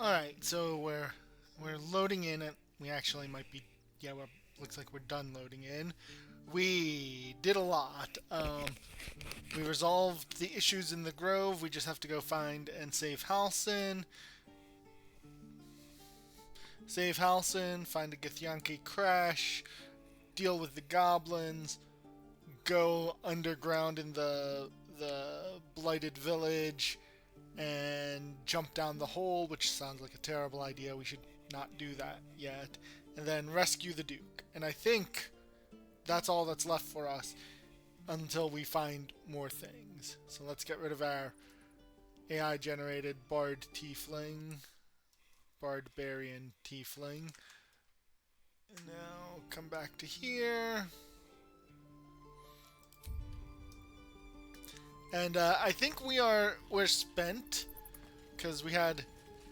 Alright, so we're loading in and we actually might be looks like we're done loading in. We did a lot. We resolved the issues in the Grove. We just have to go find and save Halsin. Save Halsin, find a Githyanki crash, deal with the goblins, go underground in the Blighted village, and jump down the hole, which sounds like a terrible idea. We should not do that yet. And then rescue the Duke. And I think that's all that's left for us until we find more things. So let's get rid of our AI-generated Bard Tiefling. Barbarian Tiefling. And now come back to here. And I think we're spent because we had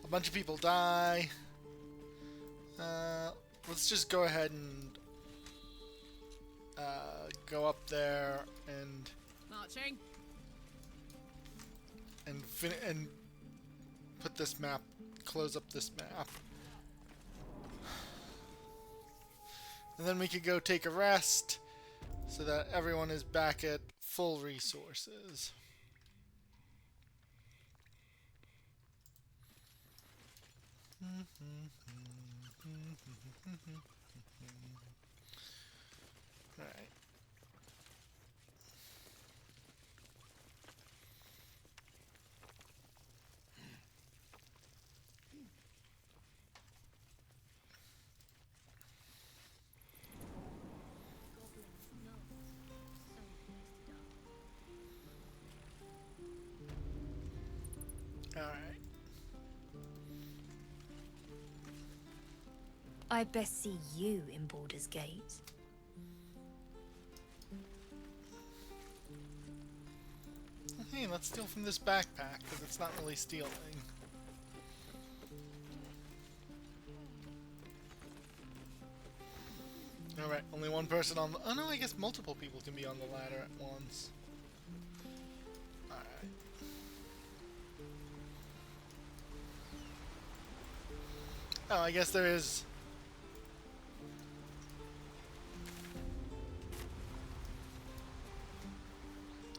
a bunch of people die. Let's just go ahead and go up there and marching and put this map, close up this map, and then we could go take a rest so that everyone is back at full resources. Alright. Alright. I best see you in Baldur's Gate. Hey, let's steal from this backpack, because it's not really stealing. Alright, only one person on the... Oh no, I guess multiple people can be on the ladder at once. Alright. Oh, I guess there is...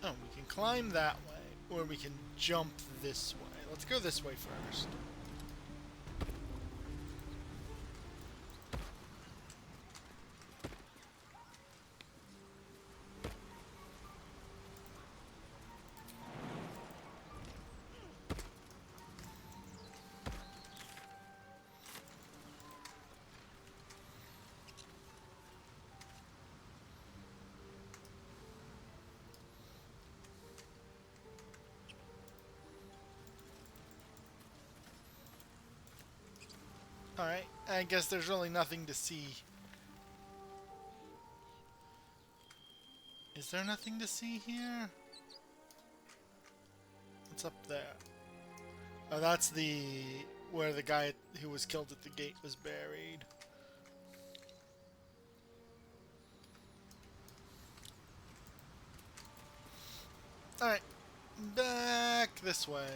Oh, we can climb that way, or we can jump this way. Let's go this way first. Alright, I guess there's really nothing to see. Is there nothing to see here? What's up there? Oh, that's the... where the guy who was killed at the gate was buried. Alright, back this way.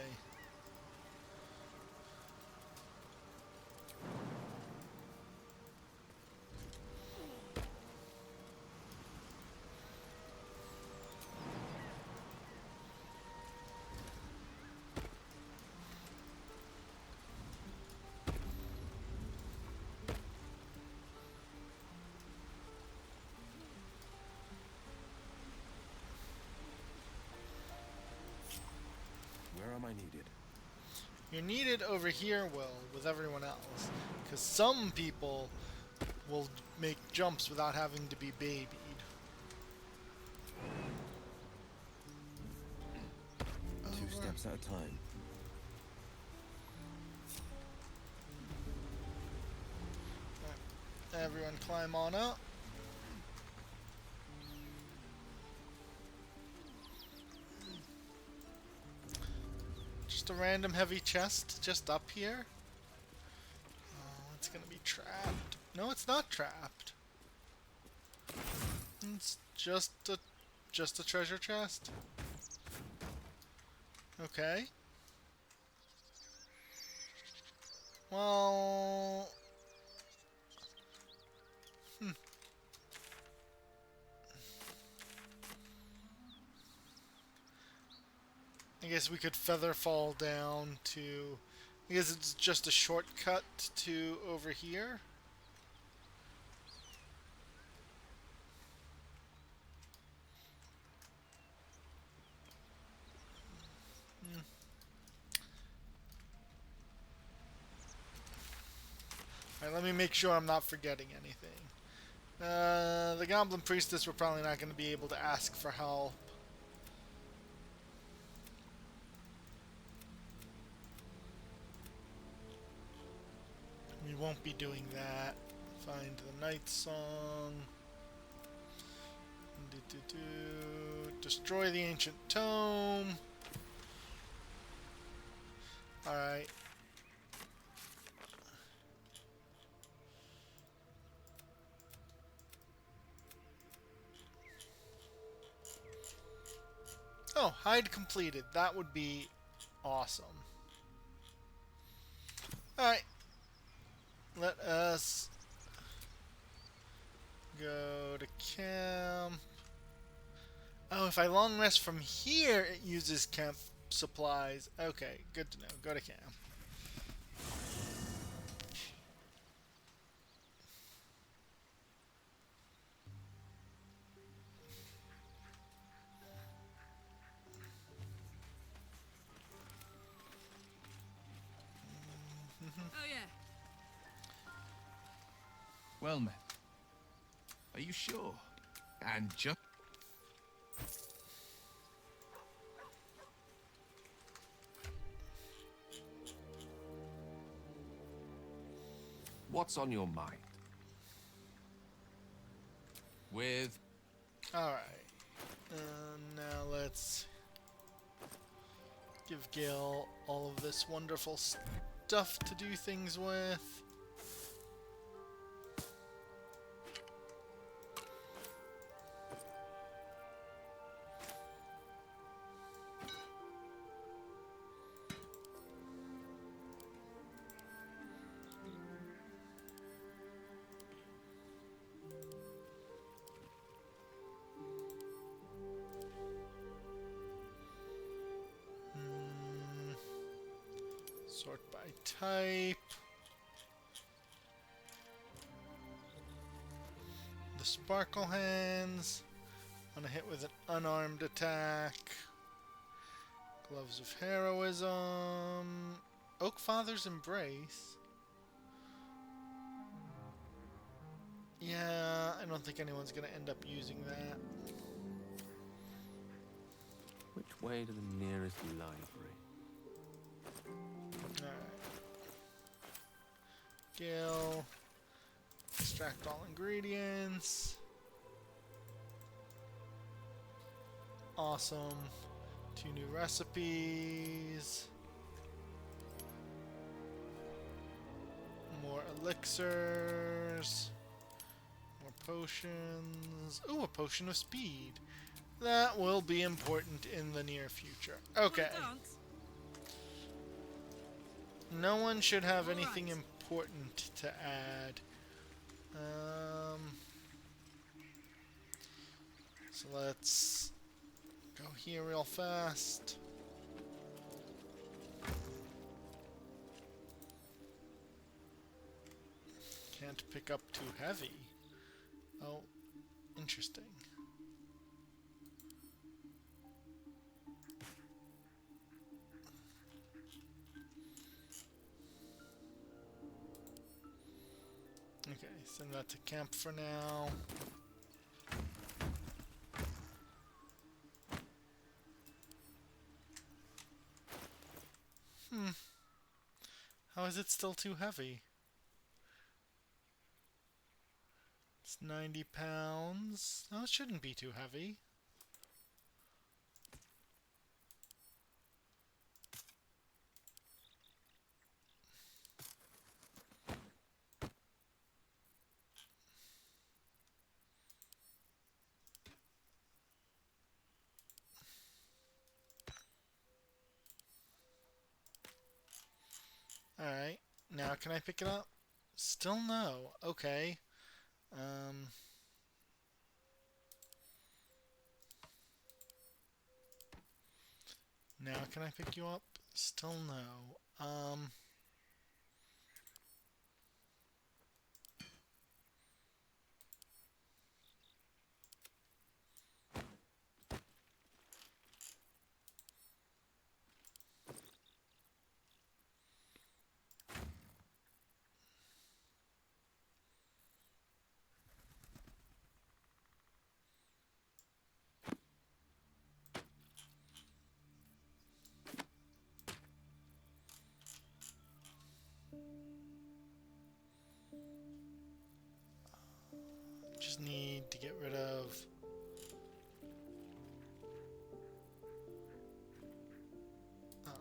Where am I needed? You're needed over here, Will, with everyone else. Because some people will make jumps without having to be babied. Two steps at a time. Right. Everyone climb on up. Just a random heavy chest just up here. Oh, it's gonna be trapped. No, it's not trapped. It's just a treasure chest. Okay. Well... I guess we could feather fall down to... I guess it's just a shortcut to over here. Alright, let me make sure I'm not forgetting anything. The Goblin Priestess, we're probably not going to be able to ask for help. We won't be doing that. Find the Night Song. Destroy the Ancient Tome. Alright. Oh, hide completed. That would be awesome. Alright. Let us go to camp. Oh, if I long rest from here, it uses camp supplies. Okay, good to know. Go to camp. Oh yeah. Well met. Are you sure? And just... What's on your mind? with... Alright. Now let's give Gale all of this wonderful stuff to do things with. Sort by type. The Sparkle Hands. On a hit with an unarmed attack. Gloves of Heroism. Oakfather's Embrace. Yeah, I don't think anyone's gonna end up using that. Which way to the nearest library? Alright. Gale. Extract all ingredients. Awesome. 2 new recipes. More elixirs. More potions. Ooh, a potion of speed. That will be important in the near future. Okay. No one should have anything important to add. So let's go here real fast. Can't pick up too heavy. Oh, interesting. Okay, send that to camp for now. How is it still too heavy? It's 90 pounds. No, it shouldn't be too heavy. Alright. Now can I pick it up? Still no. Okay. Now can I pick you up? Still no. Just need to get rid of... Oh.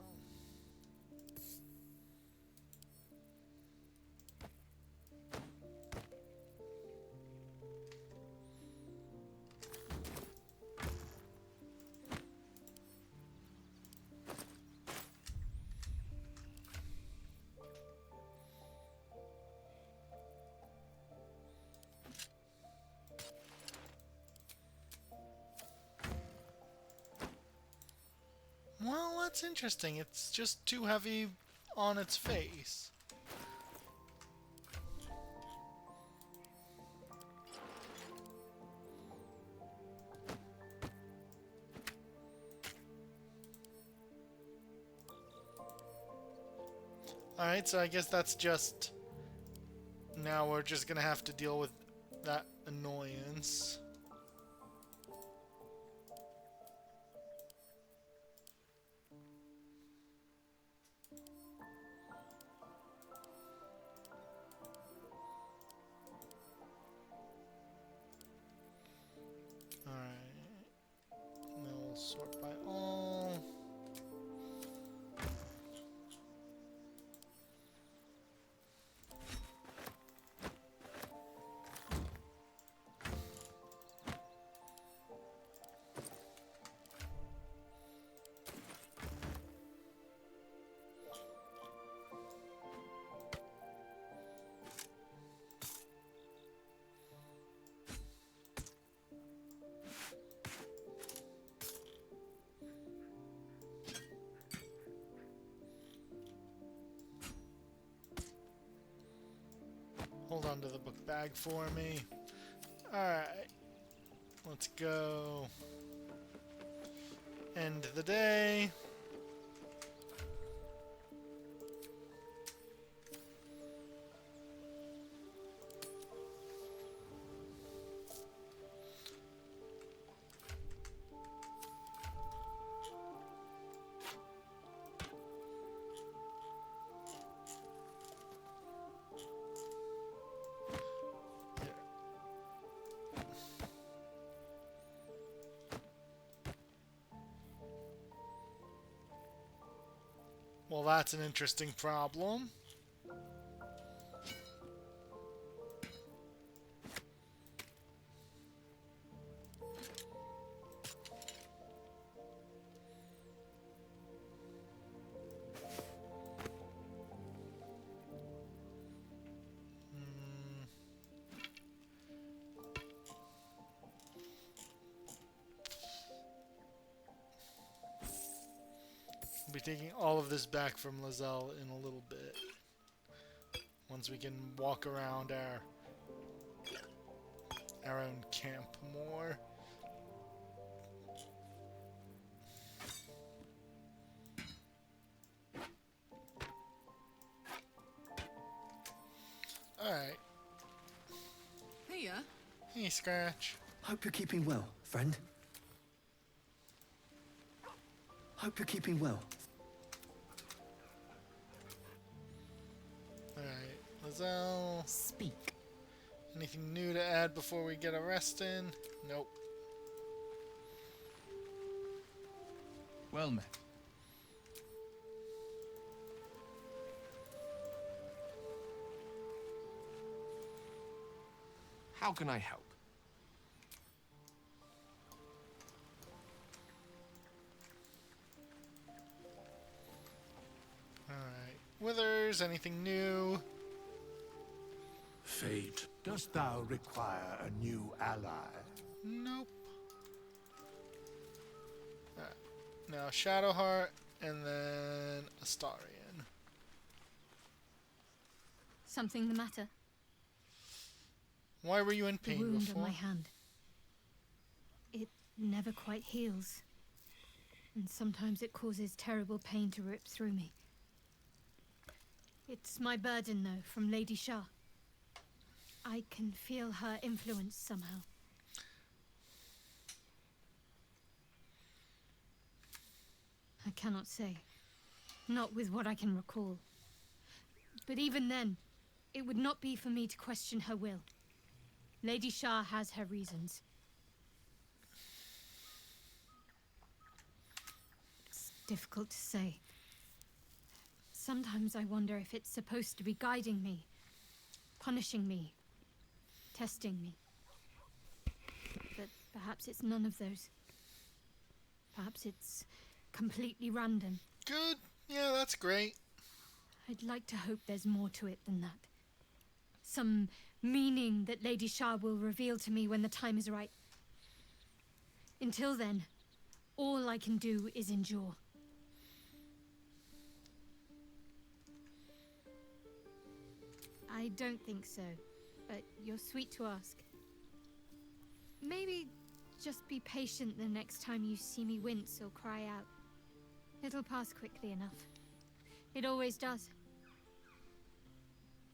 Well, that's interesting. It's just too heavy on its face. Alright, so I guess that's just... Now we're just gonna have to deal with that annoyance. Alright. Then we'll sort by all. Hold on to the book bag for me. Alright. Let's go. End the day. Well, that's an interesting problem. Be taking all of this back from Lizelle in a little bit. Once we can walk around our own camp more. Alright. Hiya. Hey, Scratch. Hope you're keeping well, friend. Hope you're keeping well. Alright, Lizelle. Speak. Anything new to add before we get a rest in? Nope. Well met. How can I help? Alright. Withers, anything new? Fate, dost thou require a new ally? Nope. Now Shadowheart, and then Astarion. Something the matter? Why were you in The pain wound before? on my hand. It never quite heals. And sometimes it causes terrible pain to rip through me. It's my burden, though, from Lady Shah. I can feel her influence somehow. I cannot say. Not with what I can recall. But even then, it would not be for me to question her will. Lady Shah has her reasons. It's difficult to say. Sometimes I wonder if it's supposed to be guiding me, punishing me, testing me. But perhaps it's none of those. Perhaps it's completely random. Good. Yeah, that's great. I'd like to hope there's more to it than that. Some meaning that Lady Shah will reveal to me when the time is right. Until then, all I can do is endure. I don't think so, but you're sweet to ask. Maybe just be patient the next time you see me wince or cry out. It'll pass quickly enough. It always does.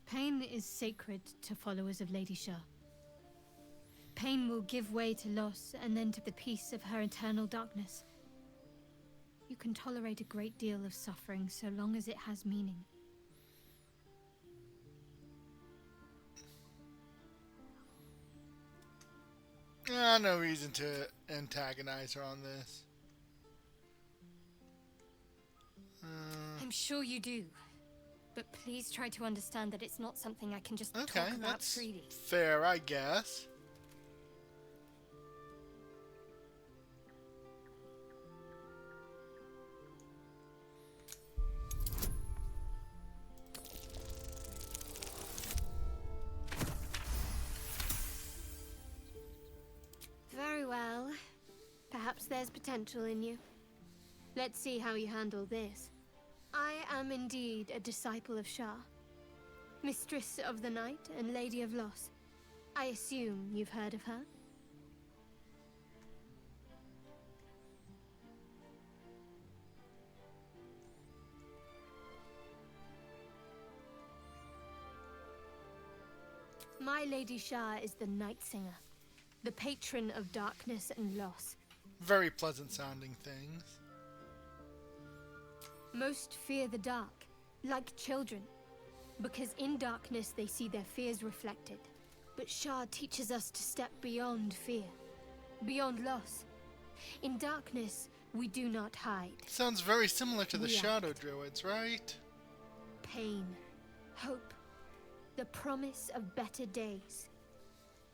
Pain is sacred to followers of Lady Shah. Pain will give way to loss and then to the peace of her eternal darkness. You can tolerate a great deal of suffering so long as it has meaning. No reason to antagonize her on this. I'm sure you do. But please try to understand that it's not something I can just Okay, talk about that's freely. fair, I guess. Very well. Perhaps there's potential in you. Let's see how you handle this. I am indeed a disciple of Shah. Mistress of the Night and Lady of Loss. I assume you've heard of her? My Lady Shah is the Night Singer, the patron of darkness and loss. Very pleasant sounding things. Most fear the dark, like children, because in darkness they see their fears reflected. But Shah teaches us to step beyond fear, beyond loss. In darkness, we do not hide. Sounds very similar to the We Shadow act. Druids, right? Pain, hope, the promise of better days.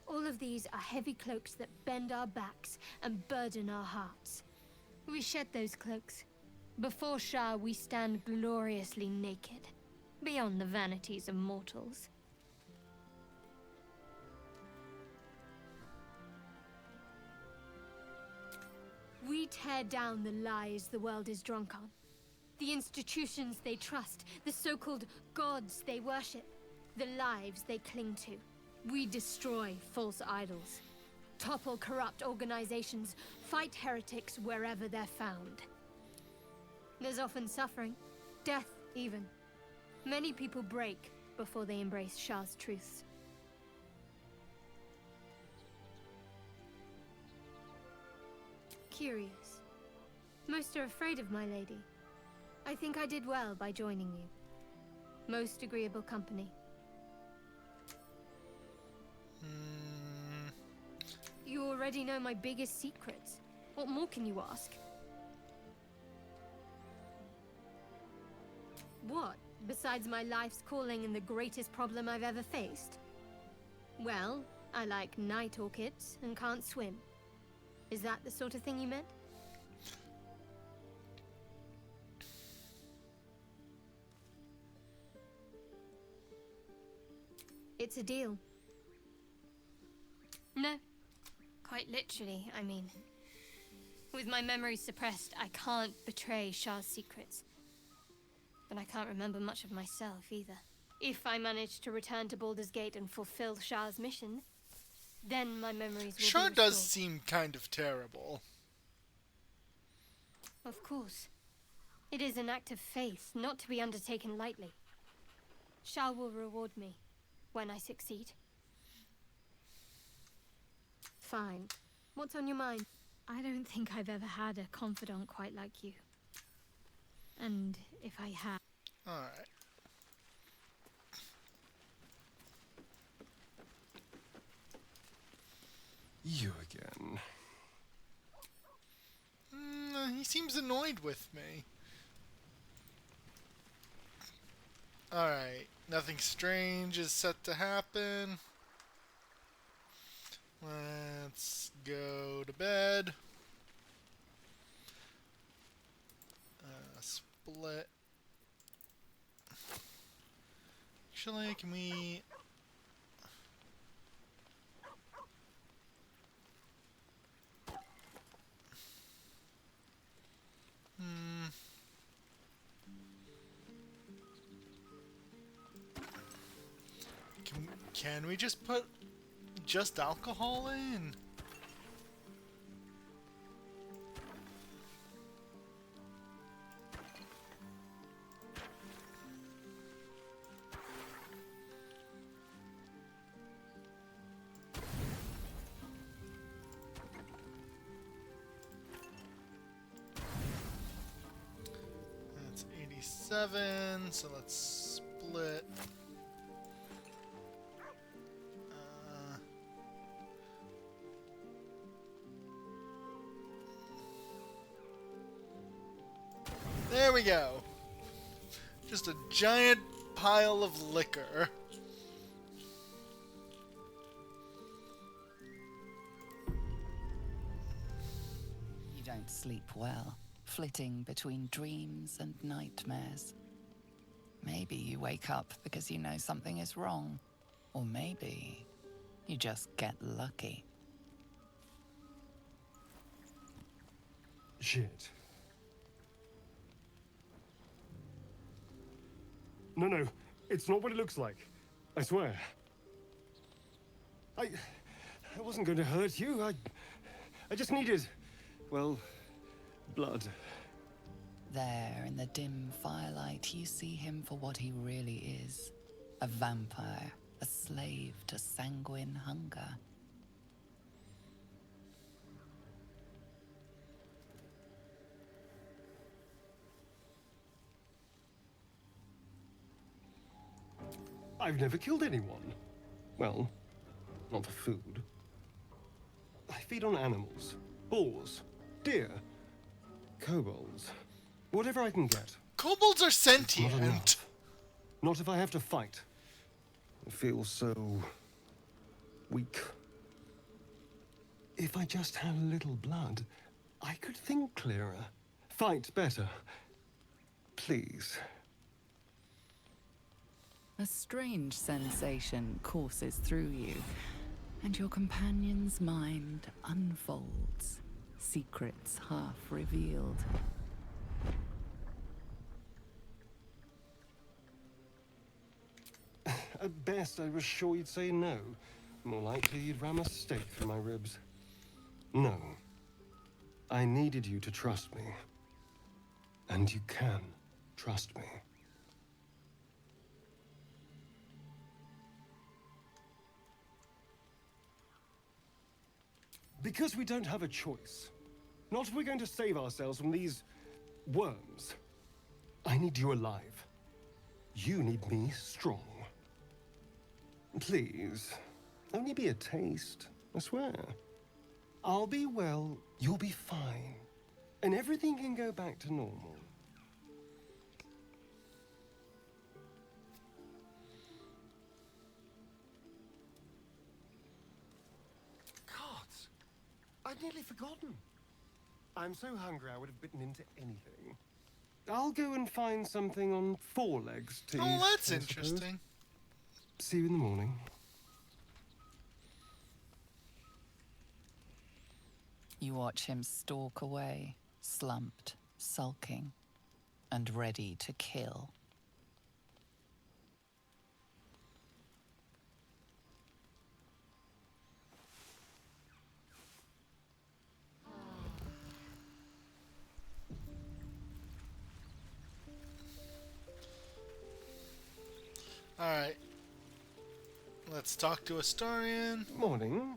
All of these are heavy cloaks that bend our backs and burden our hearts. We shed those cloaks. Before Shah, we stand gloriously naked, beyond the vanities of mortals. We tear down the lies the world is drunk on. The institutions they trust, the so-called gods they worship, the lives they cling to. We destroy false idols, topple corrupt organizations, fight heretics wherever they're found. There's often suffering, death even. Many people break before they embrace Shah's truths. Curious. Most are afraid of my lady. I think I did well by joining you. Most agreeable company. You already know my biggest secrets. What more can you ask? What, besides my life's calling and the greatest problem I've ever faced? Well, I like night orchids and can't swim. Is that the sort of thing you meant? it's a deal. No. Quite literally, I mean. With my memories suppressed, I can't betray Shah's secrets. But I can't remember much of myself either. If I manage to return to Baldur's Gate and fulfill Shah's mission, then my memories will Shah be does restored. seem kind of terrible. Of course. It is an act of faith, not to be undertaken lightly. Shah will reward me when I succeed. Fine. What's on your mind? I don't think I've ever had a confidant quite like you. And if I have... Alright. You again. He seems annoyed with me. Alright. Nothing strange is set to happen. Let's go to bed. Split. Actually, can we... Can we just put just alcohol in? That's 87, so let's split. There we go. Just a giant pile of liquor. You don't sleep well, flitting between dreams and nightmares. Maybe you wake up because you know something is wrong. Or maybe you just get lucky. Shit. No, it's not what it looks like. I swear. I wasn't going to hurt you. I just needed, well, blood. There, in the dim firelight, you see him for what he really is. A vampire, a slave to sanguine hunger. I've never killed anyone. Well, not for food. I feed on animals. Boars. Deer. Kobolds. Whatever I can get. Kobolds are Not sentient. enough. Not if I have to fight. I feel so... weak. If I just had a little blood, I could think clearer. Fight better. Please. A strange sensation courses through you, and your companion's mind unfolds, secrets half revealed. At best, I was sure you'd say no. More likely you'd ram a stake through my ribs. No. I needed you to trust me. And you can trust me. Because we don't have a choice. Not if we're going to save ourselves from these... worms. I need you alive. You need me strong. Please, only be a taste, I swear. I'll be well, you'll be fine. And everything can go back to normal. Gods, I'd nearly forgotten. I'm so hungry I would have bitten into anything. I'll go and find something on 4 legs to eat, Oh, that's I suppose. interesting. See you in the morning. You watch him stalk away, slumped, sulking, and ready to kill. Alright. Let's talk to Astarion. Morning.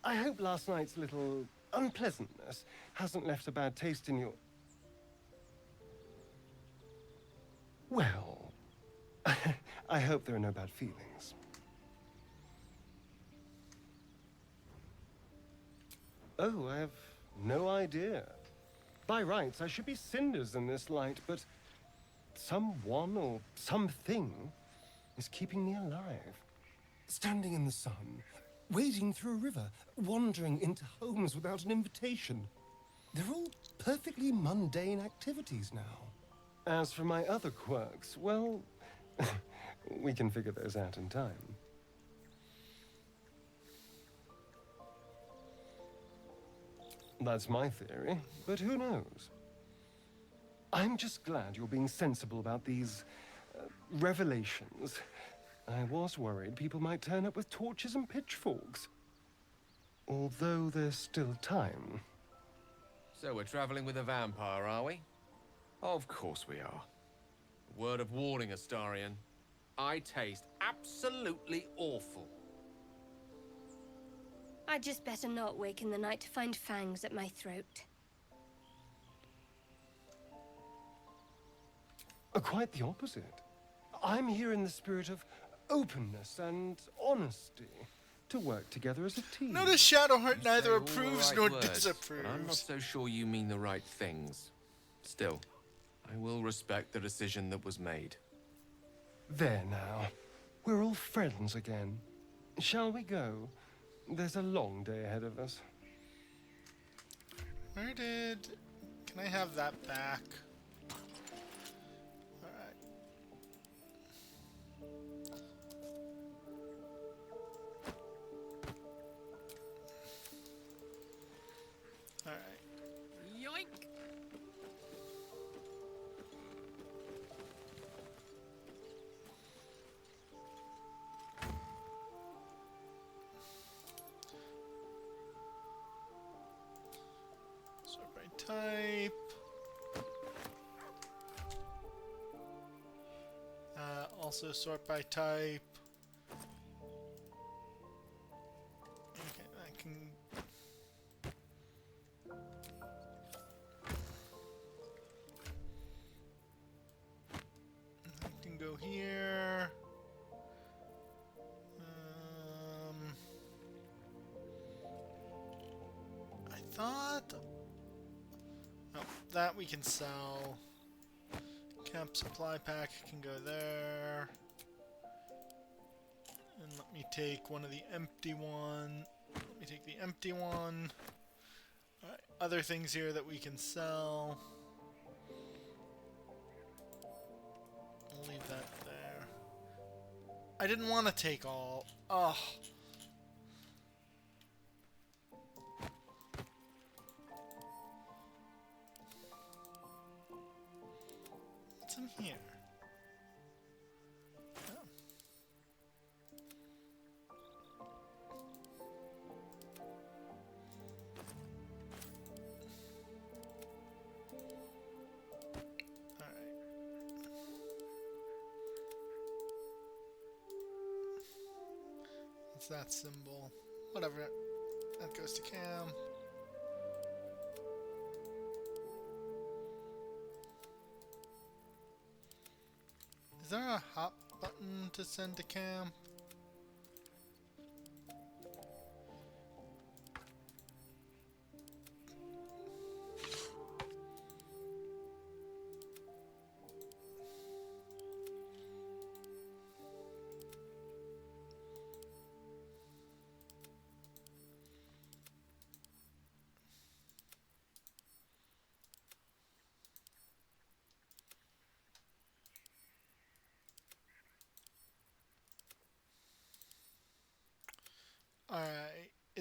I hope last night's little unpleasantness hasn't left a bad taste in your... Well, I hope there are no bad feelings. Oh, I have no idea. By rights, I should be cinders in this light, but someone or something is keeping me alive. Standing in the sun, wading through a river, wandering into homes without an invitation. They're all perfectly mundane activities now. As for my other quirks, well, we can figure those out in time. That's my theory, but who knows? I'm just glad you're being sensible about these revelations. I was worried people might turn up with torches and pitchforks. Although there's still time. So we're traveling with a vampire, are we? Of course we are. Word of warning, Astarion. I taste absolutely awful. I'd just better not wake in the night to find fangs at my throat. Quite the opposite. I'm here in the spirit of openness and honesty to work together as a team. Notice Shadowheart You neither say all approves the nor right words, disapproves. but I'm not so sure you mean the right things. Still, I will respect the decision that was made. There now. We're all friends again. Shall we go? There's a long day ahead of us. Where did... Can I have that back? Alright. Alright. Yoink! Sort by type. Also sort by type. Okay, I can... I can go here. I thought... Oh, that we can sell. Camp supply pack can go there. And let me take one of the empty one. Let me take the empty one. Alright, other things here that we can sell. I'll leave that there. I didn't want to take all. Ugh. What's in here? Oh. Alright. What's that symbol? Whatever. That goes to Cam. Is there a hop button to send to Cam?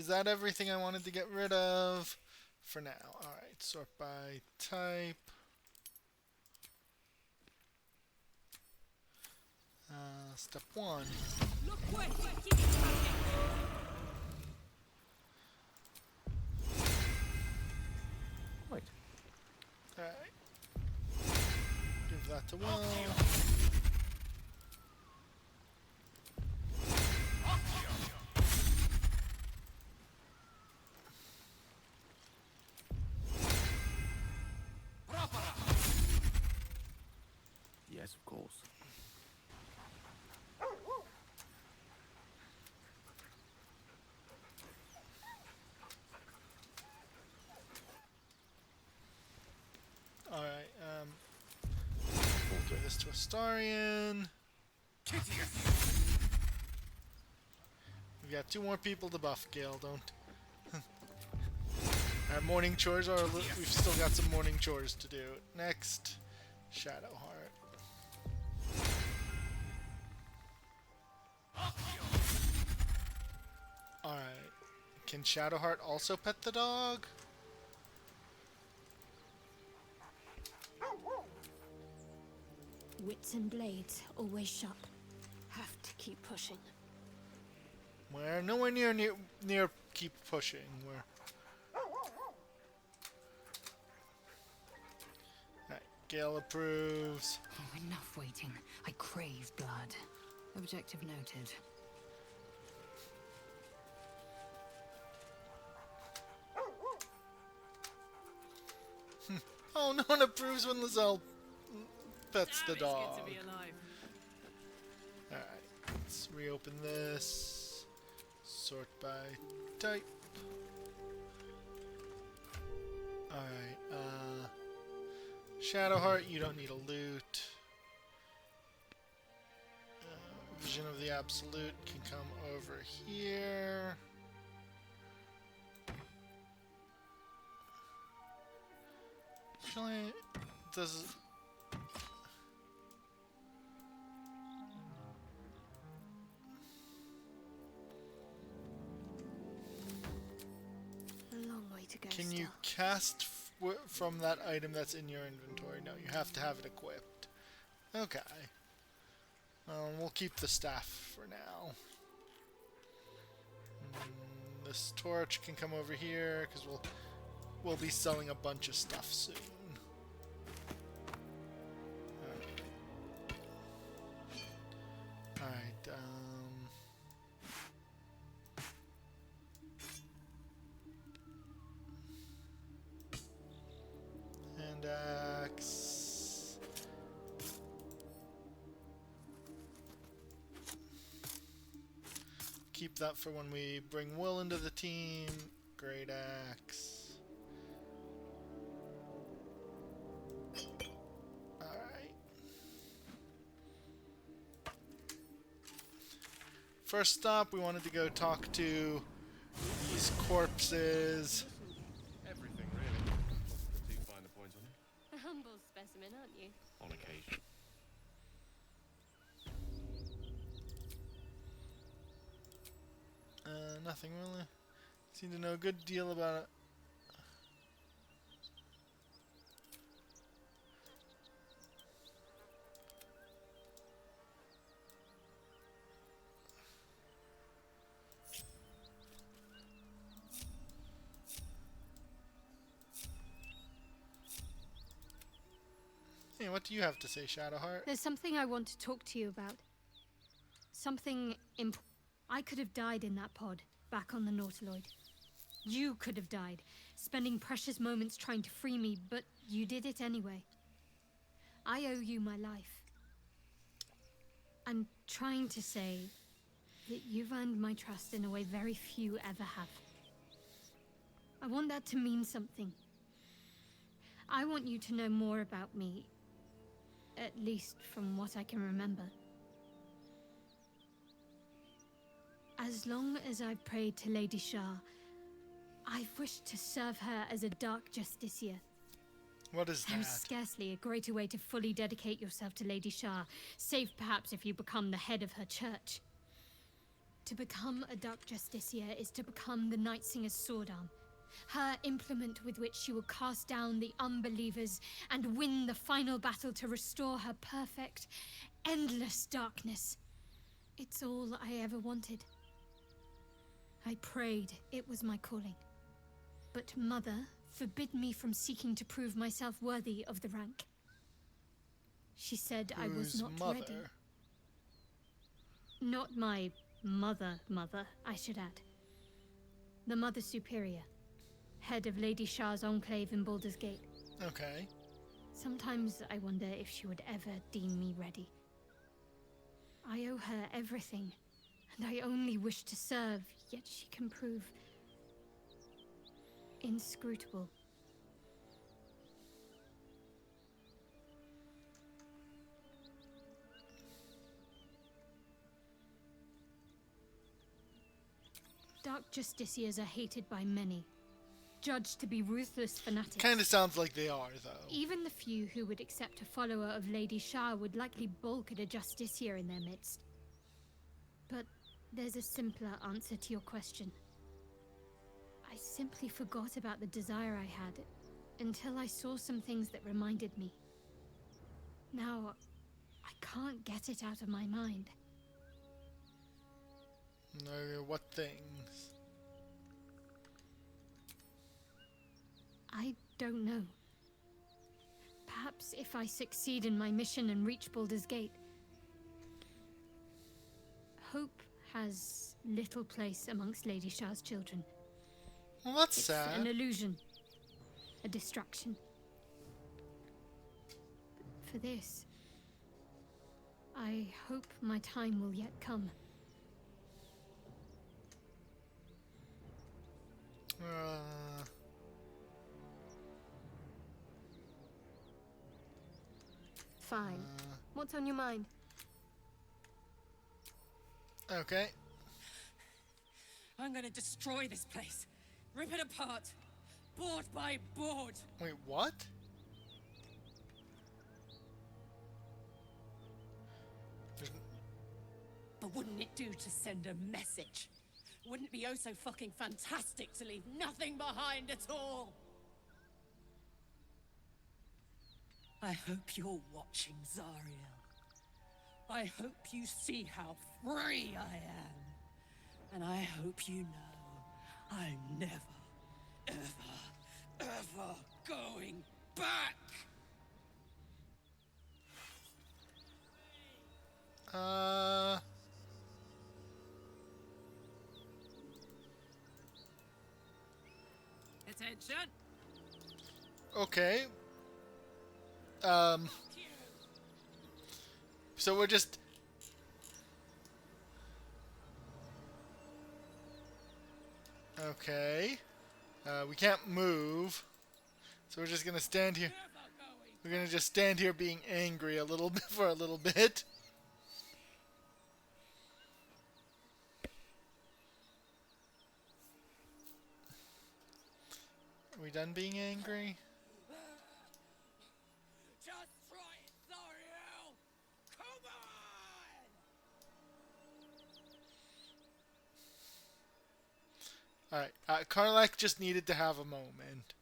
is that everything I wanted to get rid of? For now. Alright, sort by type. Step 1. Wait. Alright. Give that to Will. Yes, of course. Alright, give this to Astarion. We've got 2 more people to buff, Gale, don't. Our morning chores are we've still got some morning chores to do. Next, Shadowheart. Alright. Can Shadowheart also pet the dog? Wits and blades, always sharp. Have to keep pushing. We're nowhere near keep pushing. We're Alright, Gale approves. Oh, enough waiting. I crave blood. Objective noted. Oh, no one approves when Lizelle pets the dog. Alright, let's reopen this. Sort by type. Alright, Shadowheart, you don't need a loot. Vision of the Absolute can come over here. Actually, does... A long way to go. Can you cast from that item that's in your inventory? No, you have to have it equipped. Okay. We'll keep the staff for now. This torch can come over here because we'll be selling a bunch of stuff soon. Alright, and axe. Keep that for when we bring Will into the team. Great axe. First stop, we wanted to go talk to these corpses. Everything, really. What's the 2 finer points on it? A humble specimen, aren't you? On occasion. Nothing really. Seem to know a good deal about it. Hey, what do you have to say, Shadowheart? There's something I want to talk to you about. Something important. I could have died in that pod, back on the Nautiloid. You could have died, spending precious moments trying to free me, but you did it anyway. I owe you my life. I'm trying to say that you've earned my trust in a way very few ever have. I want that to mean something. I want you to know more about me, at least from what I can remember. As long as I've prayed to Lady Shah, I've wished to serve her as a dark justiciar. What is There is that? scarcely a greater way to fully dedicate yourself to Lady Shah, save perhaps if you become the head of her church. To become a Dark Justiciar is to become the Night Singer's sword arm. Her implement with which she will cast down the unbelievers and win the final battle to restore her perfect, endless darkness. It's all I ever wanted. I prayed it was my calling. But Mother forbid me from seeking to prove myself worthy of the rank. She said I was not ready. Not my mother, I should add. The Mother Superior, head of Lady Shah's enclave in Baldur's Gate. Okay. Sometimes I wonder if she would ever deem me ready. I owe her everything, and I only wish to serve, yet she can prove inscrutable. Dark Justiciars are hated by many, judged to be ruthless fanatics. Kinda sounds like they are, though. Even the few who would accept a follower of Lady Shah would likely balk at a Justiciar in their midst. But there's a simpler answer to your question. I simply forgot about the desire I had until I saw some things that reminded me. Now, I can't get it out of my mind. No, what things? I don't know. Perhaps if I succeed in my mission and reach Baldur's Gate. Hope has little place amongst Lady Shah's children. Well, that's It's sad. an illusion. A distraction. But for this, I hope my time will yet come. Fine. What's on your mind? Okay. I'm gonna destroy this place. Rip it apart. Board by board. Wait, what? But wouldn't it do to send a message? Wouldn't it be oh so fucking fantastic to leave nothing behind at all? I hope you're watching, Zariel. I hope you see how free I am. And I hope you know I'm never, ever, ever going back! Attention! Okay. So we're just... Okay. We can't move. So we're just gonna stand here. We're gonna just stand here being angry a little bit for a little bit. Are we done being angry? Just try it, Zariel! Come on! Alright, Karlach just needed to have a moment.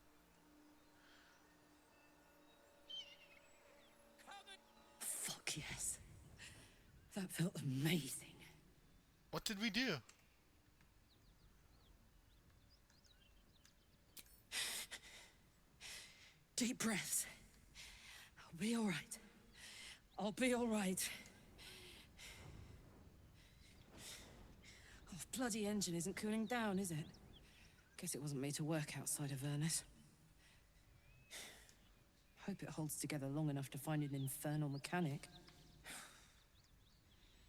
Fuck yes. That felt amazing. What did we do? Deep breaths. I'll be alright. I'll be alright. Oh, bloody engine isn't cooling down, is it? Guess it wasn't made to work outside of Vernus. Hope it holds together long enough to find an infernal mechanic.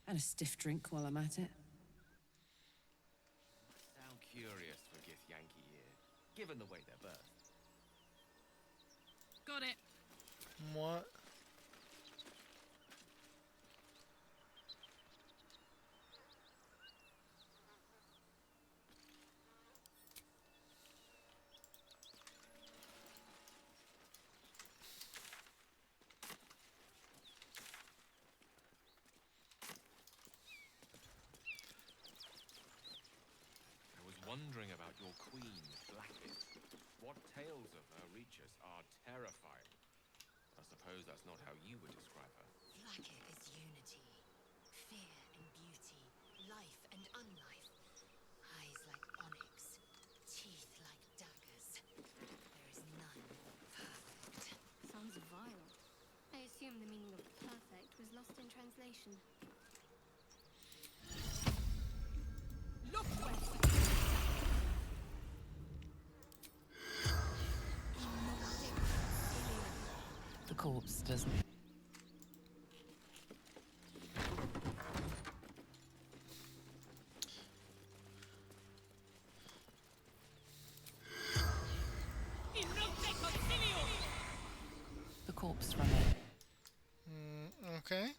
And a stiff drink while I'm at it. Sound curious for Githyanki here, given the way they're birthed. Got it. What? wondering about your queen, Blighted. What tales of her reach us are terrifying. I suppose that's not how you would describe her. Blighted is unity, fear and beauty, life and unlife. Eyes like onyx, teeth like daggers. There is none more perfect. Sounds vile. I assume the meaning of perfect was lost in translation. Look where The corpse doesn't. The corpse remains. Okay.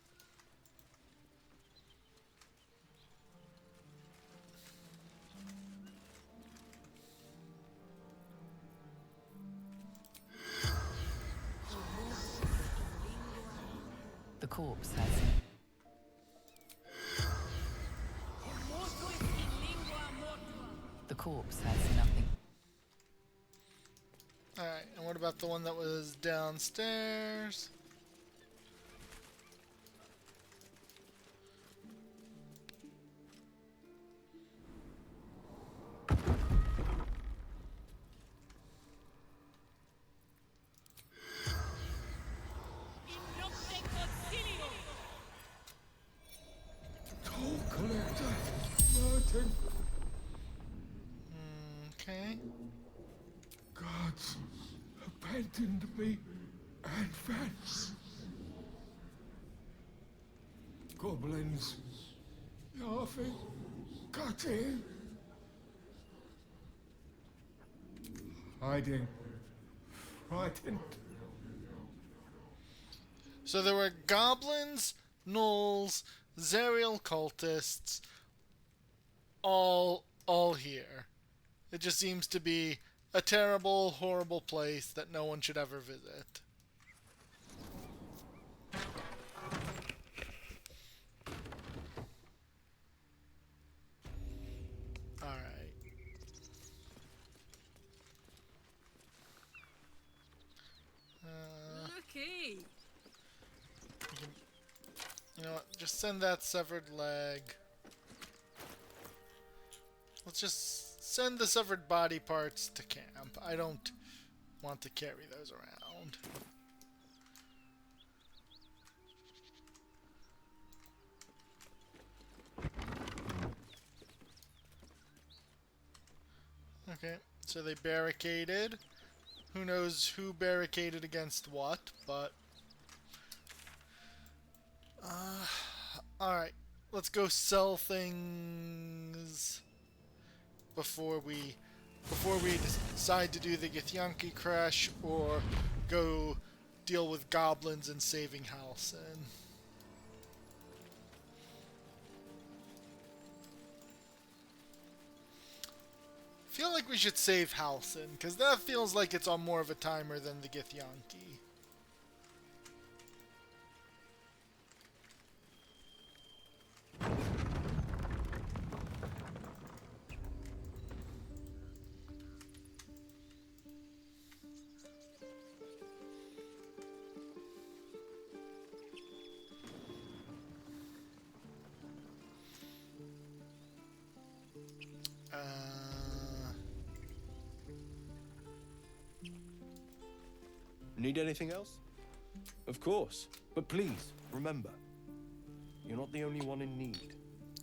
The corpse has. The corpse has nothing. Alright, and what about the one that was downstairs? Toll collector, Martin. Okay. Gods abandoned me and Vance. Goblins laughing, cutting, hiding, frightened. So there were goblins, gnolls, Zariel cultists, all here. It just seems to be a terrible, horrible place that no one should ever visit. Alright. Lucky. You know what? Just send that severed leg. Let's just send the severed body parts to camp. I don't want to carry those around. Okay, so they barricaded. Who knows who barricaded against what, but... Alright, let's go sell things before we decide to do the Githyanki crash or go deal with goblins and saving Halsin. Feel like we should save Halsin, because that feels like it's on more of a timer than the Githyanki. Need anything else? Of course. But please, remember, you're not the only one in need.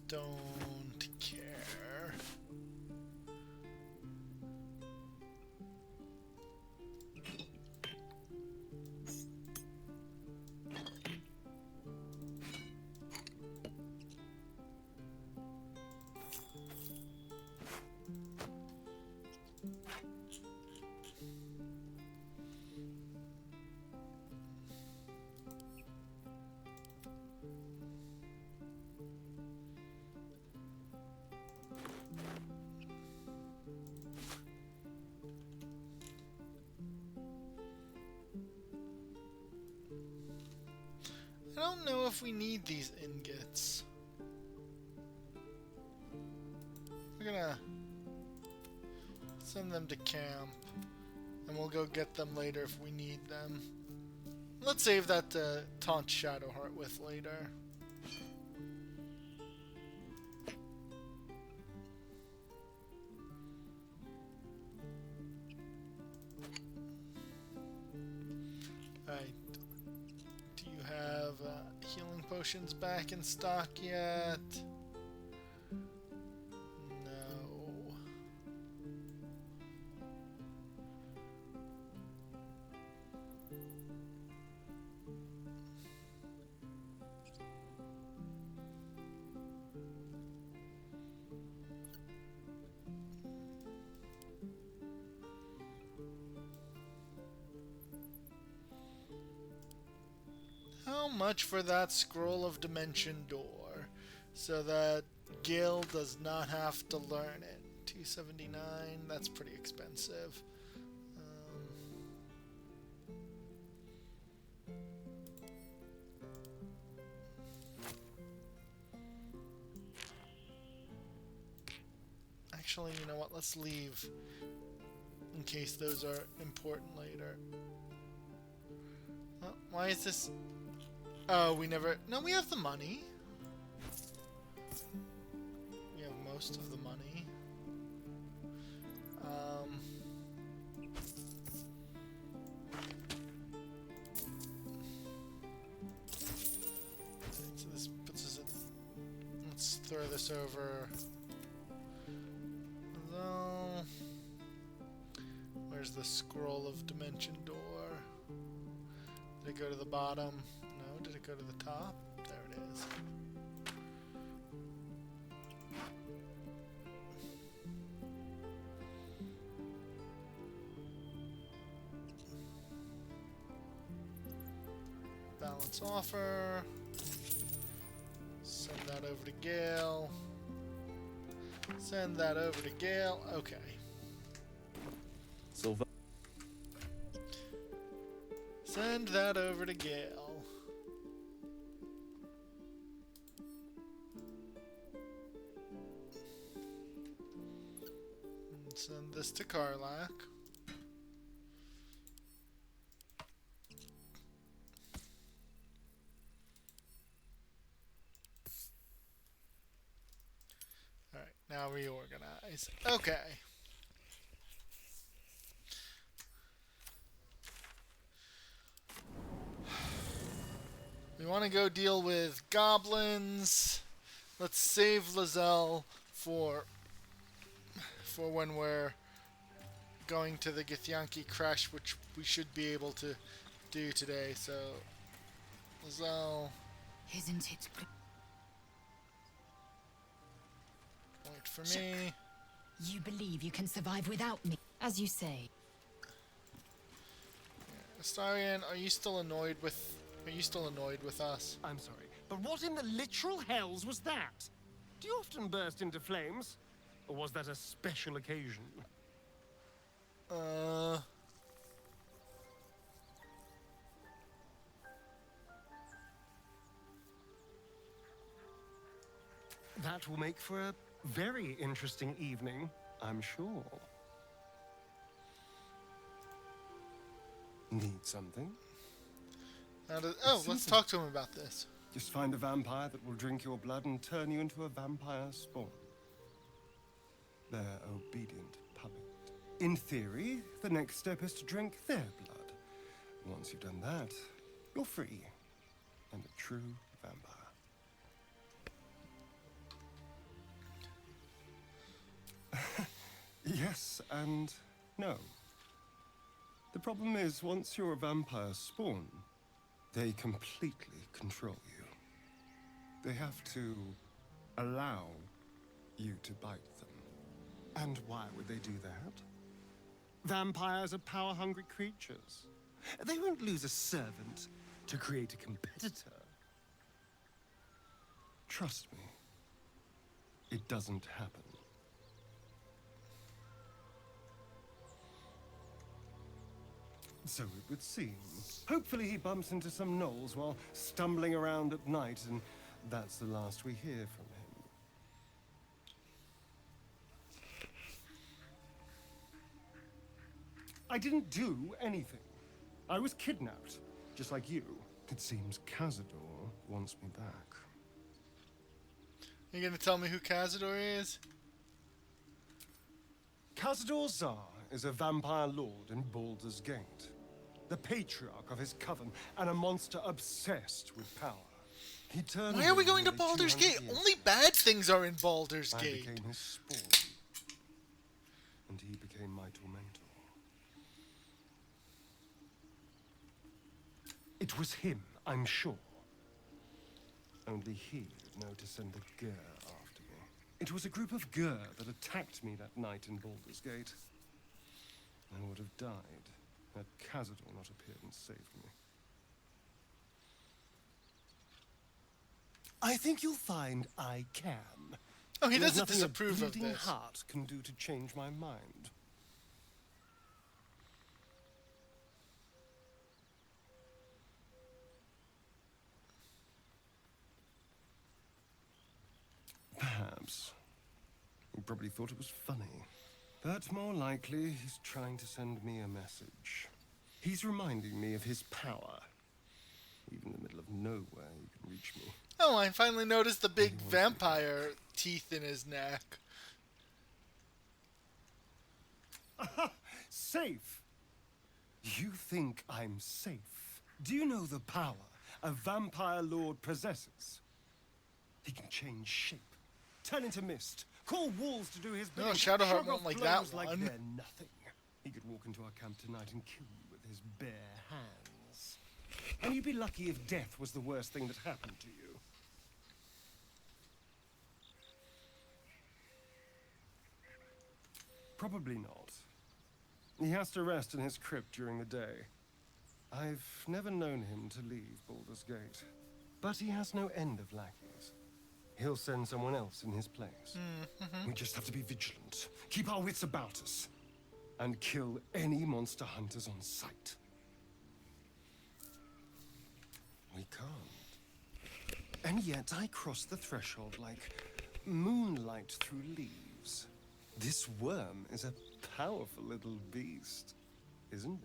Don't care. I don't know if we need these ingots. We're gonna Send them to camp. And we'll go get them later if we need them. Let's save that to taunt Shadowheart with later. Alright. Do you have healing potions back in stock yet? No. How much for that scroll of dimension door, so that Gale does not have to learn it? 279. That's pretty expensive. Actually, you know what? Let's leave in case those are important later. Oh, why is this? Oh, we never... No, we have the money. We have most of the money. So this puts us at... Let's throw this over. Hello. Where's the scroll of dimension door? Did it go to the bottom? No, did it go to the top? There it is. Balance offer. Send that over to Gale. Send that over to Gale. Okay. Silver. Send that over to Gale. And send this to Karlach. Alright, now reorganize. Okay. We want to go deal with goblins. Let's save Lizelle for when we're going to the Githyanki crash, which we should be able to do today. So, Lizelle, Isn't it? wait for me. You believe you can survive without me, as you say. Astarion, are you still annoyed with? Are you still annoyed with us? I'm sorry, but what in the literal hells was that? Do you often burst into flames? Or was that a special occasion? That will make for a very interesting evening, I'm sure. Need something? Let's talk to him about this. Just find a vampire that will drink your blood and turn you into a vampire spawn. Their obedient puppet. In theory, the next step is to drink their blood. Once you've done that, you're free. And a true vampire. Yes and no. The problem is, once you're a vampire spawn, they completely control you. They have to allow you to bite them. And why would they do that? Vampires are power-hungry creatures. They won't lose a servant to create a competitor. Trust me, it doesn't happen. So it would seem. Hopefully he bumps into some gnolls while stumbling around at night, and that's the last we hear from him. I didn't do anything. I was kidnapped, just like you. It seems Cazador wants me back. You gonna tell me who Cazador is? Cazador Zar is a vampire lord in Baldur's Gate. The patriarch of his coven, and a monster obsessed with power. He turned Why are we me going to nearly Baldur's 200 Gate? years Only bad things are in Baldur's I Gate. became his spawn, and he became my tormentor. It was him, I'm sure. Only he would know to send the Gur after me. It was a group of Gur that attacked me that night in Baldur's Gate. I would have died had Cazador not appeared and saved me. I think you'll find I can. Oh, he There's doesn't nothing disapprove a of bleeding this. heart can do to change my mind. Perhaps. He probably thought it was funny. But more likely, he's trying to send me a message. He's reminding me of his power. Even in the middle of nowhere, you can reach me. Oh, I finally noticed the big vampire teeth in his neck. Safe! You think I'm safe? Do you know the power a vampire lord possesses? He can change shape, turn into mist, call walls to do his bidding. No, Shadowheart shrug won't off like that blows like one. they're nothing. He could walk into our camp tonight and kill you with his bare hands. And you'd be lucky if death was the worst thing that happened to you. Probably not. He has to rest in his crypt during the day. I've never known him to leave Baldur's Gate. But he has no end of lackeys. He'll send someone else in his place. We just have to be vigilant, keep our wits about us, and kill any monster hunters on sight. We can't. And yet I cross the threshold like moonlight through leaves. This worm is a powerful little beast, isn't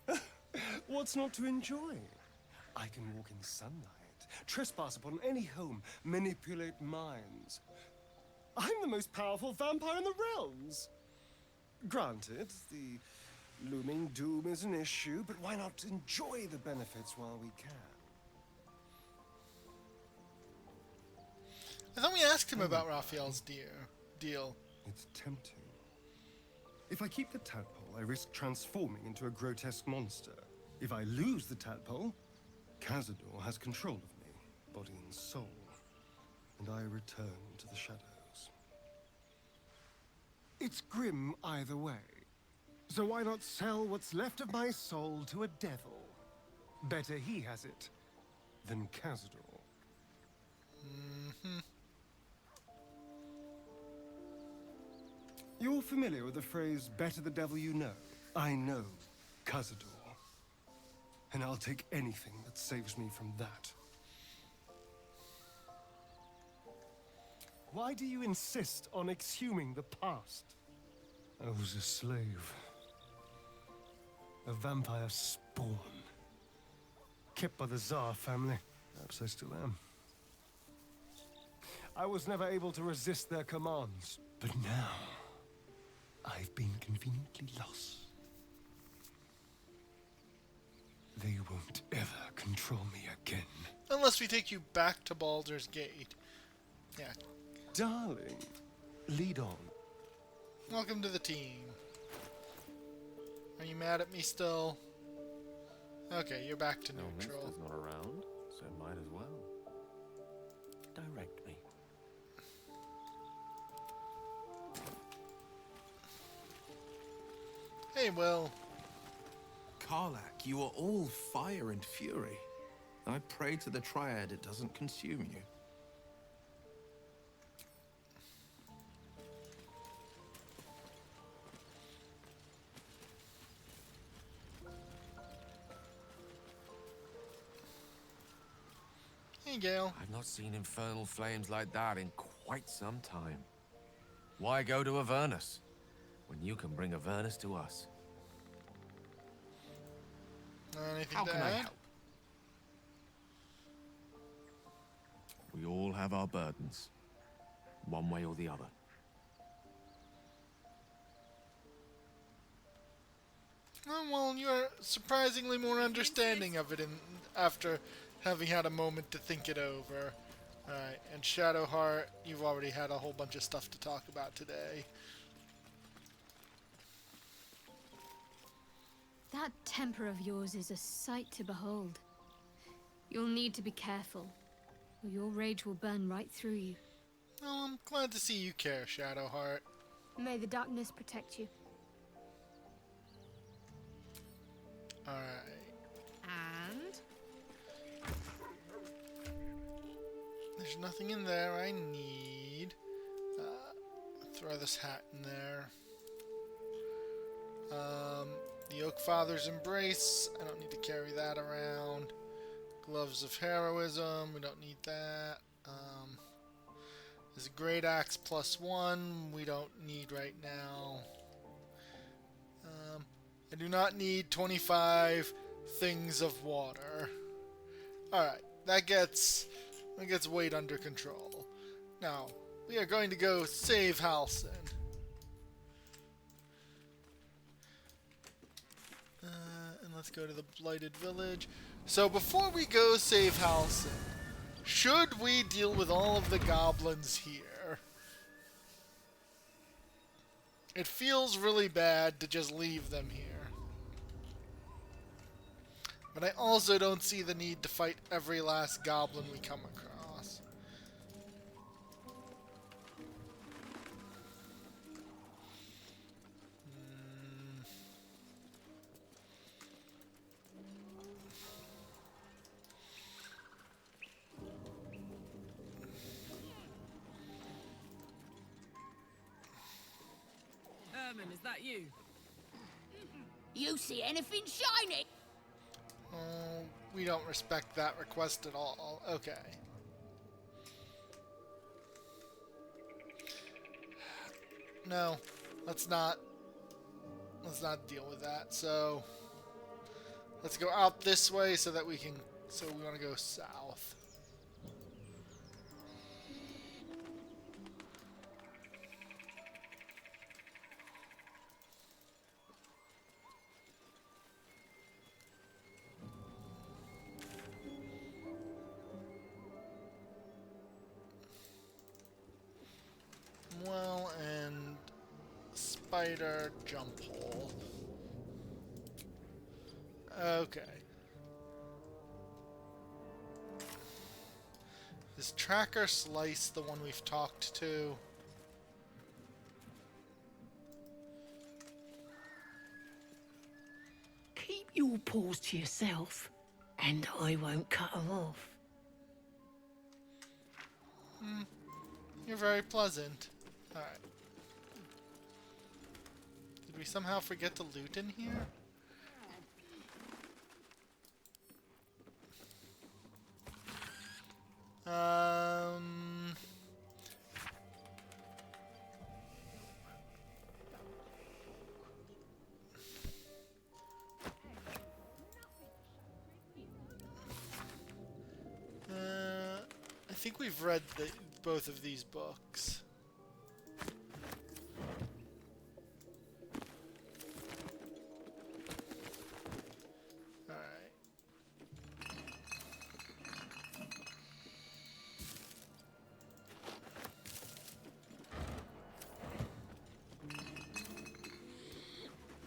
it? What's not to enjoy? I can walk in sunlight, trespass upon any home, manipulate minds. I'm the most powerful vampire in the realms. Granted, the looming doom is an issue, but why not enjoy the benefits while we can? I thought we asked him about Raphael's deal. It's tempting. If I keep the tadpole, I risk transforming into a grotesque monster. If I lose the tadpole, Cazador has control of me, body and soul, and I return to the shadows. It's grim either way, so why not sell what's left of my soul to a devil? Better he has it than Cazador. You're familiar with the phrase, better the devil you know? I know Cazador. And I'll take anything that saves me from that. Why do you insist on exhuming the past? I was a slave. A vampire spawn. Kept by the Tsar family. Perhaps I still am. I was never able to resist their commands. But now, I've been conveniently lost. They won't ever control me again. Unless we take you back to Baldur's Gate. Yeah. Darling, lead on. Welcome to the team. Are you mad at me still? Okay, you're back to neutral. Mister's not around, so might as well. Direct me. Hey, Will. Karlach, you are all fire and fury. I pray to the Triad it doesn't consume you. Hey, Gale. I've not seen infernal flames like that in quite some time. Why go to Avernus when you can bring Avernus to us? Anything How to can I add? help? We all have our burdens, one way or the other. Well, you're surprisingly more understanding of it after having had a moment to think it over. Alright, and Shadowheart, you've already had a whole bunch of stuff to talk about today. That temper of yours is a sight to behold. You'll need to be careful, or your rage will burn right through you. Well, I'm glad to see you care, Shadowheart. May the darkness protect you. Alright. And There's nothing in there I need. Throw this hat in there. The Oak Father's Embrace. I don't need to carry that around. Gloves of Heroism. We don't need that. There's a Great Axe +1. We don't need right now. I do not need 25 things of water. Alright, that gets weight under control. Now, we are going to go save Halsin. And let's go to the Blighted Village. So before we go save Halsin, should we deal with all of the goblins here? It feels really bad to just leave them here. But I also don't see the need to fight every last goblin we come across. Herman, is that you? You see anything shiny? Oh, we don't respect that request at all. Okay. No, let's not deal with that. So let's go out this way so that we can. So we want to go south. Well, and spider jump hole. Okay. Is Tracker Slice the one we've talked to? Keep your paws to yourself, and I won't cut them off. You're very pleasant. Alright. Did we somehow forget to loot in here? I think we've read both of these books. Alright.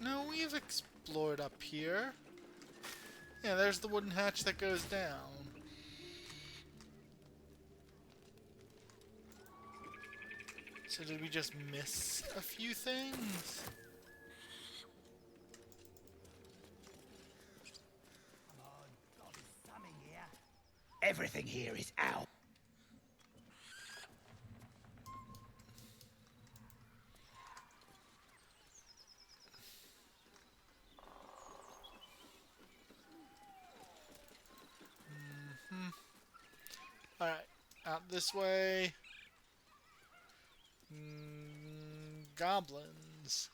No, we've explored up here. Yeah, there's the wooden hatch that goes down. So did we just miss a few things? Everything here is out. Alright, out this way. goblins.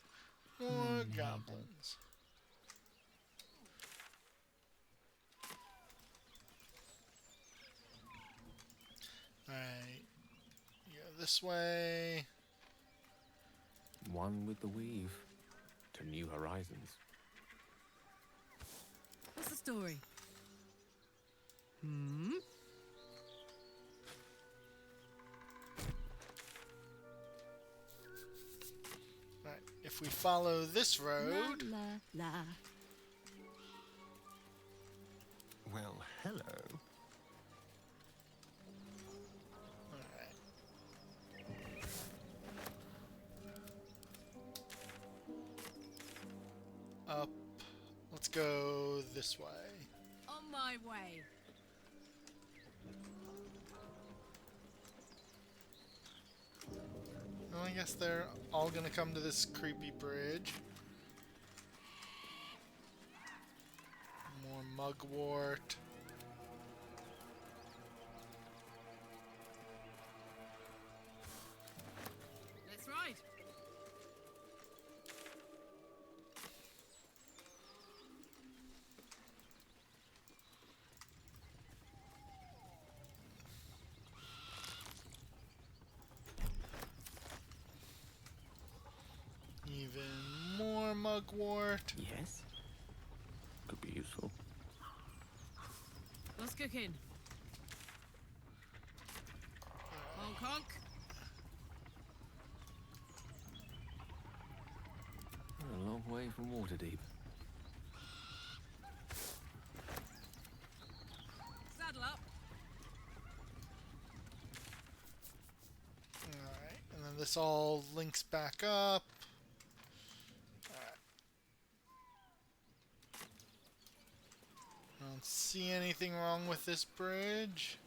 More goblins. Alright. Go this way. One with the weave to new horizons. What's the story? Hmm? Right. If we follow this road. La la la. Well, hello. Alright. Up. Let's go this way. On my way. Well, I guess they're all gonna come to this creepy bridge. More mugwort. Let's ride. Even more mugwort. Yes. Could be useful. What's cooking? Hong Kong. We're a long way from Waterdeep. Saddle up. Alright, and then this all links back up. Alright. I don't see anything wrong with this bridge.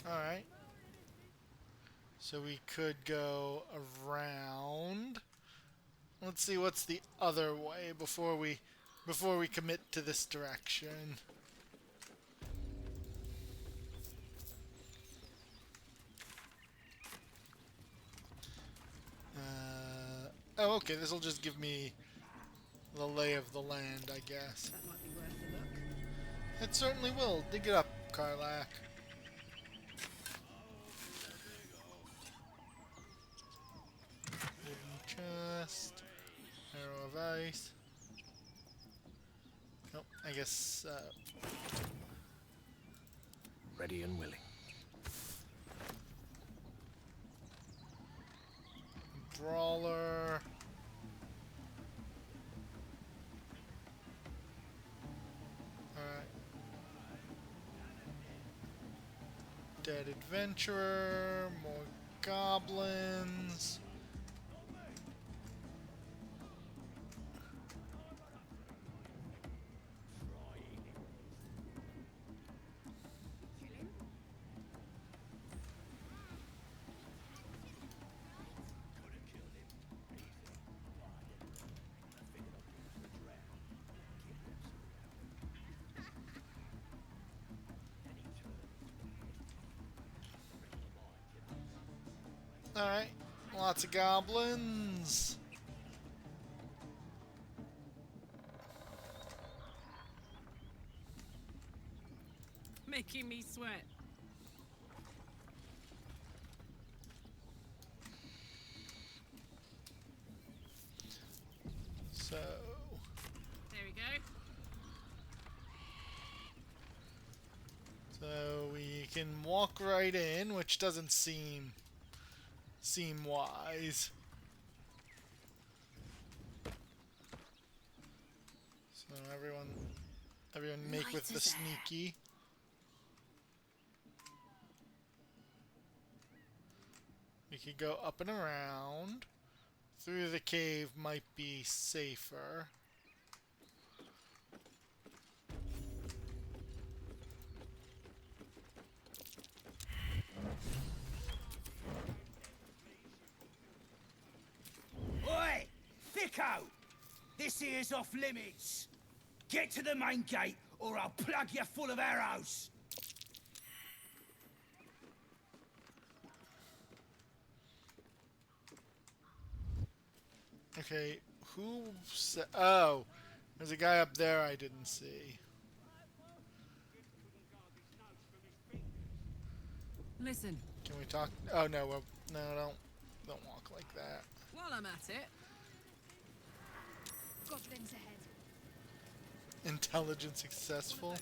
Alright. So we could go around. Let's see what's the other way before we commit to this direction. Oh, okay, this will just give me the lay of the land, I guess. That might be worth a look. It certainly will. Dig it up, Karlach. Wooden chest. Arrow of ice. Nope, I guess, Ready and willing. Brawler. Alright. Dead adventurer. More goblins. Alright, lots of goblins. Making me sweat. So, There we go. so we can walk right in, which doesn't seem wise. So everyone make Light with the as air. sneaky. We could go up and around. Through the cave might be safer. Echo! This here's off limits. Get to the main gate, or I'll plug you full of arrows. Okay, who said... Oh, there's a guy up there I didn't see. Listen. Can we talk? Oh, no, well, no, don't walk like that. While I'm at it. Goblins ahead. Intelligence successful.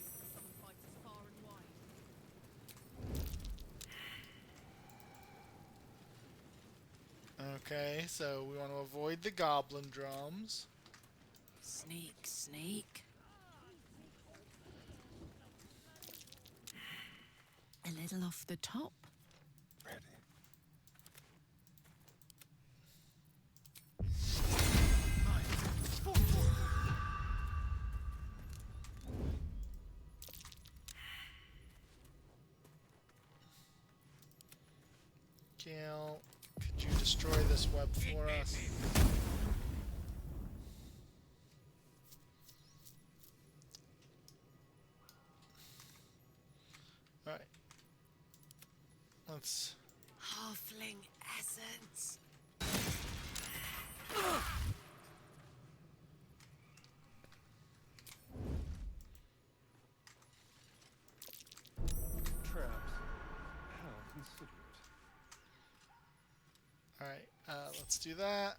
Okay, so we want to avoid the goblin drums. Sneak, sneak. A little off the top. Ready. Gale, could you destroy this web for us? Alright. Let's... Halfling essence. Traps. How considerate. Alright, let's do that.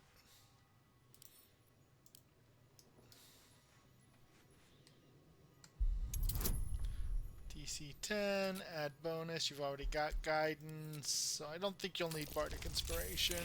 DC 10, add bonus. You've already got guidance, so I don't think you'll need Bardic Inspiration.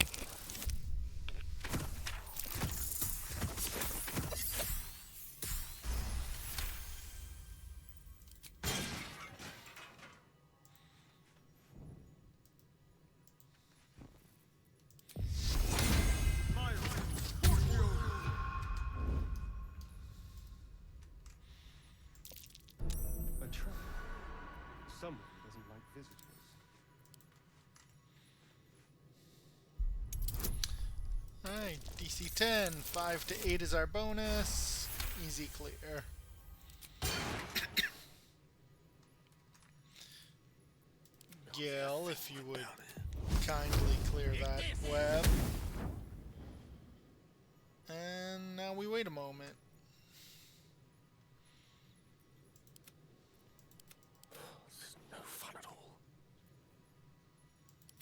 A trap. Someone doesn't like visitors. Alright, DC 10, 5 to 8 is our bonus. Easy clear. Gale, if you would kindly clear that web. And now we wait a moment. This is no fun at all.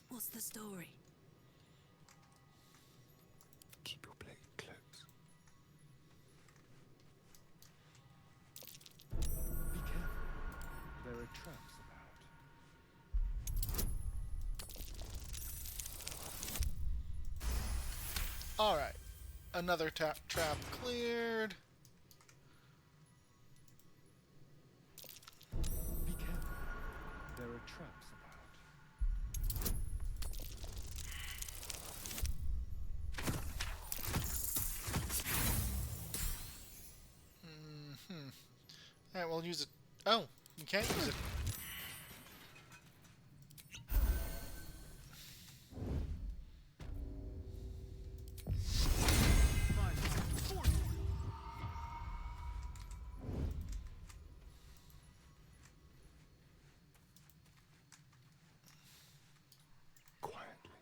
What's the story? Keep your blade close. Be careful. There are traps about. Alright. Another trap cleared. Be careful. There are traps about. Alright, we'll use it. Oh, you can't use it. Quietly.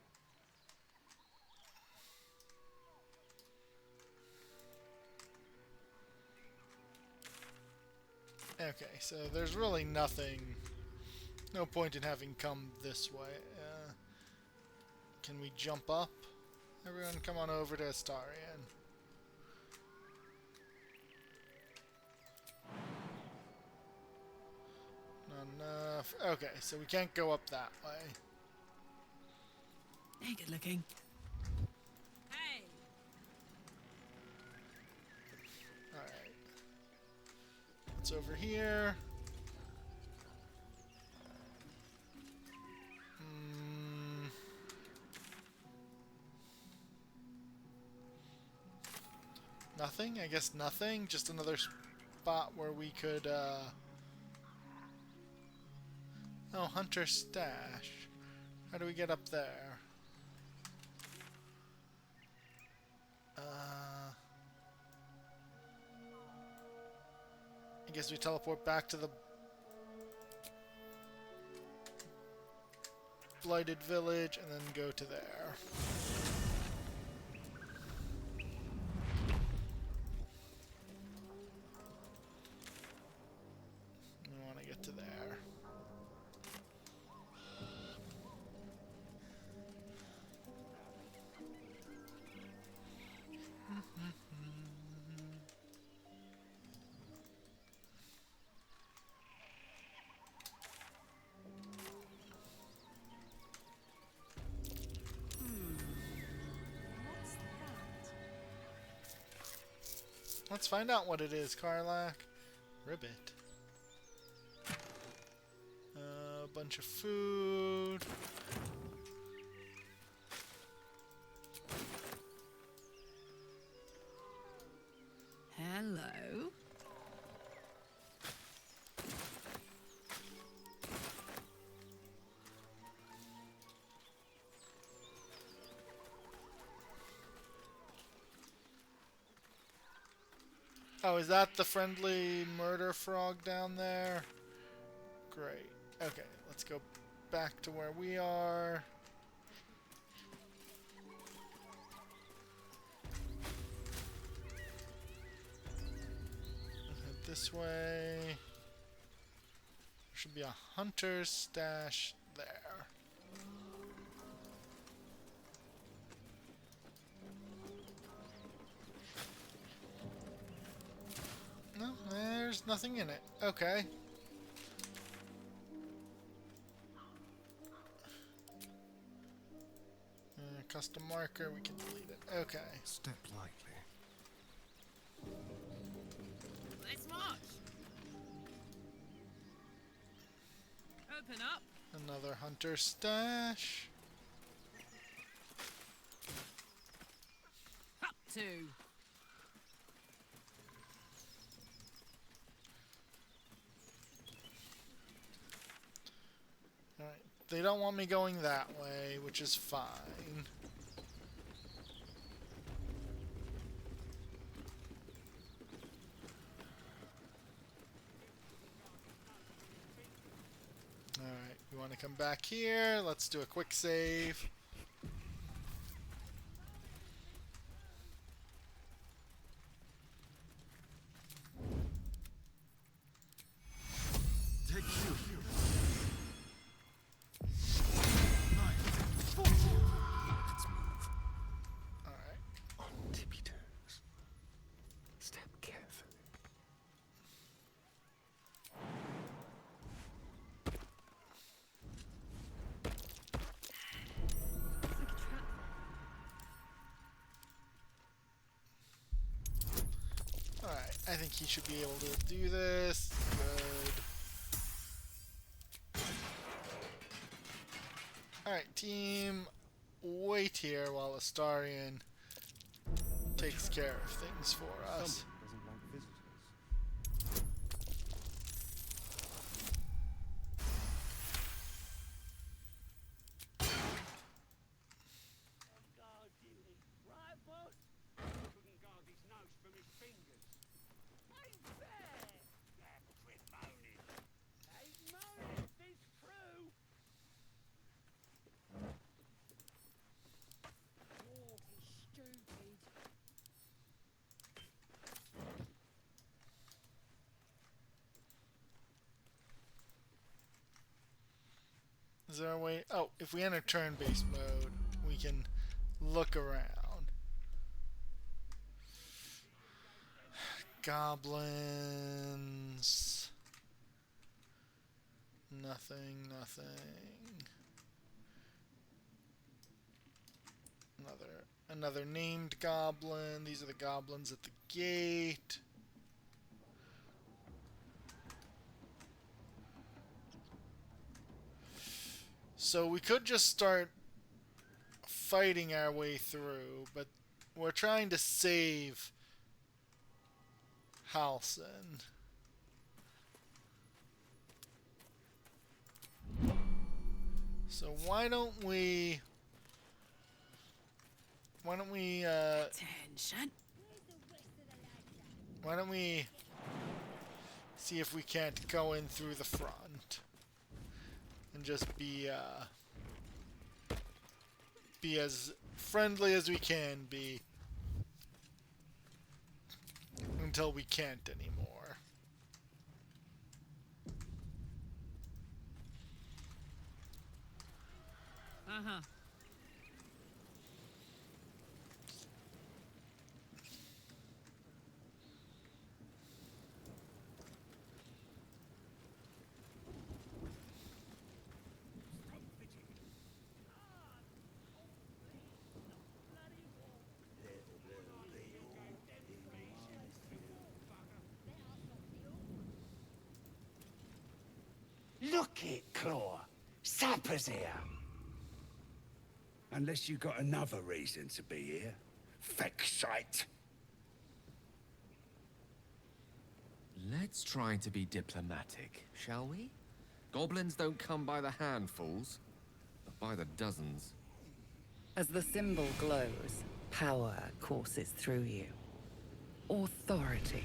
Okay, so there's really nothing. No point in having come this way. Can we jump up? Everyone come on over to Astarion. Not enough. Okay, so we can't go up that way. Hey, good looking. Hey! Alright. What's over here? Nothing? I guess nothing. Just another spot where we could, Oh, Hunter Stash. How do we get up there? I guess we teleport back to the Blighted village and then go to there. We want to get to there. Let's find out what it is, Karlach. Ribbit. A bunch of food. Hello. Oh, is that the friendly murder frog down there? Great. Okay, let's go back to where we are. Head this way. There should be a hunter's stash there. No, there's nothing in it. Okay. Custom marker, we can delete it. Okay. Step lightly. Let's march. Open up. Another hunter stash. Up to. Alright. They don't want me going that way, which is fine. Alright, we want to come back here. Let's do a quick save. Take you. Alright. On tippy toes. Step carefully. Alright, I think he should be able to do this. Good. Alright, team, wait here while Astarion takes care of things for us. Doesn't like visitors. Guard duty, right, boss? Couldn't guard his nose from his fingers. Ain't fair. Yeah, quit moaning. Ain't moaning, it's true. Worg is stupid. Is there a way? Oh, if we enter turn-based mode, we can look around. Goblins. Nothing, nothing. Another named goblin. These are the goblins at the gate. So we could just start fighting our way through, but we're trying to save Halsin. So why don't we Attention. why don't we see if we can't go in through the front and just be as friendly as we can be until we can't anymore. Uh-huh. Look it, Claw. Sapper's here. Unless you got another reason to be here. Feck shite. Let's try to be diplomatic, shall we? Goblins don't come by the handfuls, but by the dozens. As the symbol glows, power courses through you. Authority.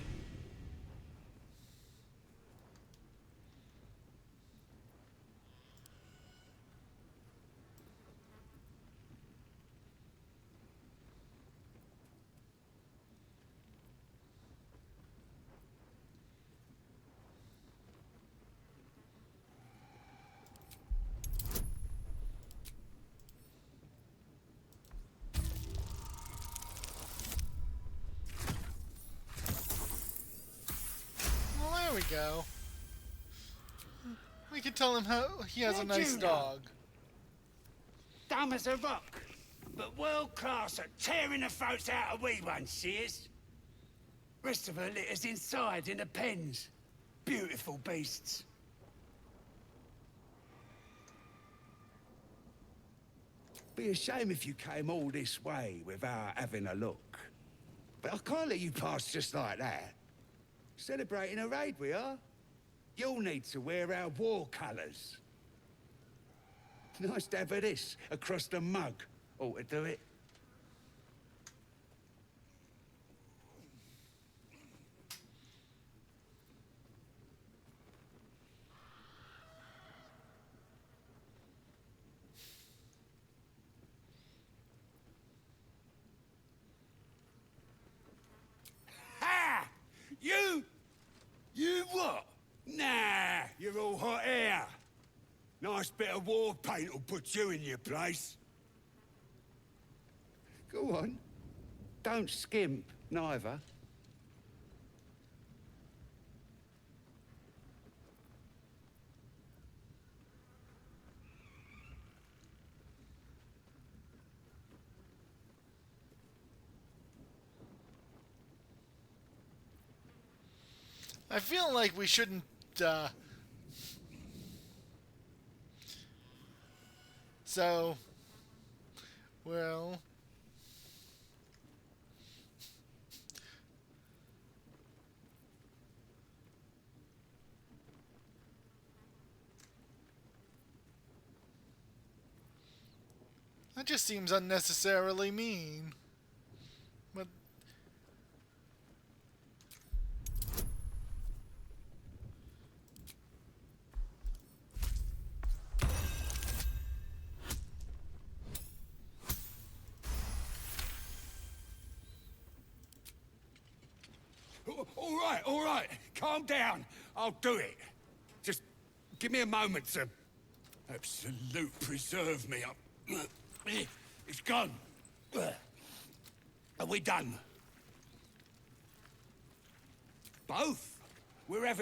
Well, there we go. We can tell him how he has a nice dog. Dumb as a rock, but world class at tearing the throats out of wee ones, she is. Rest of her litter's inside in the pens. Beautiful beasts. Be a shame if you came all this way without having a look. But I can't let you pass just like that. Celebrating a raid we are. You'll need to wear our war colours. Nice to have this across the mug. Ought to do it. Ha! You what? Nah, you're all hot air. Nice bit of war paint will put you in your place. Go on. Don't skimp, neither. I feel like we shouldn't, So, well... That just seems unnecessarily mean. But... All right. Calm down. I'll do it. Just give me a moment to absolute preserve me. It's gone. Are we done? Both? We're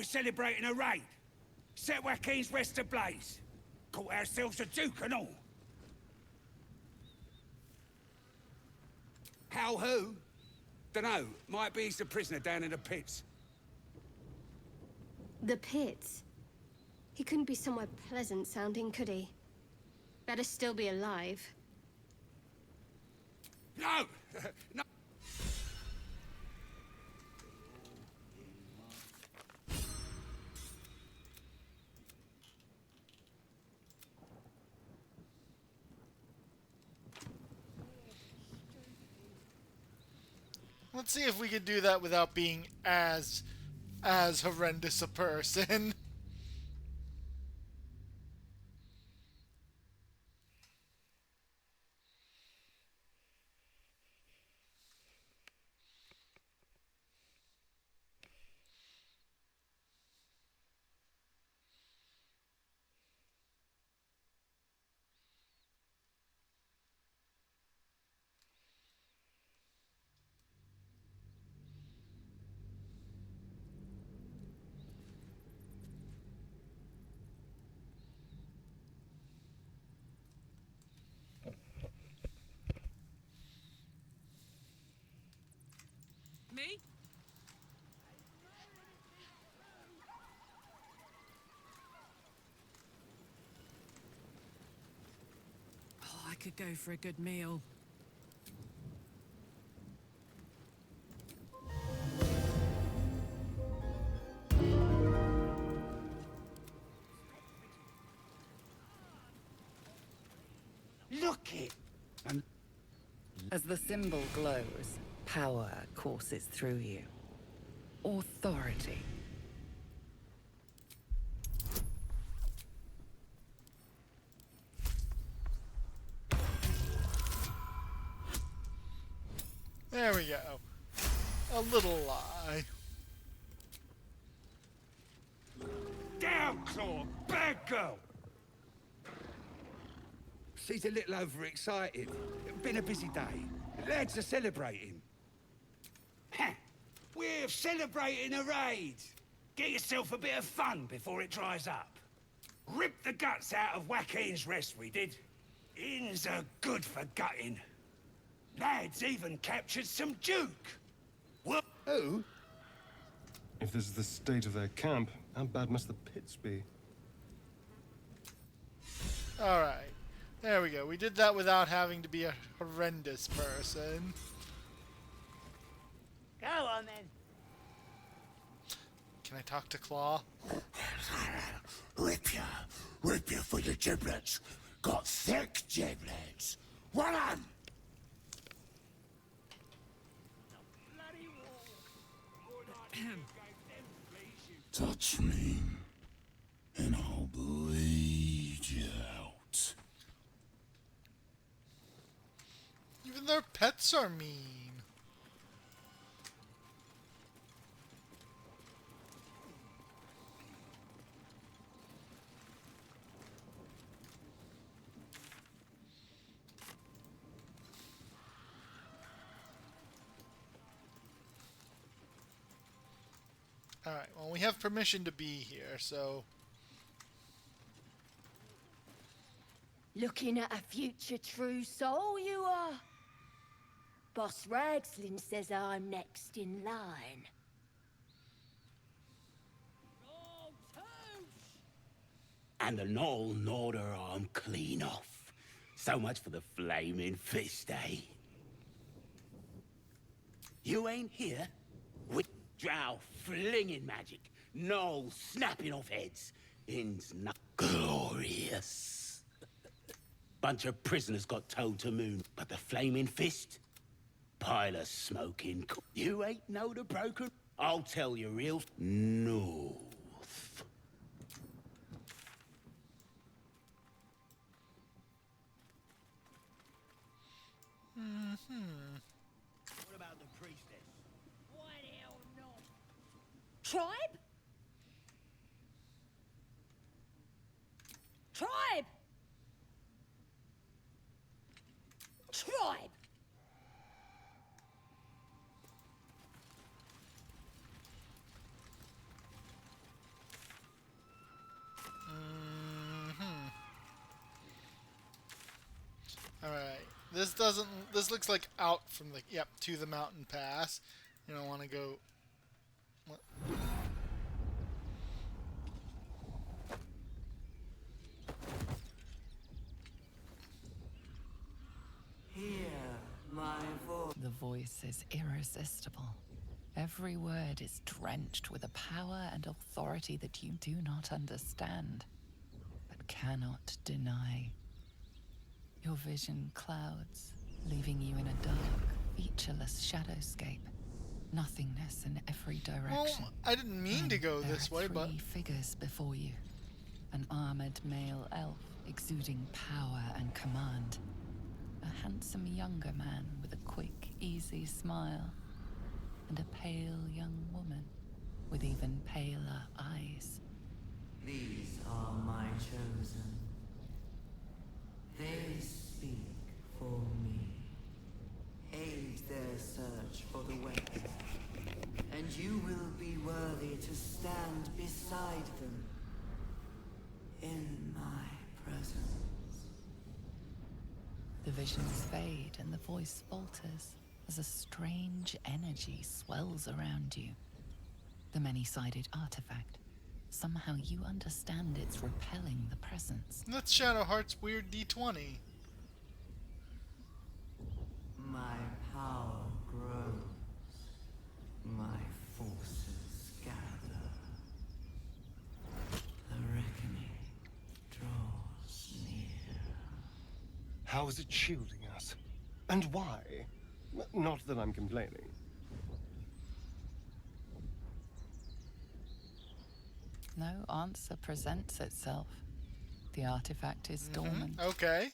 celebrating a raid. Set Joaquin's rest ablaze. Caught ourselves a duke and all. How who? Dunno. Might be he's a prisoner down in the pits. The pits? He couldn't be somewhere pleasant sounding, could he? Better still be alive. No! No! Let's see if we can do that without being as as horrendous a person. Me? Oh, I could go for a good meal. Look it! And As the symbol glows, power courses through you. Authority. There we go. A little lie. down, Claw! Bad girl! She's a little overexcited. Been a busy day. Lads are celebrating. Ha! We're celebrating a raid. Get yourself a bit of fun before it dries up. Ripped the guts out of Joaquin's rest, we did. Inns are good for gutting. Lads even captured some Duke. What? Who? If this is the state of their camp, how bad must the pits be? Alright. There we go. We did that without having to be a horrendous person. Go on then. Can I talk to Claw? Rip you for your giblets. Got thick giblets. One on. Touch me, and I'll bleed you out. Even their pets are mean. Alright, well, we have permission to be here, so... Looking at a future true soul, you are. Boss Ragslin says I'm next in line. And the Knoll gnawed her arm clean off. So much for the flaming fist, eh? You ain't here? With drow flinging magic, Knoll snapping off heads. In's not glorious. Bunch of prisoners got towed to Moon, but the flaming fist? Pile of smoking. You ain't know the broken? I'll tell you real north. What about the priestess? Why the hell not? Tribe? Tribe! Tribe! Alright. This looks like out from the, yep, to the mountain pass. You don't want to go... What? The voice is irresistible. Every word is drenched with a power and authority that you do not understand, but cannot deny. Your vision clouds, leaving you in a dark, featureless shadowscape. nothingness in every direction. Well, I didn't mean to go this way, but... There are 3 figures before you. An armored male elf exuding power and command. A handsome younger man with a quick, easy smile. And a pale young woman with even paler eyes. These are my chosen. They speak for me. Aid their search for the way. And you will be worthy to stand beside them in my presence. The visions fade and the voice falters as a strange energy swells around you. The many-sided artifact. Somehow you understand it's repelling the presence. That's Shadowheart's weird D20. My power grows. My forces gather. The reckoning draws near. How is it shielding us? And why? Not that I'm complaining. No answer presents itself. The artifact is dormant. Okay.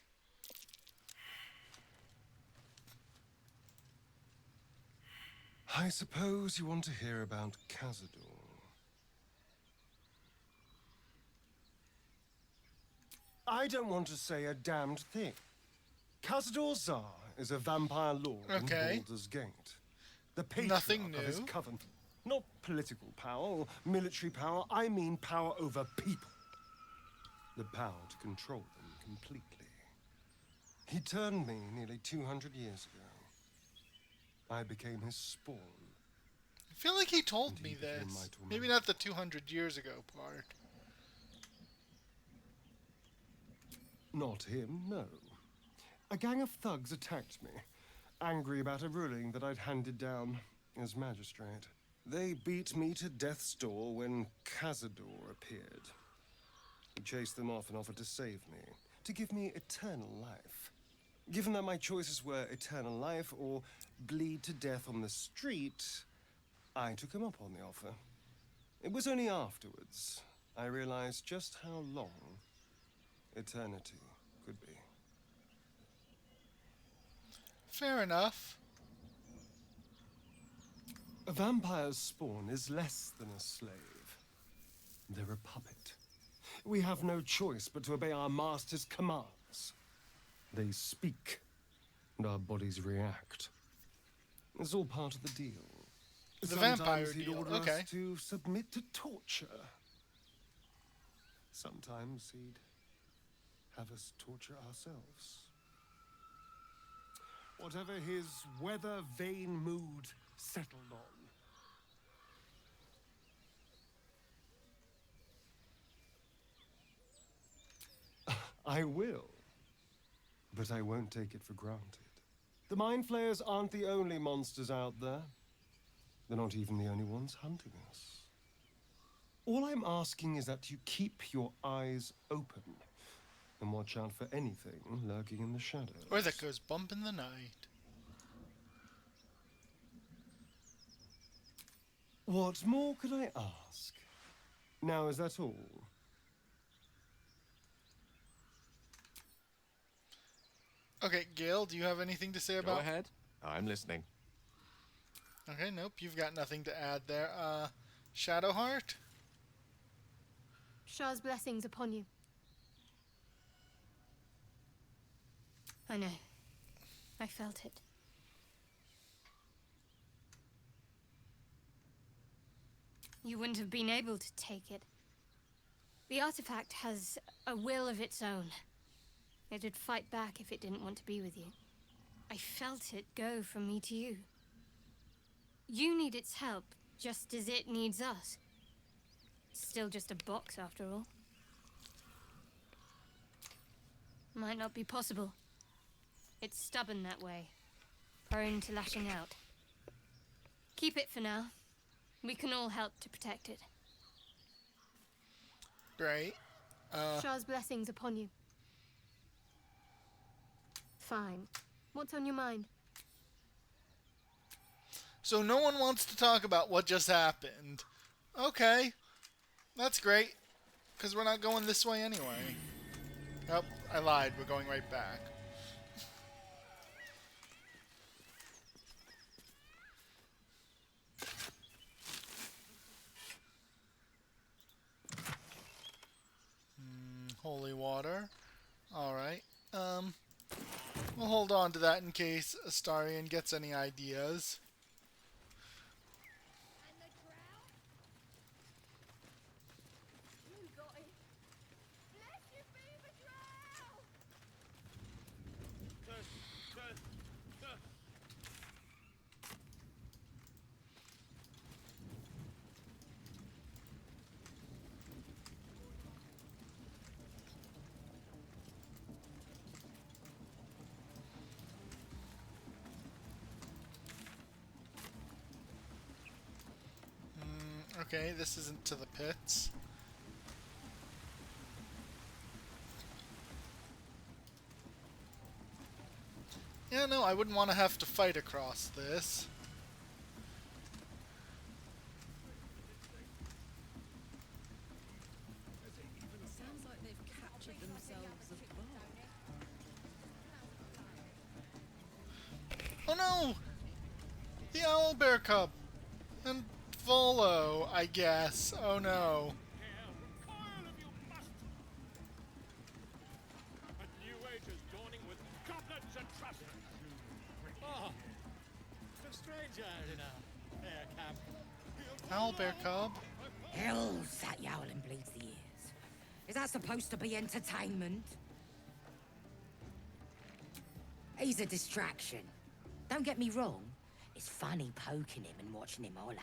I suppose you want to hear about Cazador. I don't want to say a damned thing. Cazador Zar is a vampire lord in Baldur's Gate. The patriarch of his coven. Not political power or military power, I mean power over people. The power to control them completely. He turned me nearly 200 years ago. I became his spawn. I feel like he told me this. Maybe not the 200 years ago part. Not him, no. A gang of thugs attacked me, angry about a ruling that I'd handed down as magistrate. They beat me to death's door when Cazador appeared. He chased them off and offered to save me, to give me eternal life. Given that my choices were eternal life or bleed to death on the street, I took him up on the offer. It was only afterwards I realized just how long eternity could be. Fair enough. A vampire's spawn is less than a slave. They're a puppet. We have no choice but to obey our master's commands. They speak, and our bodies react. It's all part of the deal. The vampire he'd deal, order okay. us to submit to torture. Sometimes he'd have us torture ourselves. Whatever his weather-vane mood settled on. I will. But I won't take it for granted. The Mind Flayers aren't the only monsters out there. They're not even the only ones hunting us. All I'm asking is that you keep your eyes open and watch out for anything lurking in the shadows. Or that goes bump in the night. What more could I ask? Now, is that all? Okay, Gale, do you have anything to say about... Go ahead. I'm listening. Okay, nope, you've got nothing to add there. Shadowheart? Shah's blessings upon you. I know. I felt it. You wouldn't have been able to take it. The artifact has a will of its own. It'd fight back if it didn't want to be with you. I felt it go from me to you. You need its help, just as it needs us. It's still just a box, after all. Might not be possible. It's stubborn that way, prone to lashing out. Keep it for now. We can all help to protect it. Great. Shah's blessings upon you. Fine. What's on your mind? So no one wants to talk about what just happened. Okay, that's great, because we're not going this way anyway. Oh, I lied. We're going right back. Holy water. Alright. We'll hold on to that in case Astarion gets any ideas. Okay, this isn't to the pits. Yeah, no, I wouldn't want to have to fight across this. Sounds like they've captured themselves a bar. Oh no! The Owlbear cub! And Volo, I guess. Oh no. A new age is dawning with goblins and trust. Oh, some stranger in our fair camp. Owlbear cub? Hell's that yowling bleeds the ears. Is that supposed to be entertainment? He's a distraction. Don't get me wrong. It's funny poking him and watching him holler.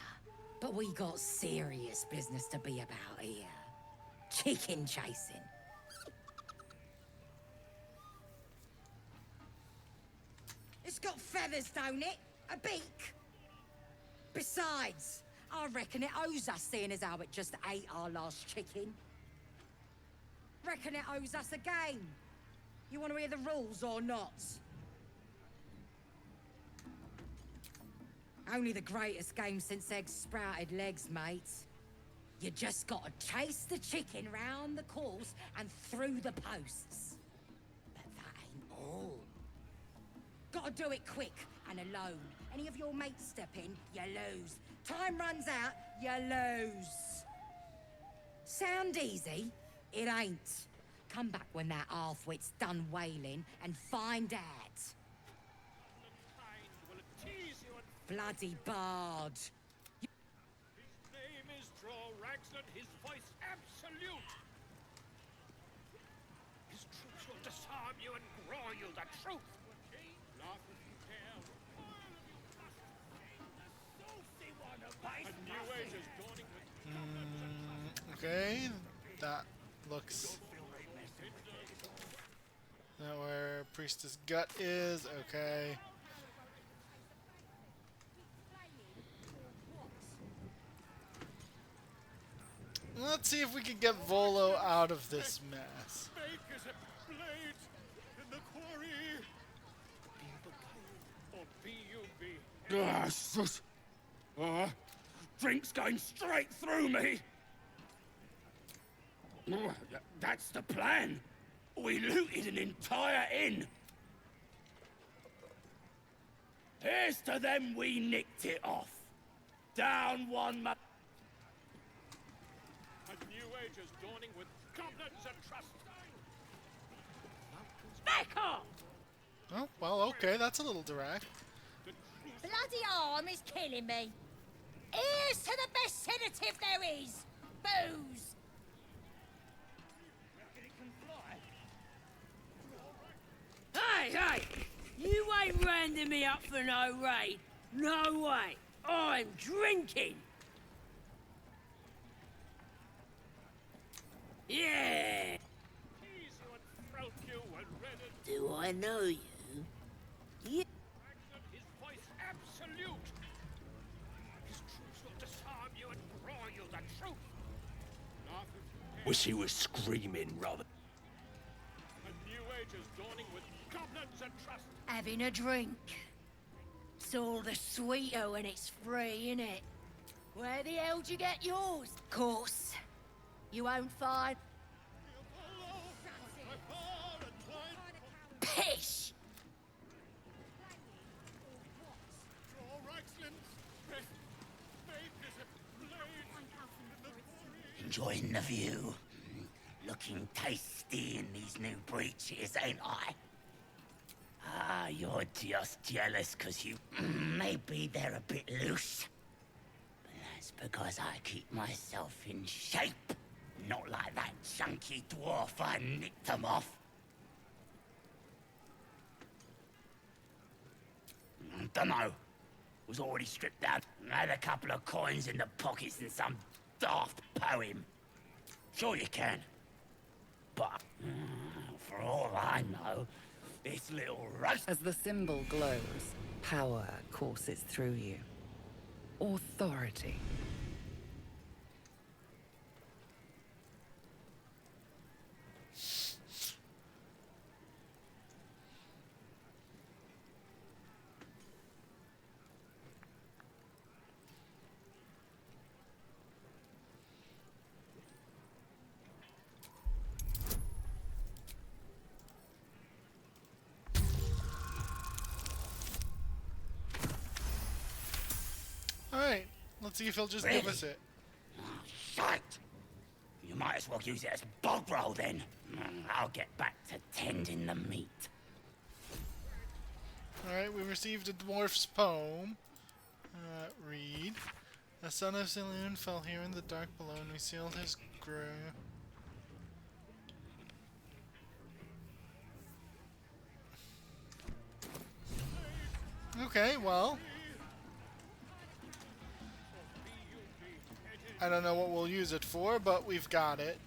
But we got serious business to be about here. Chicken chasing. It's got feathers, don't it? A beak. Besides, I reckon it owes us, seeing as how it just ate our last chicken. Reckon it owes us a game. You want to hear the rules or not? Only the greatest game since eggs sprouted legs, mate. You just gotta chase the chicken round the course and through the posts. But that ain't all. Gotta do it quick and alone. Any of your mates step in, you lose. Time runs out, you lose. Sound easy? It ain't. Come back when that half-wit's done wailing and find out. Bloody bard. His name is Draw Rags and his voice absolute. His troops will disarm you and grow you the truth. Laugh if you dare. A new age is dawning with Okay, that looks... Now where Priestess gut is, okay. Let's see if we can get Volo out of this mess. make as a blade in the quarry. Or be you be. Drink's going straight through me. That's the plan. We looted an entire inn. Here's to them we nicked it off. Down one ma- A new age is dawning with goblins and trust. Back off! Oh, well, okay, that's a little direct. Bloody arm is killing me. Here's to the best sedative there is. Booze. Hey! You ain't rounding me up for no raid. No way. I'm drinking. Yeah. Do I know you? Yeah. His voice absolute. His troops will disarm you and grow you the truth. Laugh if you dare. Wish he was screaming rather. A new age is dawning with goblins and trust. Having a drink. It's all the sweeter when it's free, innit? Where the hell d'you get yours? Course. You won't find... Pish! Enjoying the view. Looking tasty in these new breeches, ain't I? Ah, you're just jealous because you... maybe they're a bit loose. But that's because I keep myself in shape. Not like that chunky dwarf I nicked them off. Dunno. Was already stripped down. Had a couple of coins in the pockets and some daft poem. Sure you can. But, for all I know, this little roast... As the symbol glows, power courses through you. Authority. Alright, let's see if he'll just give us it. Shite! You might as well use it as bog roll then. I'll get back to tending the meat. Alright, we received a dwarf's poem. Read. The son of Saloon fell here in the dark below, and we sealed his grave. Okay, well. I don't know what we'll use it for, but we've got it.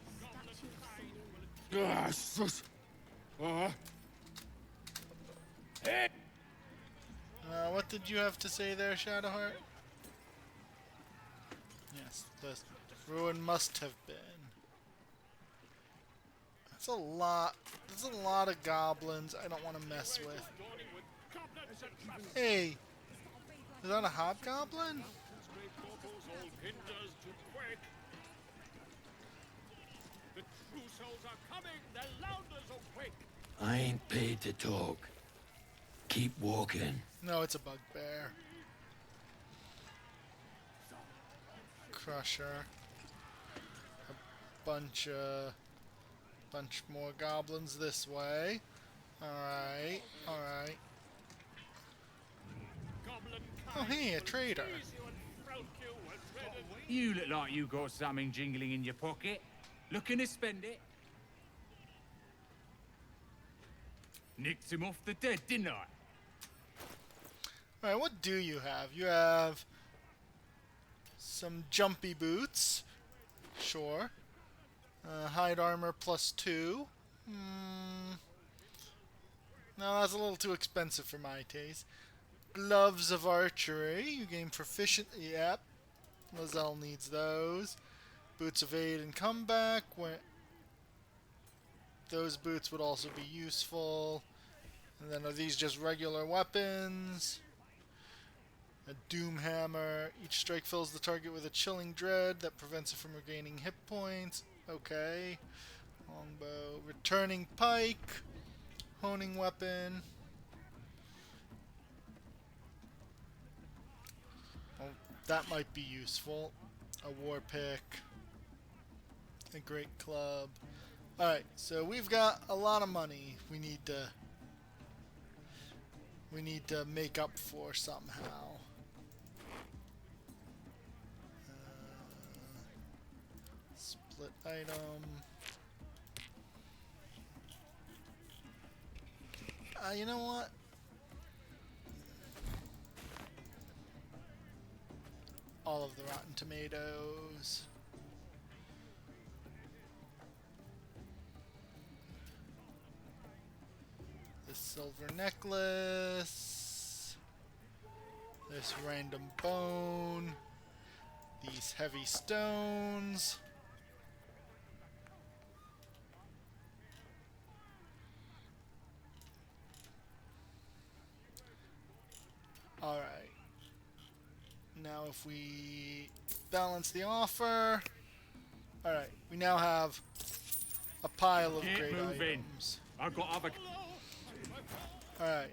What did you have to say there, Shadowheart? Yes, the ruin must have been. That's a lot. There's a lot of goblins I don't want to mess with. Hey, is that a hobgoblin? I ain't paid to talk. Keep walking. No, it's a bugbear. Crusher. A bunch more goblins this way. Alright, alright. Oh hey, a trader. You look like you got something jingling in your pocket. Looking to spend it? Nicked him off the dead, didn't I? Alright, what do you have? You have some jumpy boots. Sure. Hide armor +2. No, that's a little too expensive for my taste. Gloves of archery. You gain proficient. Yep. Lizelle needs those. Boots of aid and comeback. Those boots would also be useful. And then are these just regular weapons? A doom hammer. Each strike fills the target with a chilling dread that prevents it from regaining hit points. Okay. Longbow. Returning pike. Honing weapon. Well, that might be useful. A war pick. A great club. Alright, so we've got a lot of money we need to make up for somehow. Split item. You know what? All of the rotten tomatoes. This silver necklace. This random bone. These heavy stones. Alright. now if we balance the offer... Alright, we now have a pile of great items. I've got other... Alright.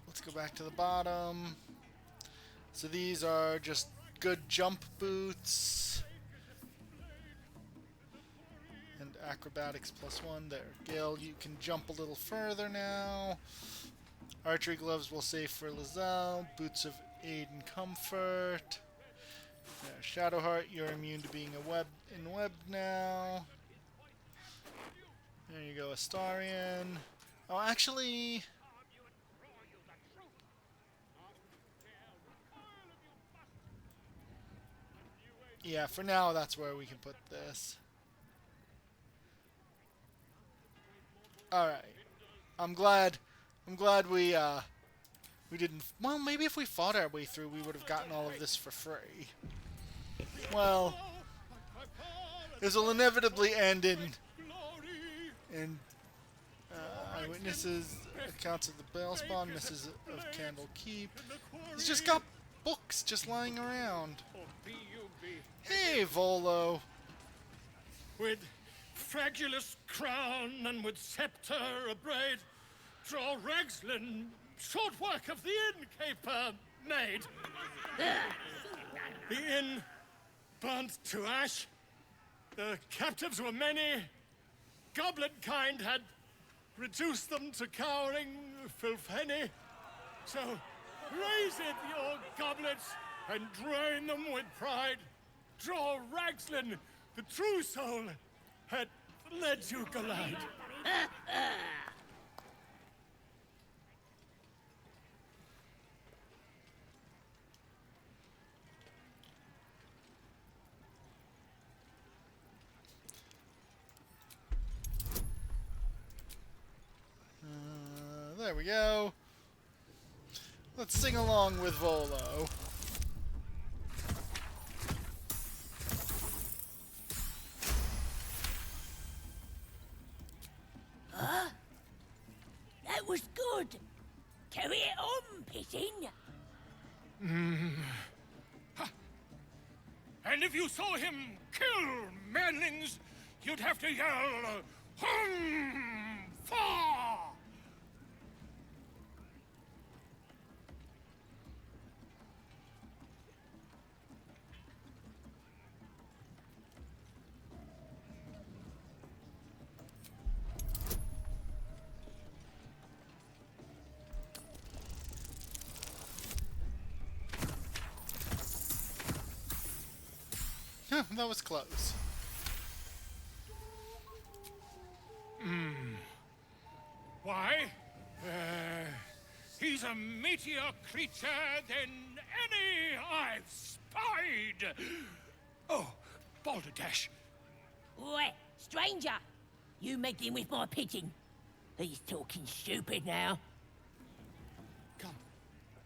Let's go back to the bottom. So these are just good jump boots. And acrobatics +1 there. Gale, you can jump a little further now. Archery gloves will save for Lizelle. Boots of aid and comfort. Yeah, Shadowheart, you're immune to being in web now. There you go, Astarion. Oh, actually... Yeah, for now that's where we can put this. Alright. I'm glad we didn't... Well, maybe if we fought our way through, we would have gotten all of this for free. Well, this will inevitably end in eyewitnesses, accounts of the Balespawn, misses of Candle Keep. He's just got books just lying around. Hey, Volo. With fragulous crown and with scepter abraid, draw Ragslin, short work of the innkeeper made. The inn burnt to ash. The captives were many. Goblin kind had reduced them to cowering filthenny. So raise it, your goblets, and drain them with pride. Draw Ragslin, the true soul, had led you glide. There we go. Let's sing along with Volo. Huh? That was good. Carry it on, Pigeon. And if you saw him kill manlings, you'd have to yell, "Hum! Fa!" That was close. Why? He's a meatier creature than any I've spied. Oh, Balderdash. Oi, stranger! You meddling with my pigeon. He's talking stupid now. Come,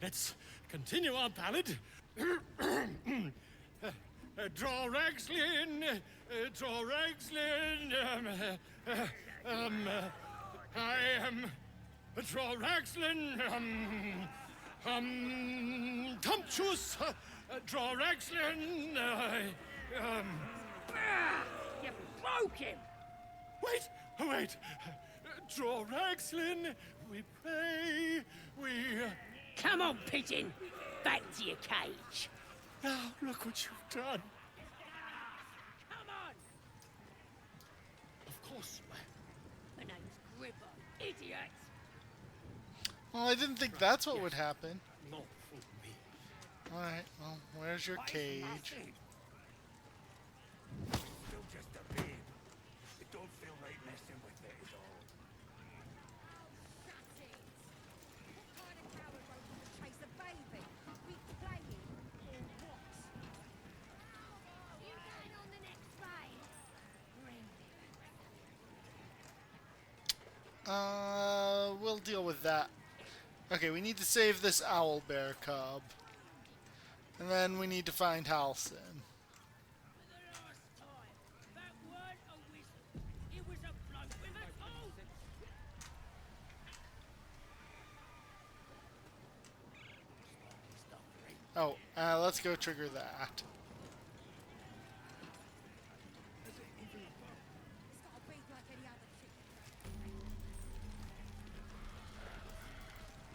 let's continue our ballad. Draw Ragslin, draw Ragslin, I am draw Ragslin, Tumptuous, draw Ragslin, You broke him! Wait, draw Ragslin, we pray, we... Come on, pigeon! Back to your cage! Now, look what you've done. Come on! Of course. My name's Gripper, idiot! Well, I didn't think that's what would happen. Not for me. Alright, well, where's your cage? Still just a babe. It don't feel right messing with it at all. What kind of coward won't chase a baby? We playing or what? You going on the next raid? We'll deal with that. Okay, we need to save this Owlbear cub. And then we need to find Halsin. That weren't a wizard. It was a bloke with a tool. Oh, let's go trigger that.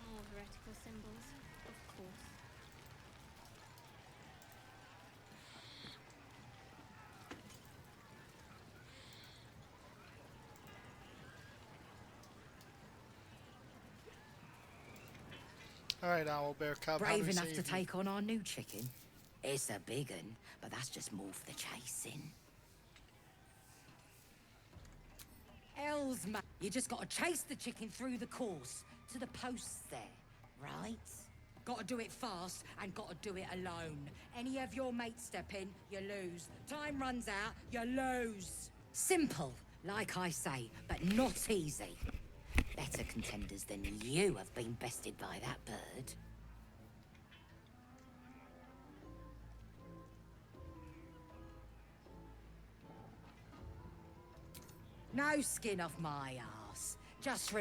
More heretical symbols, of course. Alright, Owlbear Cub, how do Brave we enough save to you? take on our new chicken? It's a big un, but that's just more for the chasing. Hells, mate. You just gotta chase the chicken through the course, to the posts there, right? Gotta do it fast, and gotta do it alone. Any of your mates step in, you lose. Time runs out, you lose. Simple, like I say, but not easy. Better contenders than you have been bested by that bird. No skin off my ass. Just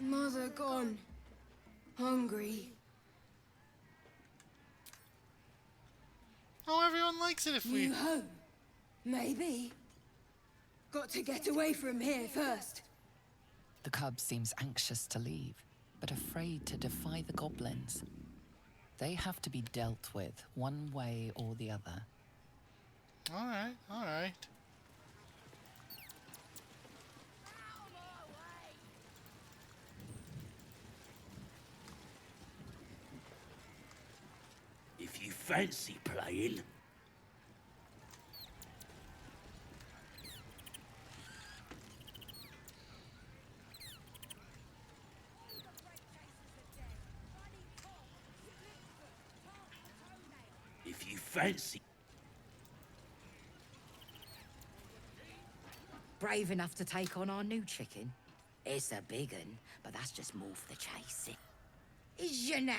Mother gone. Hungry. Oh, everyone likes it if we... New home. Maybe. Got to get away from here first. The cub seems anxious to leave, but afraid to defy the goblins. They have to be dealt with one way or the other. Alright, alright. If you fancy playing... If you fancy... brave enough to take on our new chicken? It's a big un, but that's just more for the chasing. Is you now?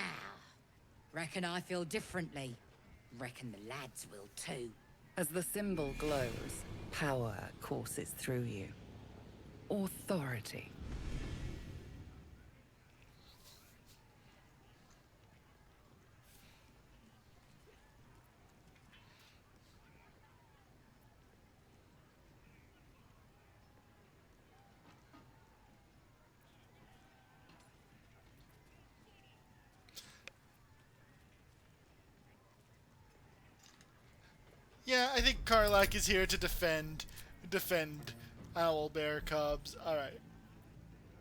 Reckon I feel differently. Reckon the lads will too. As the symbol glows, power courses through you. Authority. Yeah, I think Karlach is here to defend Owlbear Cubs. Alright.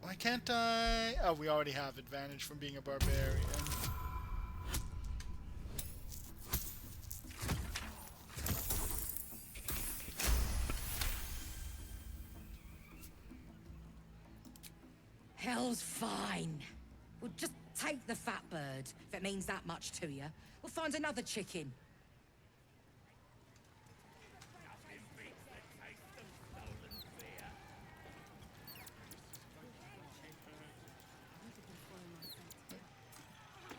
Why can't I... Oh, we already have advantage from being a barbarian. Hell's fine. We'll just take the fat bird, if it means that much to you. We'll find another chicken.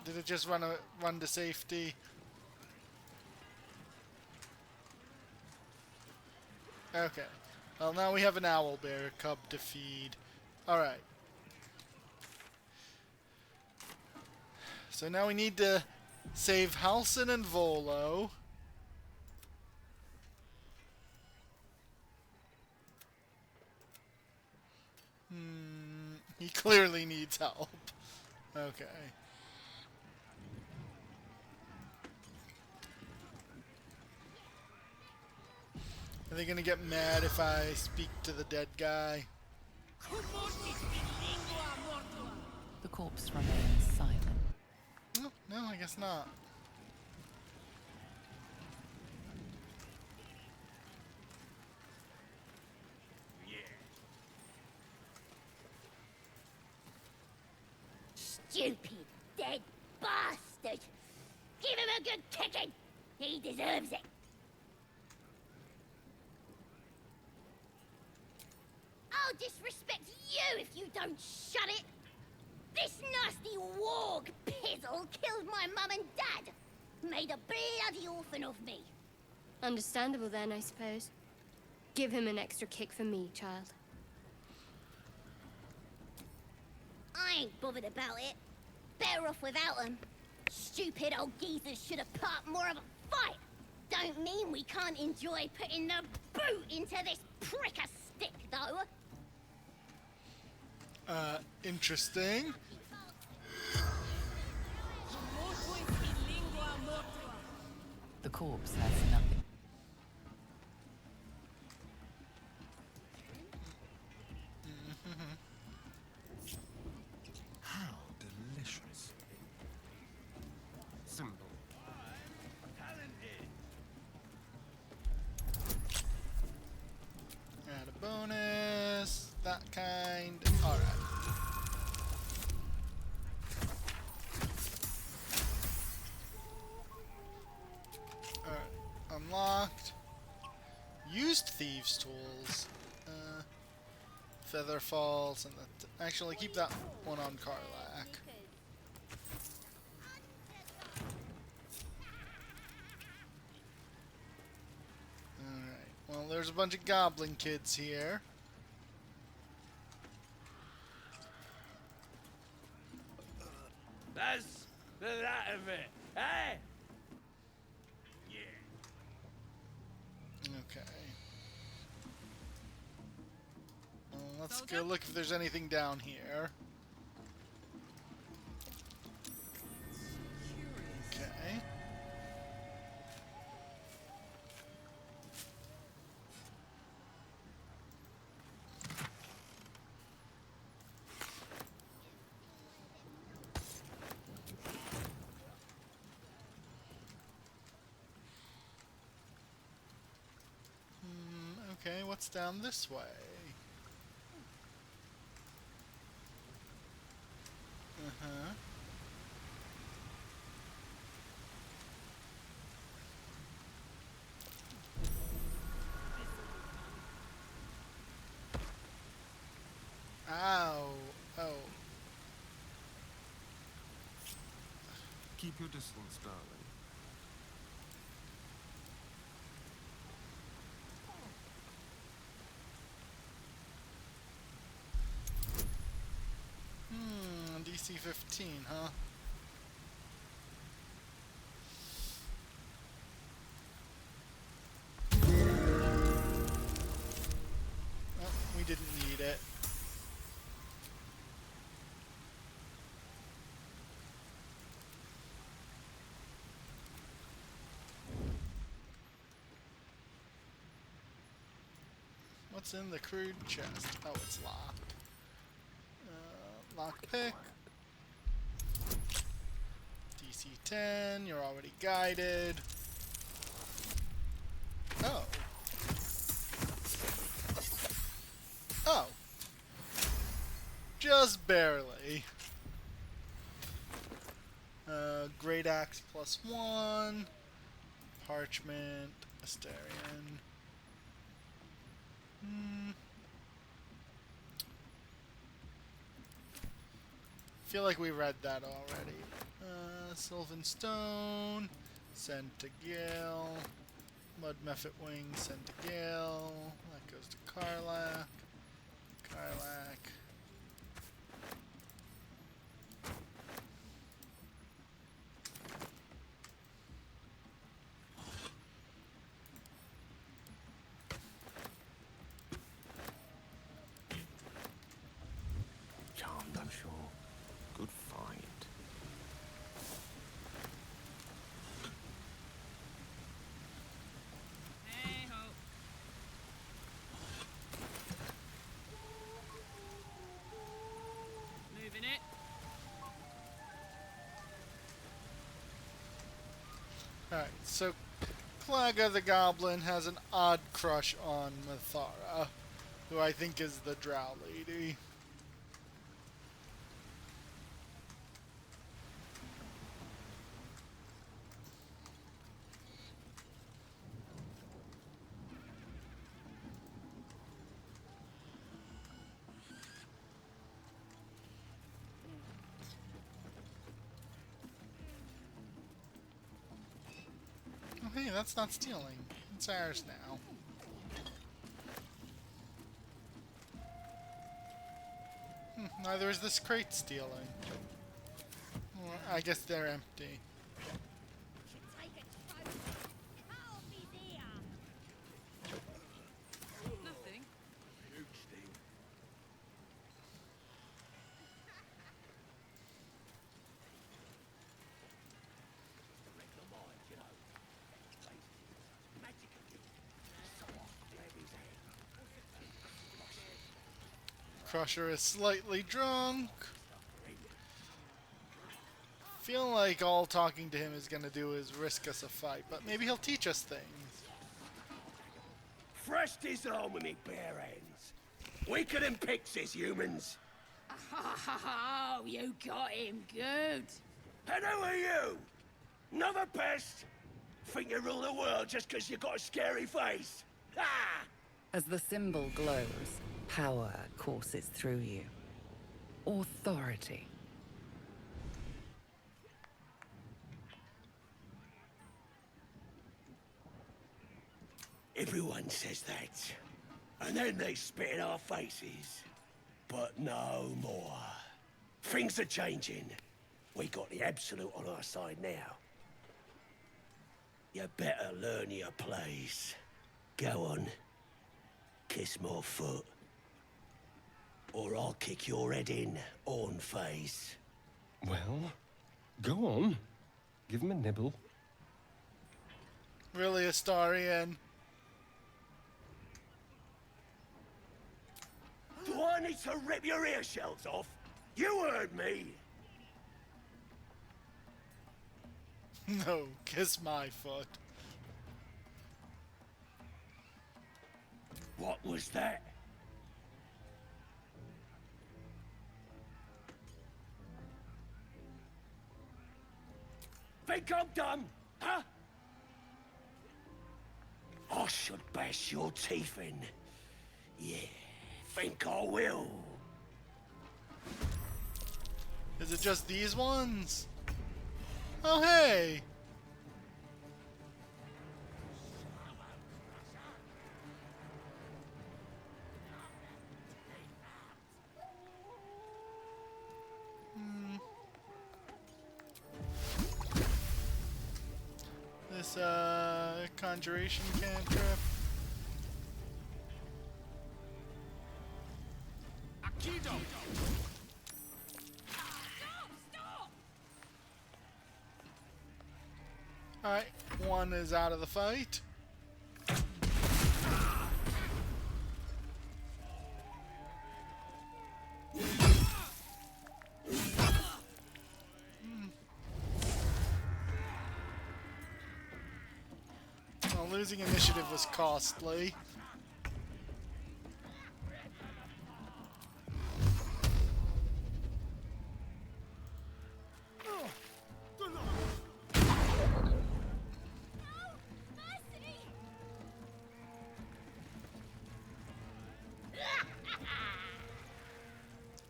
Did it just run to safety? Okay. Well, now we have an Owlbear Cub to feed. Alright. So now we need to save Halsin and Volo. He clearly needs help. Okay. Are they gonna get mad if I speak to the dead guy? The corpse remains silent. No, I guess not. Stupid dead bastard! Give him a good kicking! He deserves it! I'll disrespect you if you don't shut it! This nasty Worg pizzle killed my mum and dad! Made a bloody orphan of me! Understandable then, I suppose. Give him an extra kick for me, child. I ain't bothered about it. better off without them. Stupid old geezers should have put up more of a fight. Don't mean we can't enjoy putting the boot into this prick a stick, though. Interesting. The corpse has nothing. How delicious. Simple. Add a bonus. That kind. Alright. Unlocked. Used thieves' tools. Feather falls, and that. Actually, keep that one on Karlach. Alright. Well, there's a bunch of goblin kids here. That's that of it, eh? Okay. Well, let's go look if there's anything down here. Okay. Okay, what's down this way? Uh-huh. Ow. Oh. Keep your distance, darling. DC 15, huh? Oh, we didn't need it. What's in the crude chest? Oh, it's locked. Lockpick. DC 10, you're already guided. Oh. Oh. Just barely. Great Axe +1. Parchment. Astarion. Feel like we read that already. Sylvan Stone, send to Gale. Mud Mephit Wing, send to Gale. That goes to Karlach. Karlach. Charmed, I'm sure. Good find. Moving it. Alright, so Claga the Goblin has an odd crush on Minthara, who I think is the Drow Lady. Oh, hey, that's not stealing. It's ours now. Neither is this crate stealing. Well, I guess they're empty. Nothing. Crusher is slightly drunk. Feel like all talking to him is gonna do is risk us a fight, but maybe he'll teach us things. Fresh disarm with me bare hands. Weaker than pixies, humans. Oh, you got him good. And who are you? Another pest? Think you rule the world just because you got a scary face? Ha! As the symbol glows, power courses through you. Authority. Everyone says that. And then they spit in our faces. But no more. Things are changing. We got the Absolute on our side now. You better learn your place. Go on. Kiss my foot. Or I'll kick your head in, on face. Well, go on. Give him a nibble. Really, Astarion? Do I need to rip your ear shells off? You heard me! No, kiss my foot. What was that? Think I'm dumb, huh? I should bash your teeth in. Yeah, think I will. Is it just these ones? Oh, hey! This, conjuration cantrip. Alright, one is out of the fight. Well, losing initiative was costly.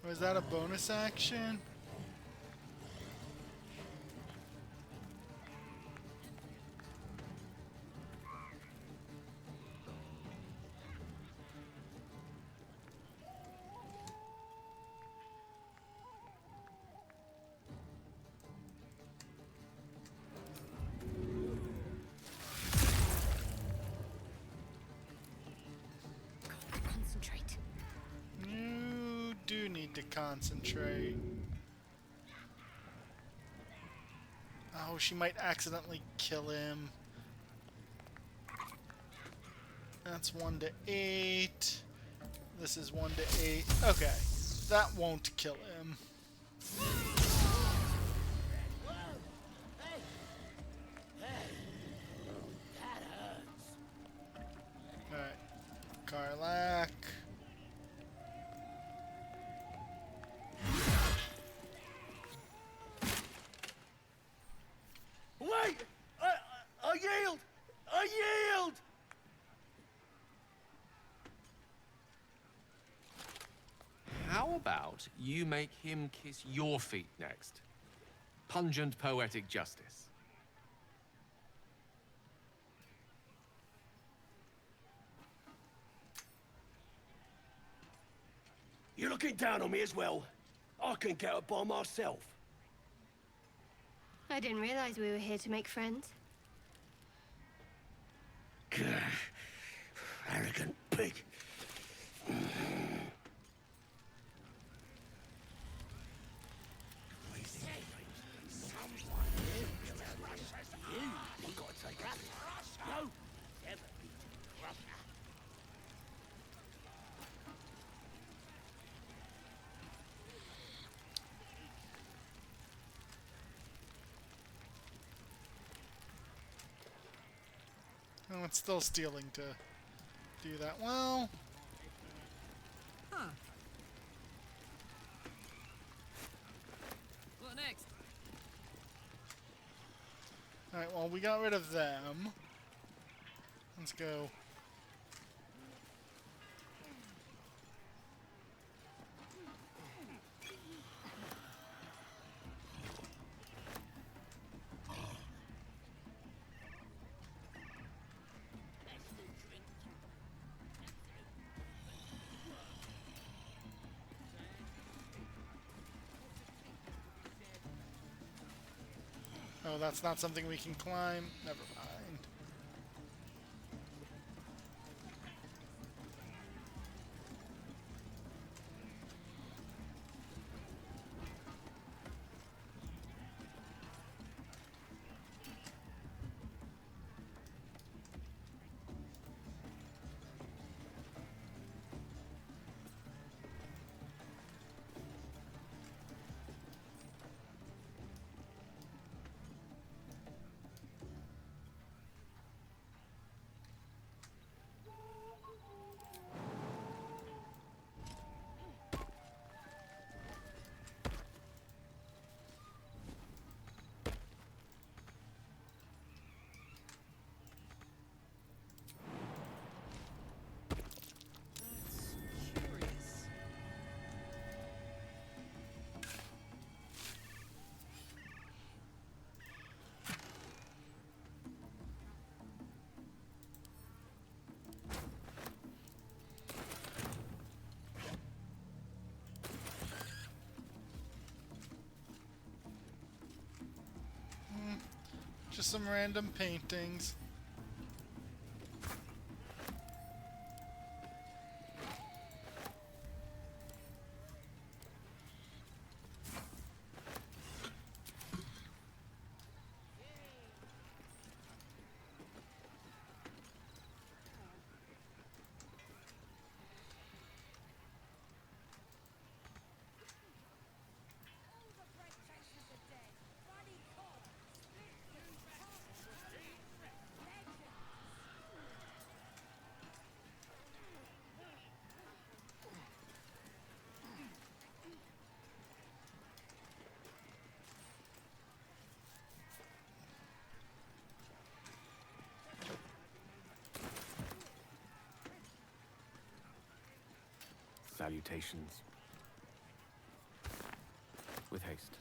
Was that a bonus action? Concentrate. You do need to concentrate. Oh, she might accidentally kill him. That's 1 to 8. This is 1 to 8. Okay, that won't kill him. Alright, Karlach. Wait! I yield! I yield! How about you make him kiss your feet next? Pungent poetic justice. You're looking down on me as well. I can get up by myself. I didn't realize we were here to make friends. Arrogant pig. Oh, it's still stealing to do that. Well, Huh. What next? alright, well, we got rid of them. Let's go. Oh, that's not something we can climb. Never mind. Just some random paintings. Salutations. With haste.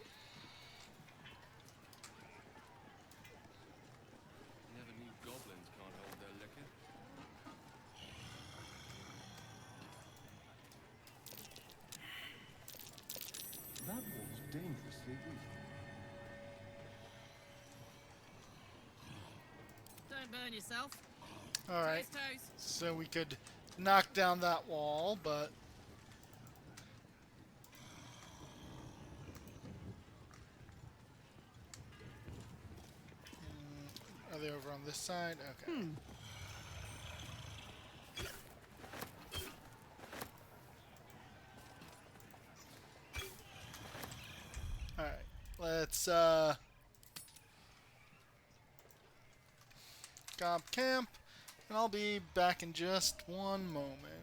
Never knew goblins can't hold their liquor. That was dangerously weak. Don't burn yourself. Alright, Toast, toast. so we could knock down that wall, but... Are they over on this side? Okay. Alright, let's Gob camp, and I'll be back in just one moment.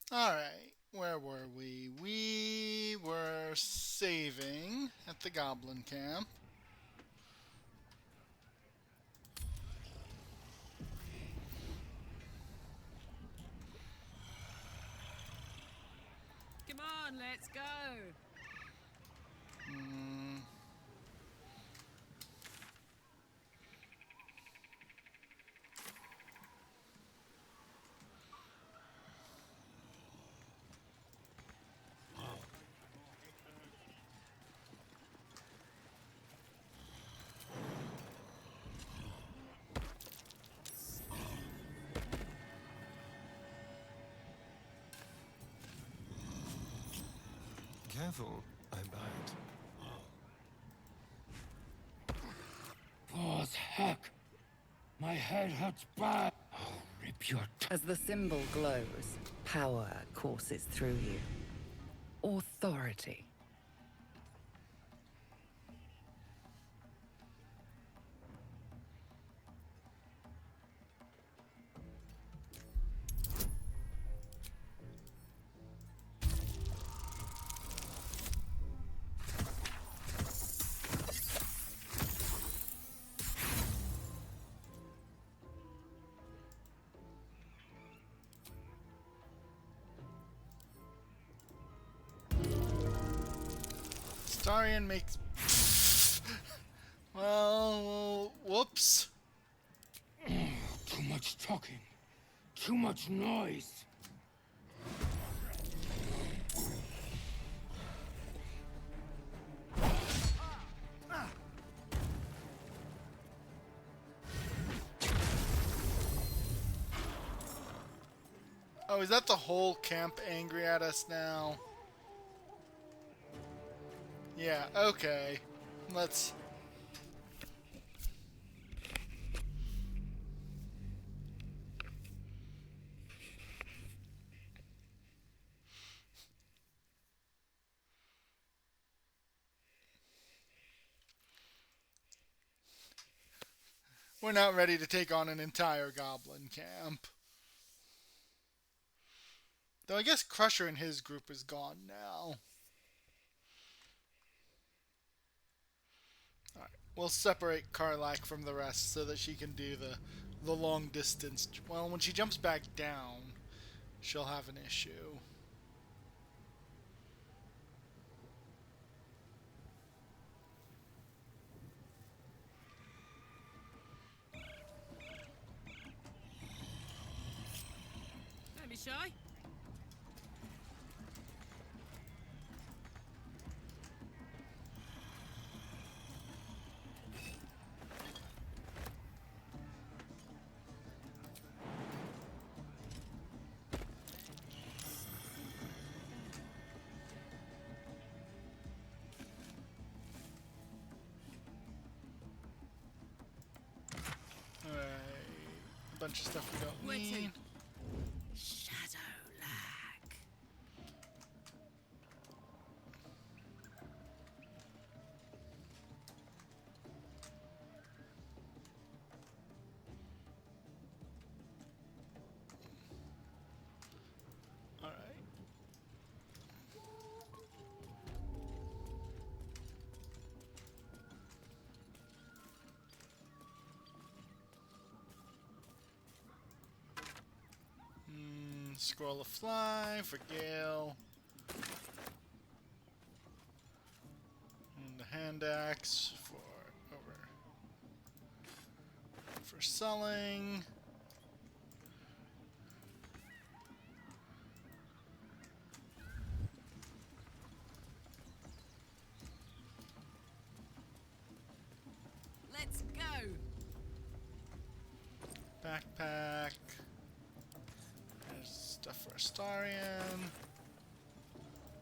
Alright, where were we? We were saving at the Goblin camp. Come on, let's go. Careful, I bite. Oh, heck! My head hurts bad. Oh, rip your As the symbol glows, power courses through you. Authority. Astarion makes... well, whoops. Too much talking. Too much noise. Oh, is that the whole camp angry at us now? Yeah, okay. Let's... We're not ready to take on an entire goblin camp. Though I guess Crusher and his group is gone now. Alright, we'll separate Karlach from the rest so that she can do the long distance. Well, when she jumps back down, she'll have an issue. Don't be shy. Alright, a bunch of stuff we don't Where to? need. Shadow lag. Alright. Scroll of Fly for Gale. And the hand axe for selling. Let's go. Backpack. There's stuff for Astarion.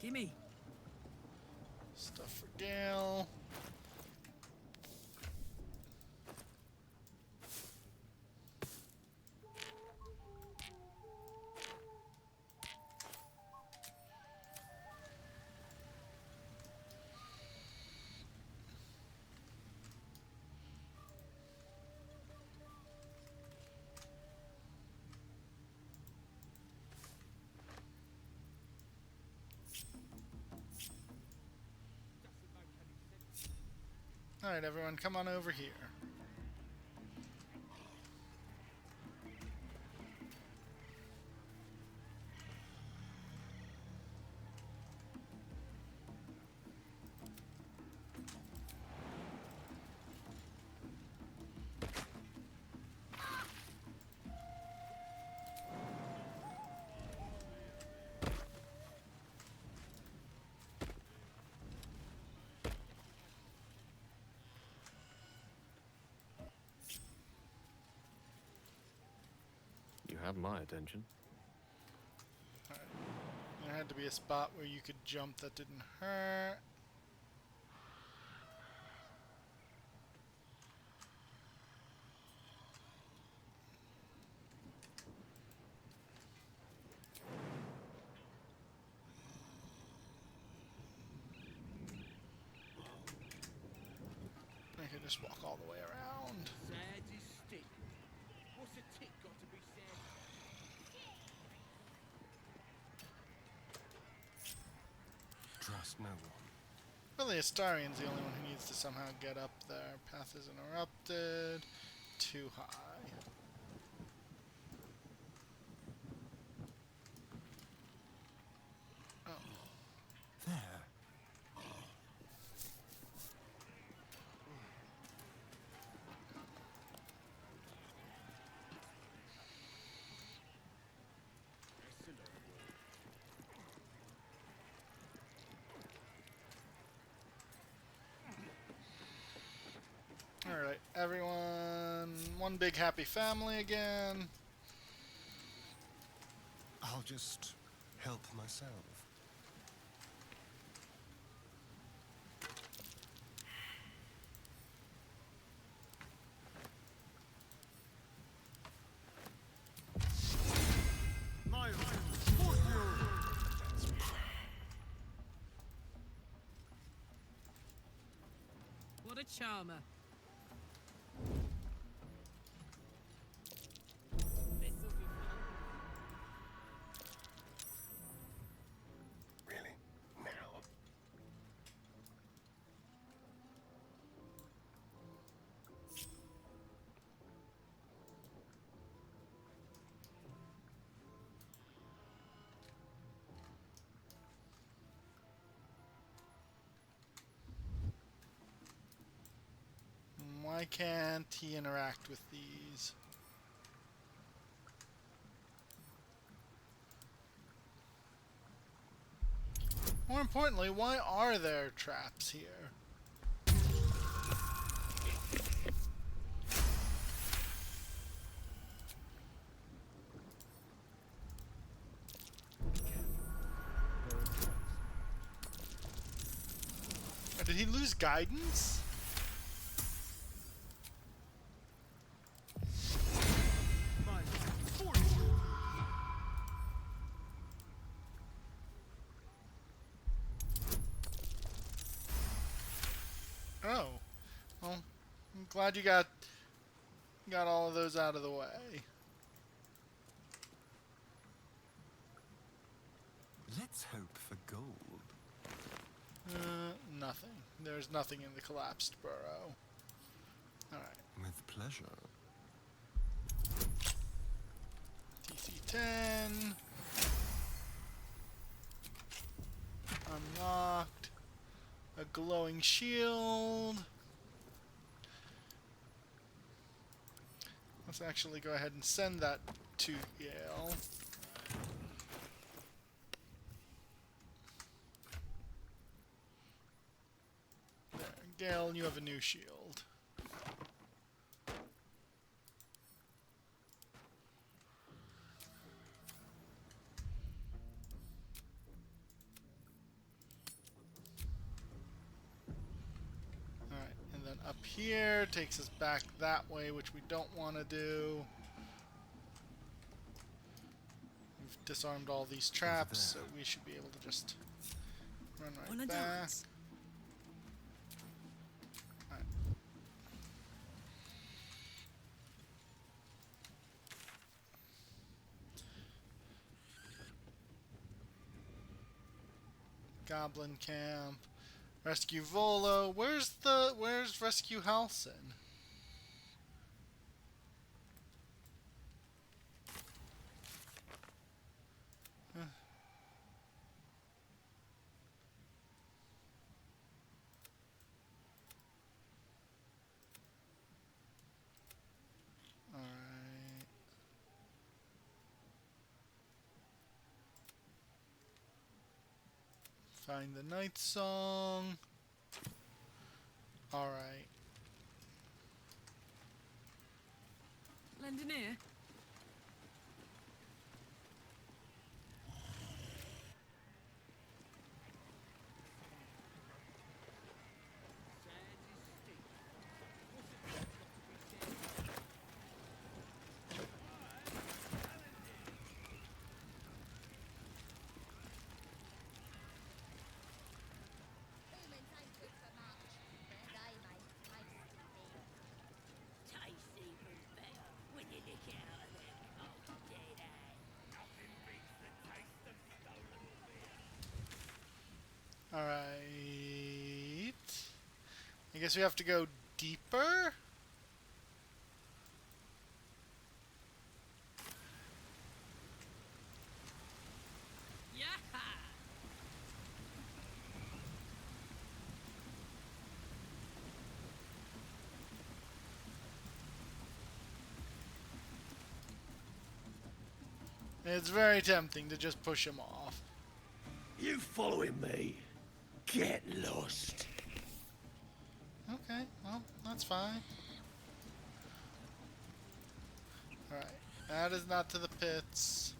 Gimme. Stuff for Gale. Alright, everyone, come on over here. You have my attention. Alright. There had to be a spot where you could jump that didn't hurt. I could just walk all the way around. Sad is stick. What's a tick got to be sad? Trust no one. Really, Astarion's the only one who needs to somehow get up there. Path is interrupted. Too high. Oh. There. Alright, everyone, one big happy family again. I'll just help myself. What a charmer. Really? Now? Why can't he interact with these? More importantly, why are there traps here? Did he lose guidance? Oh, well, I'm glad you got all of those out of the way. Let's hope for gold. Nothing. There's nothing in the collapsed burrow. Alright. With pleasure. TC-10. Unlocked. A glowing shield. Let's actually go ahead and send that to Gale. There, Gale, you have a new shield. Up here takes us back that way, which we don't want to do. We've disarmed all these traps, so we should be able to just run right back. Alright. Goblin camp. Rescue Volo. Where's Rescue Halsin? Alright. Find the night song. Alright. Lend an ear. Tastes even better when you lick it out of them cold dead eyes. Nothing beats the taste of stolen beer. Alright. I guess we have to go deeper? It's very tempting to just push him off. You following me? Get lost. Okay, well, that's fine. Alright, that is not to the pits.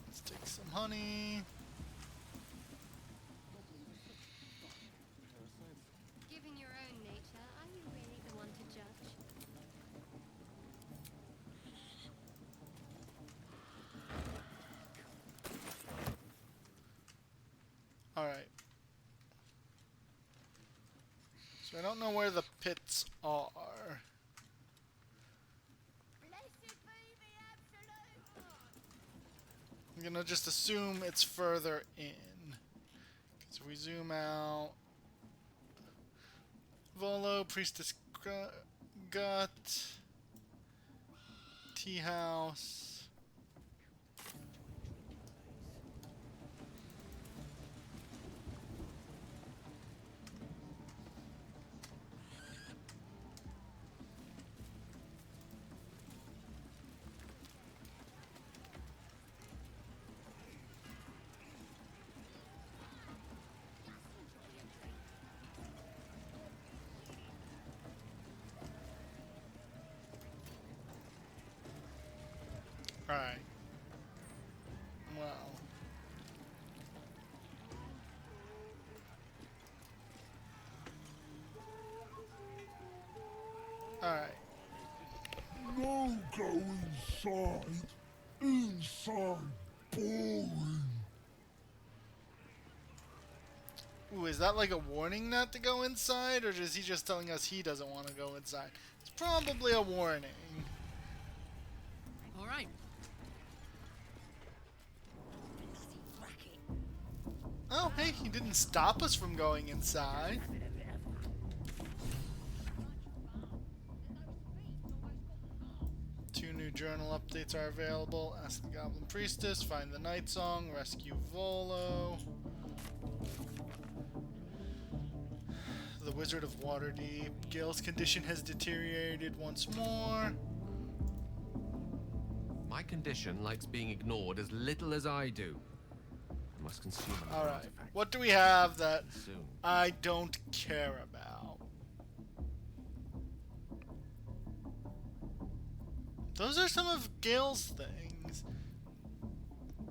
Let's take some honey. Given your own nature, are you really the one to judge? Alright. So I don't know where the pits are. I'm gonna just assume it's further in. Because if we zoom out... Volo, Priestess Gut... Tea House... Alright. Well. Alright. No go inside. Inside. Boring. Ooh, is that like a warning not to go inside? Or is he just telling us he doesn't want to go inside? It's probably a warning. Alright. Oh, hey, he didn't stop us from going inside. Two new journal updates are available. Ask the Goblin Priestess, find the night song, rescue Volo. The Wizard of Waterdeep. Gale's condition has deteriorated once more. My condition likes being ignored as little as I do. I must consume another Alright, artifact. what do we have that Soon. I don't care about? Those are some of Gale's things.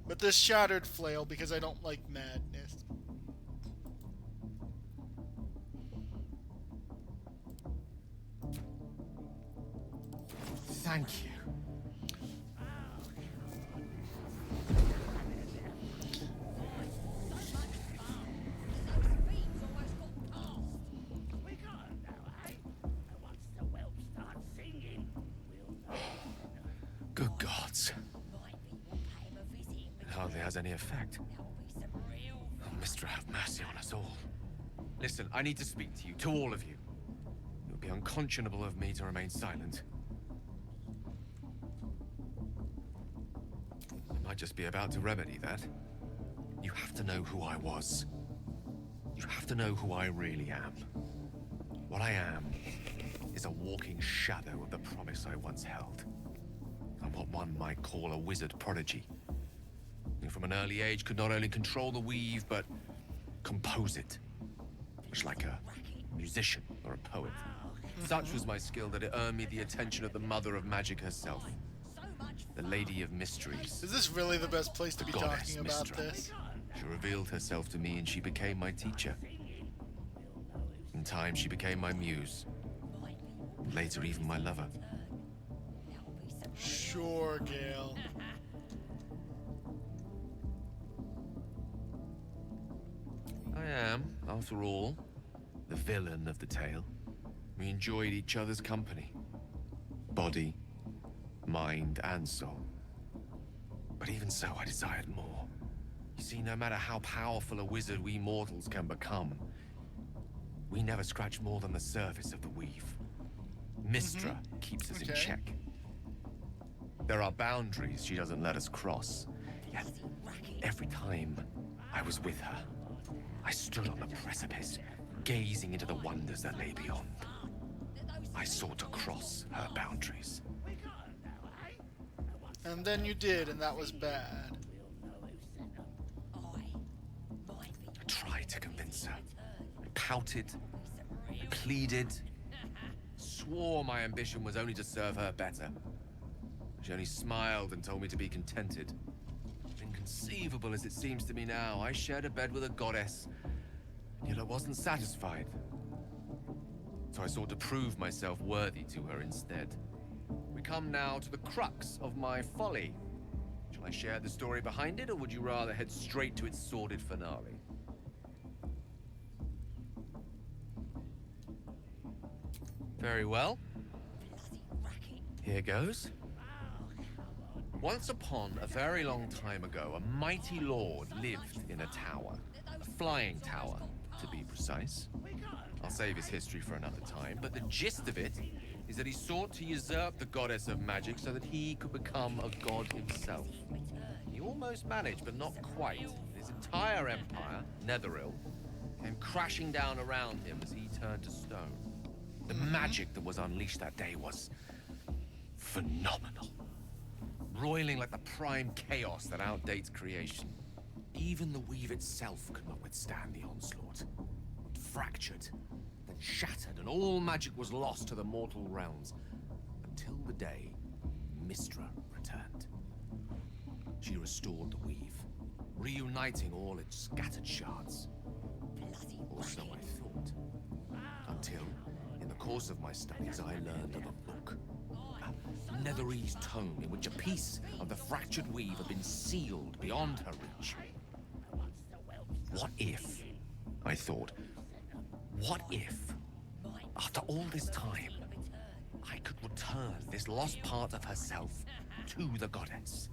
But this Shattered Flail because I don't like madness. Thank you. Good gods. It hardly has any effect. Mistra, have mercy on us all. Listen, I need to speak to you, to all of you. It would be unconscionable of me to remain silent. I might just be about to remedy that. You have to know who I was. You have to know who I really am. What I am is a walking shadow of the promise I once held. I'm what one might call a wizard prodigy. Who from an early age could not only control the weave, but compose it. Much like a musician or a poet. Such was my skill that it earned me the attention of the mother of magic herself. The Lady of Mysteries. Is this really the best place to be talking about Mistra. this? She revealed herself to me and she became my teacher. In time, she became my muse. And later, even my lover. Sure, Gale. I am, after all, the villain of the tale. We enjoyed each other's company. Body, mind, and soul. But even so, I desired more. You see, no matter how powerful a wizard we mortals can become, we never scratch more than the surface of the weave. Mistra keeps us in check. There are boundaries she doesn't let us cross. Yet, every time I was with her, I stood on the precipice, gazing into the wonders that lay beyond. I sought to cross her boundaries. And then you did, and that was bad. I tried to convince her. I pouted, I pleaded, swore my ambition was only to serve her better. She only smiled and told me to be contented. Inconceivable as it seems to me now, I shared a bed with a goddess, and yet I wasn't satisfied. So I sought to prove myself worthy to her instead. We come now to the crux of my folly. Shall I share the story behind it, or would you rather head straight to its sordid finale? Very well. Here goes. Once upon a very long time ago, a mighty lord lived in a tower. A flying tower, to be precise. I'll save his history for another time, but the gist of it is that he sought to usurp the goddess of magic so that he could become a god himself. He almost managed, but not quite. His entire empire, Netheril, came crashing down around him as he turned to stone. The magic that was unleashed that day was phenomenal. Roiling like the prime chaos that outdates creation. Even the weave itself could not withstand the onslaught. It fractured, then shattered, and all magic was lost to the mortal realms. Until the day Mistra returned. She restored the weave, reuniting all its scattered shards. Or so I thought. Until, in the course of my studies, I learned of a book. A Netherese tome in which a piece of the fractured weave had been sealed beyond her reach. What if, I thought, what if, after all this time, I could return this lost part of herself to the goddess?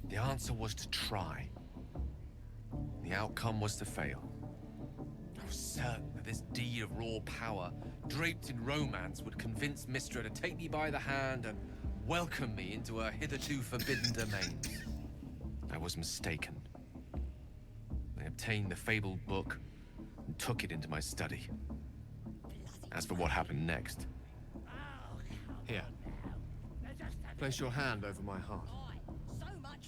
The answer was to try. The outcome was to fail. I was certain that this deed of raw power, draped in romance, would convince Mistra to take me by the hand and welcome me into her hitherto forbidden domains. I was mistaken. I obtained the fabled book and took it into my study. As for what happened next... Here. Place your hand over my heart.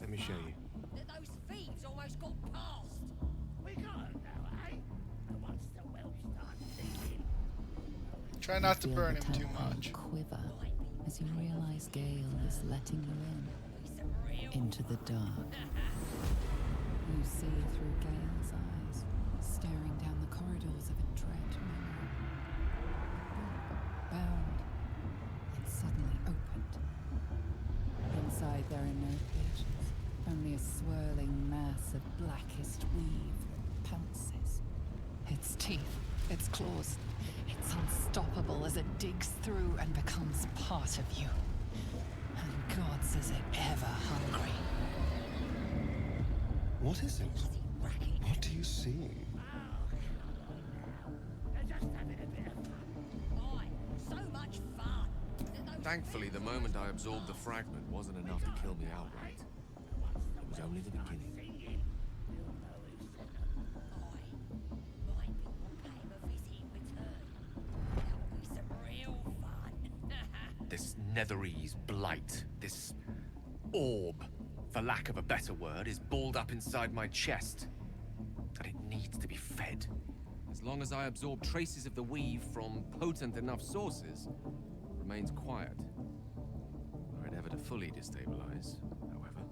Let me show you. Those thieves almost got past. We got them now, eh? Once the Welsh start thinking. Try not to Feel burn the him too tentacles much. Quiver as you realize Gale is letting you in into the dark. You see through Gale's eyes, staring down the corridors of a dread memory. Bound, and suddenly opened. Inside there are no pages, only a swirling mass of blackest weave that pounces. Its teeth, its claws, it's unstoppable as it digs through and becomes part of you. senses are ever hungry. What is it? What do you see? Thankfully, the moment I absorbed the fragment wasn't enough to kill me outright. It was only the beginning. This Netherese blight, this orb, for lack of a better word, is balled up inside my chest. And it needs to be fed. As long as I absorb traces of the weave from potent enough sources, it remains quiet. Were it ever to fully destabilize, however.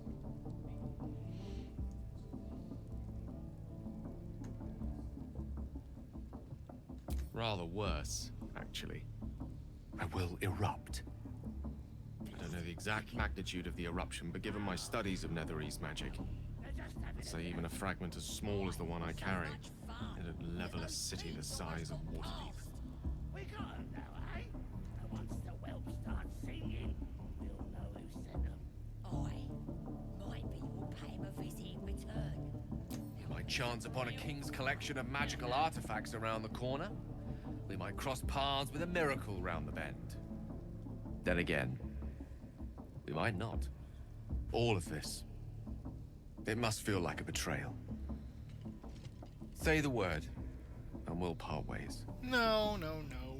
Rather worse, actually. I will erupt. I don't know the exact magnitude of the eruption, but given my studies of Netherese magic, I'd say even a fragment as small as the one I carry, it'd level a city the size of Waterdeep. We got them now, eh? And once the whelps start singing, we'll know who sent them. Maybe we'll pay him a visit in return. We might chance upon a king's collection of magical artifacts around the corner. We might cross paths with a miracle round the bend. Then again, we might not. All of this. It must feel like a betrayal. Say the word, and we'll part ways. No.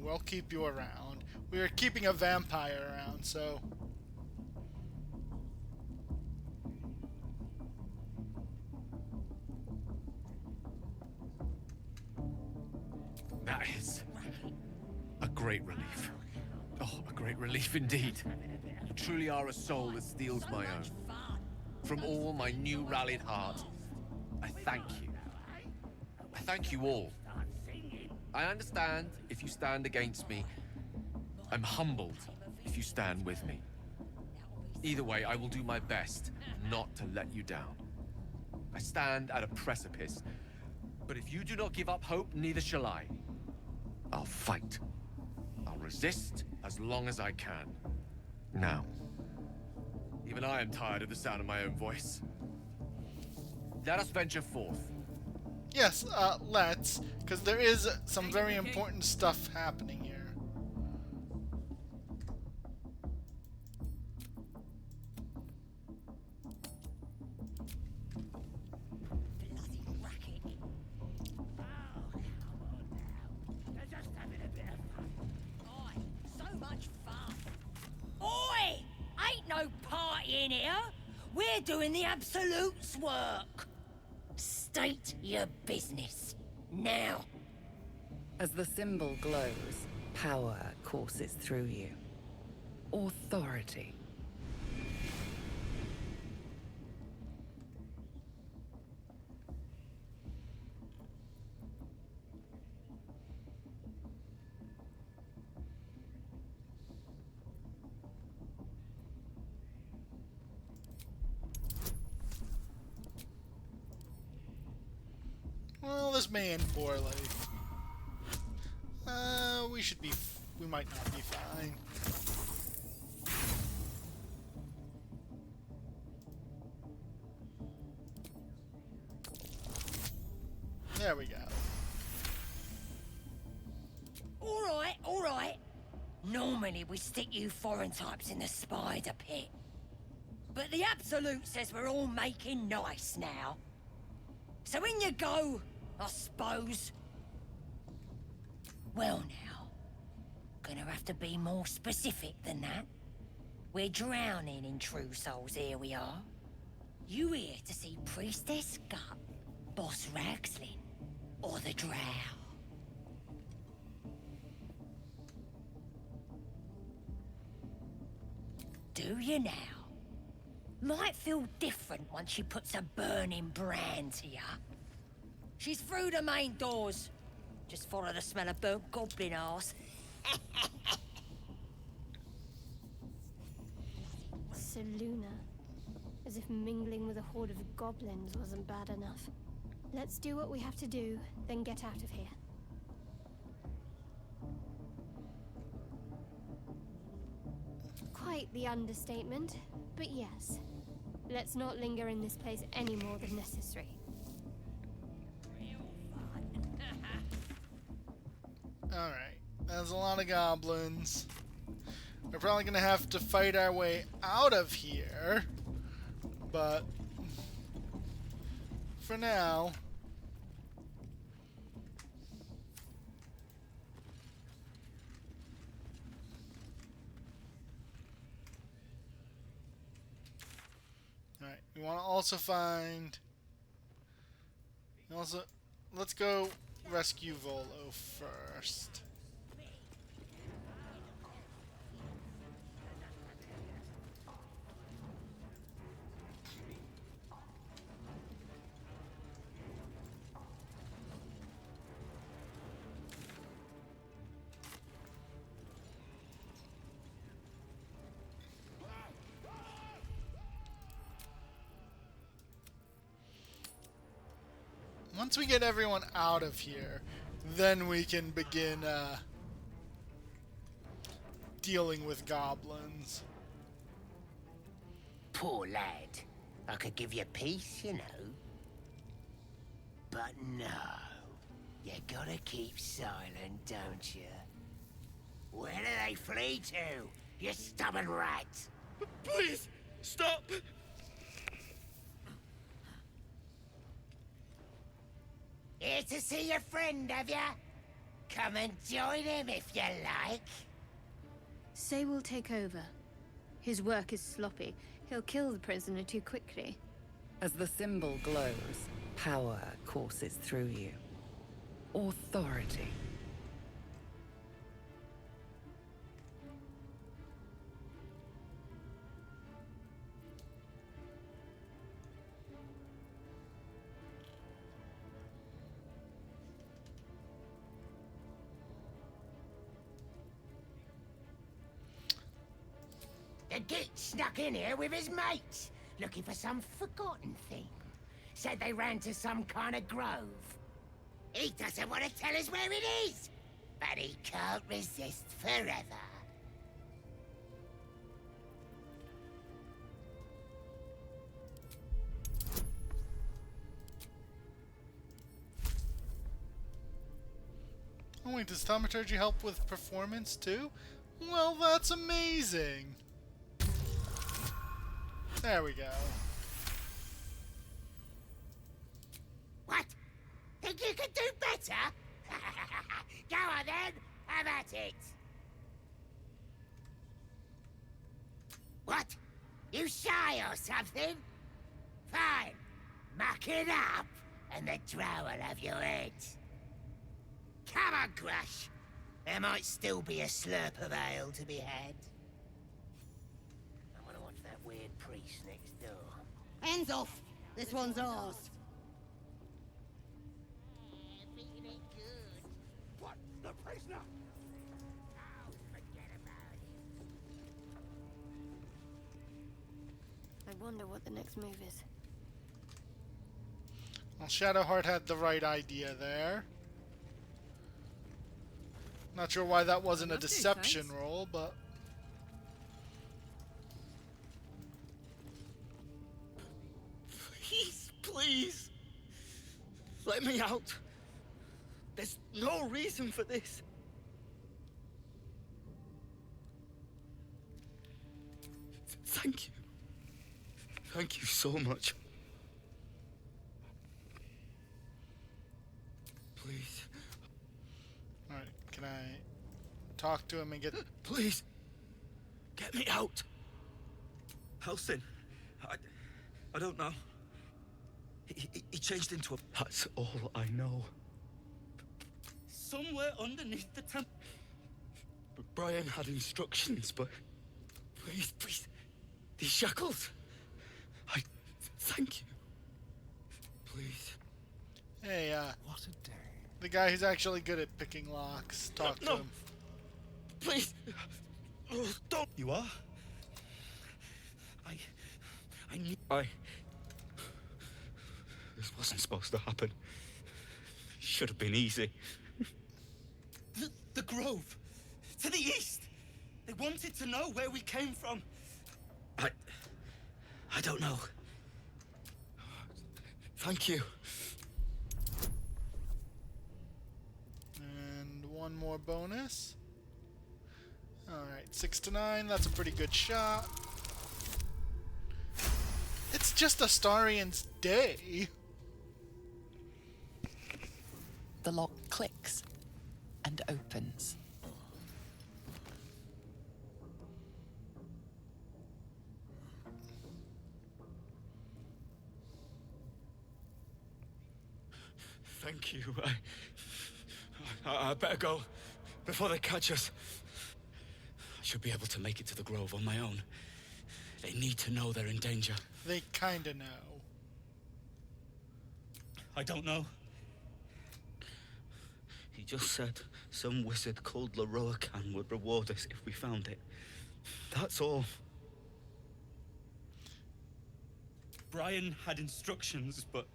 We'll keep you around. We are keeping a vampire around, so... That is a great relief. Oh, a great relief indeed. You truly are a soul that steals my own. From all my new rallied heart, I thank you. I thank you all. I understand if you stand against me. I'm humbled if you stand with me. Either way, I will do my best not to let you down. I stand at a precipice, but if you do not give up hope, neither shall I. I'll fight. I'll resist as long as I can. Now, even I am tired of the sound of my own voice. Let us venture forth. Yes, let's, because there is some very important stuff happening here. In here, we're doing the Absolute's work. State your business now. As the symbol glows, power courses through you. Authority. Well, this may end poorly. We might not be fine. There we go. All right. Normally we stick you foreign types in the spider pit. But the Absolute says we're all making nice now. So in you go, I suppose. Well now, gonna have to be more specific than that. We're drowning in true souls, here we are. You here to see Priestess Gut, Boss Ragslin, or the Drow? Do you now? Might feel different once she puts a burning brand to you. She's through the main doors. Just follow the smell of burnt goblin arse. So Luna, as if mingling with a horde of goblins wasn't bad enough. Let's do what we have to do, then get out of here. quite the understatement, but yes. Let's not linger in this place any more than necessary. Alright, there's a lot of goblins. We're probably gonna have to fight our way out of here, but for now, alright, we want to also find, let's go rescue Volo first. Once we get everyone out of here, then we can begin dealing with goblins. Poor lad. I could give you peace, you know. But no. You gotta keep silent, don't you? Where do they flee to, you stubborn rat? Please, stop! Here to see your friend, have ya? Come and join him if you like. Say we'll take over. His work is sloppy. He'll kill the prisoner too quickly. As the symbol glows, power courses through you. Authority. The git snuck in here with his mates, looking for some forgotten thing. Said they ran to some kind of grove. He doesn't want to tell us where it is, but he can't resist forever. Oh wait, does thaumaturgy help with performance too? Well, that's amazing! There we go. What? Think you could do better? Go on then, have at it! What? You shy or something? Fine. Muck it up, and the drow will have your head. Come on, Crush. There might still be a slurp of ale to be had. I want to watch that weird priest next door. Hands off! This one's ours. Feeling it good. What? The prisoner? Oh, forget about it. I wonder what the next move is. Well, Shadowheart had the right idea there. Not sure why that wasn't a deception roll, but... Please, please. Let me out. There's no reason for this. Thank you. Thank you so much. Please. Alright, can I talk to him and get... Please. Get me out. Halsin. I don't know. He changed into a... That's all I know. Somewhere underneath the temple. Brian had instructions, but... Please, please. These shackles. I... Thank you. Please. Hey, What a day. the guy who's actually good at picking locks. Talk to him. Please. Oh, don't. You are? I need... This wasn't supposed to happen. Should have been easy. The grove. To the east. They wanted to know where we came from. I don't know. Thank you. And one more bonus. Alright, 6 to 9. That's a pretty good shot. It's just Astarion's day. The lock clicks and opens. Thank you. I better go before they catch us. I should be able to make it to the Grove on my own. They need to know they're in danger. They kinda know. I don't know. He just said some wizard called Leroacan would reward us if we found it. That's all. Brian had instructions, but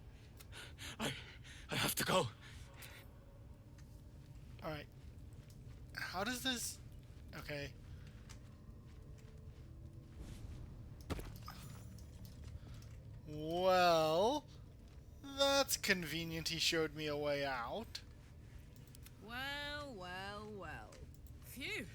I have to go. Alright. How does this... Okay. Well... That's convenient he showed me a way out. Well, well, well. Phew.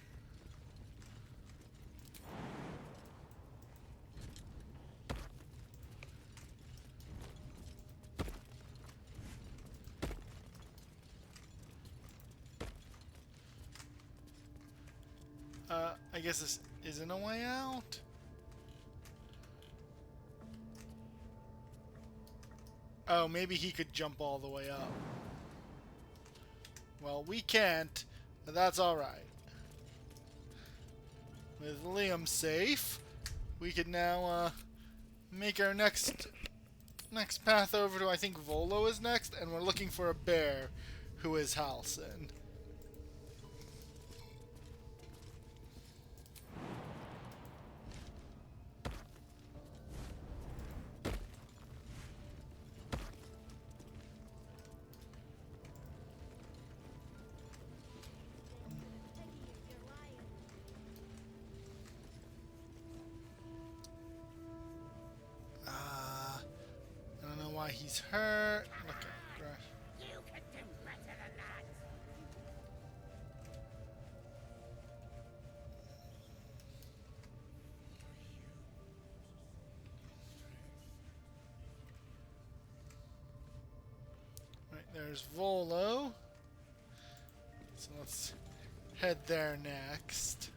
I guess this isn't a way out? Oh, maybe he could jump all the way up. Well, we can't, but that's alright. With Liam safe, we can now make our next path over to, I think Volo is next, and we're looking for a bear who is Halsin. He's hurt. Look at Grash. You can do better than that. Right, there's Volo. So let's head there next.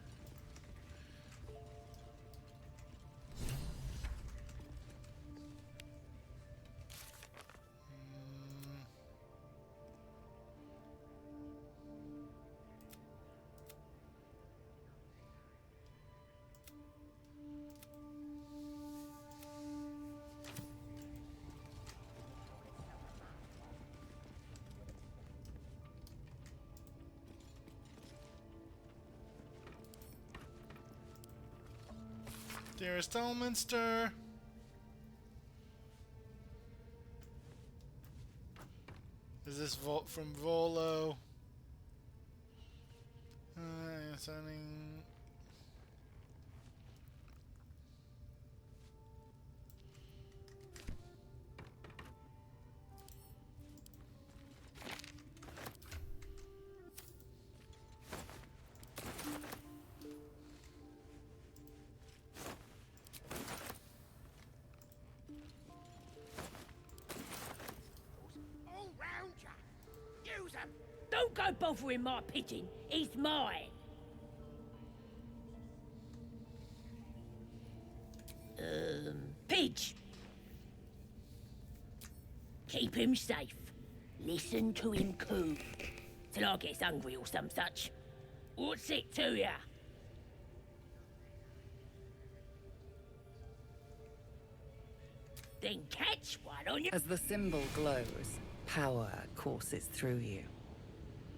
Dearest Elminster. Is this from Volo? Signing. Don't go bothering my pigeon. He's mine. Pidge. Keep him safe. Listen to him coo. Till I gets hungry or some such. What's it to ya? Then catch one on your... As the symbol glows, power courses through you.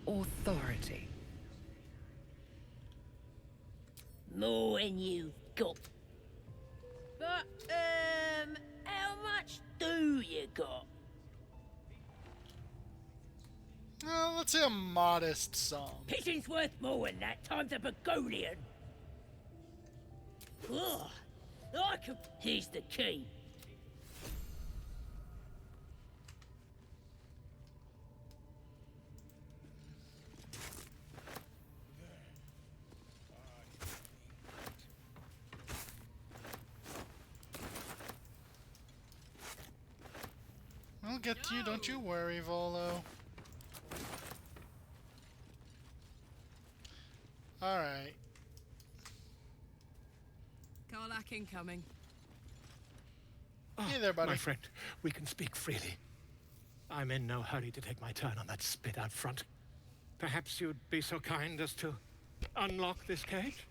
Authority. More than you've got. But, how much do you got? Let's say a modest sum. Pigeon's worth more than that times a begonian. Ugh. Here's the key. I'll get to you, don't you worry, Volo. Alright. Karlach incoming. Hey there, buddy. My friend, we can speak freely. I'm in no hurry to take my turn on that spit out front. Perhaps you'd be so kind as to unlock this cage?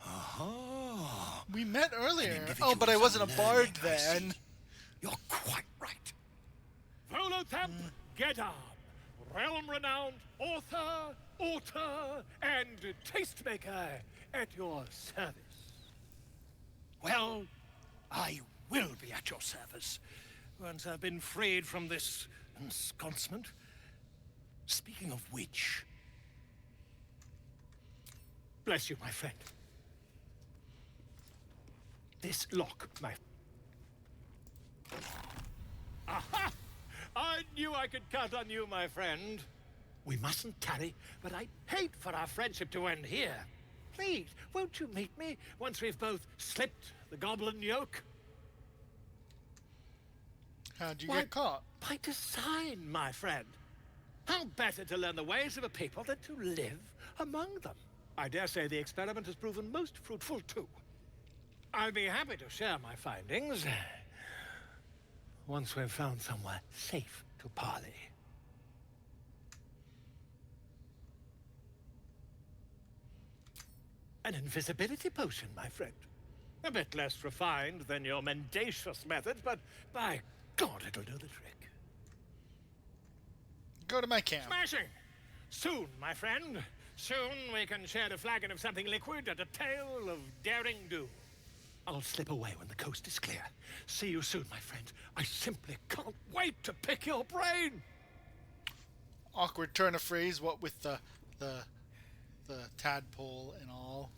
Oh. We met earlier. Oh, but I wasn't a bard then. You're quite right. Volo, get up. Realm-renowned author, and tastemaker at your service. Well, I will be at your service once I've been freed from this ensconcement. Speaking of which, bless you, my friend. This lock, my... Aha! I knew I could count on you, my friend. We mustn't tarry, but I'd hate for our friendship to end here. Please, won't you meet me once we've both slipped the goblin yoke? How'd you get caught? By design, my friend. How better to learn the ways of a people than to live among them? I dare say the experiment has proven most fruitful, too. I'll be happy to share my findings once we've found somewhere safe to parley. An invisibility potion, my friend. A bit less refined than your mendacious methods, but by God, it'll do the trick. Go to my camp. Smashing! Soon, my friend. Soon we can share a flagon of something liquid and a tale of daring do. I'll slip away when the coast is clear. See you soon, my friend. I simply can't wait to pick your brain. Awkward turn of phrase, what with the tadpole and all.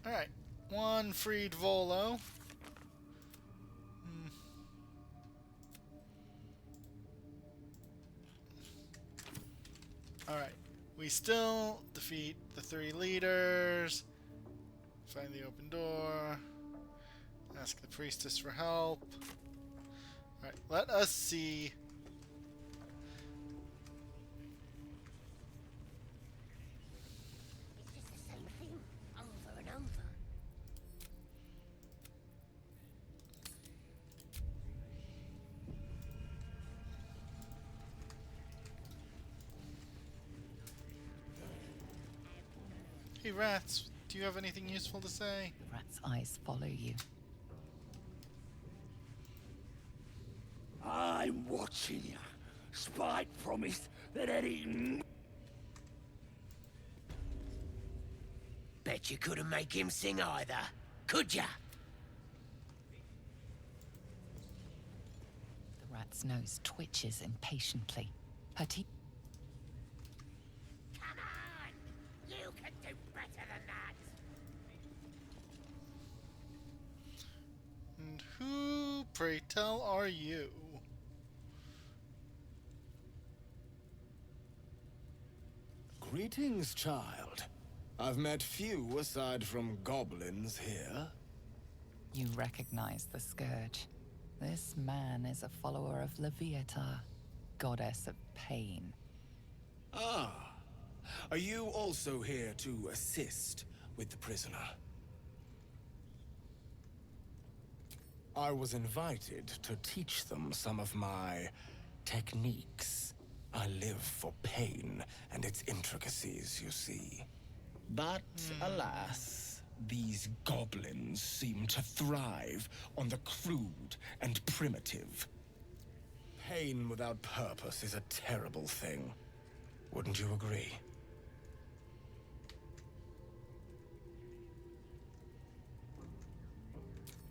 Alright, one freed Volo. Alright, we still defeat the 3 leaders. Find the open door. Ask the Priestess for help. Alright, let us see. It's just the same thing, over and over. Hey rats, do you have anything useful to say? The rat's eyes follow you. I'm watching you. Spite promised that Eddie... Bet you couldn't make him sing either, could ya? The rat's nose twitches impatiently. Her teeth... Come on! You can do better than that! And who, pray tell, are you? Greetings, child. I've met few aside from goblins here. You recognize the scourge. This man is a follower of Loviatar, goddess of pain. Ah. Are you also here to assist with the prisoner? I was invited to teach them some of my techniques. I live for pain and its intricacies, you see. But alas, these goblins seem to thrive on the crude and primitive. Pain without purpose is a terrible thing. Wouldn't you agree?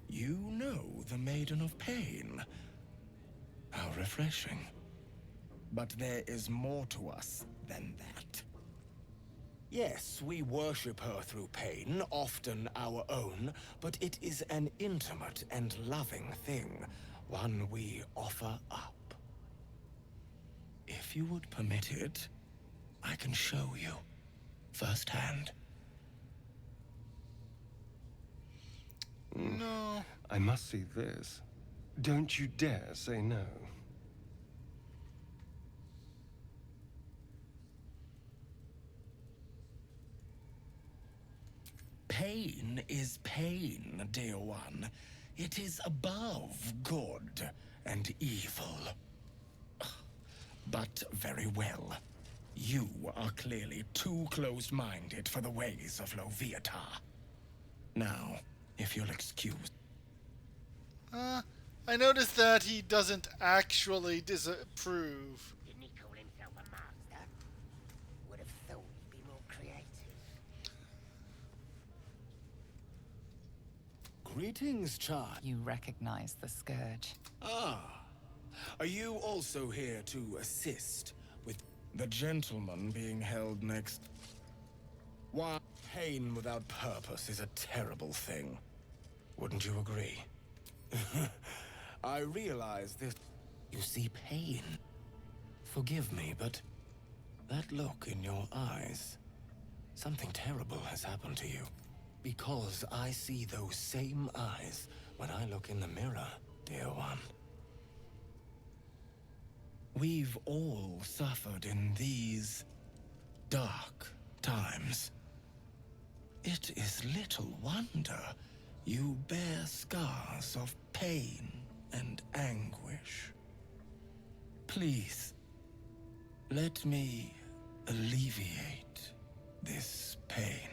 You know the Maiden of Pain. How refreshing. But there is more to us than that. Yes, we worship her through pain, often our own, but it is an intimate and loving thing, one we offer up. If you would permit it, I can show you firsthand. No. I must see this. Don't you dare say no. Pain is pain, dear one. It is above good and evil. But very well. You are clearly too close-minded for the ways of Loviatar. Now, if you'll excuse... I noticed that he doesn't actually disapprove. Didn't he call himself a master? Would have thought he'd be more creative. Greetings, child. You recognize the scourge. Ah. Are you also here to assist with the gentleman being held next? Why, pain without purpose is a terrible thing. Wouldn't you agree? I realize this. You see pain. Forgive me, but that look in your eyes, something terrible has happened to you. Because I see those same eyes when I look in the mirror, dear one. We've all suffered in these dark times. It is little wonder you bear scars of pain and anguish. Please, let me alleviate this pain.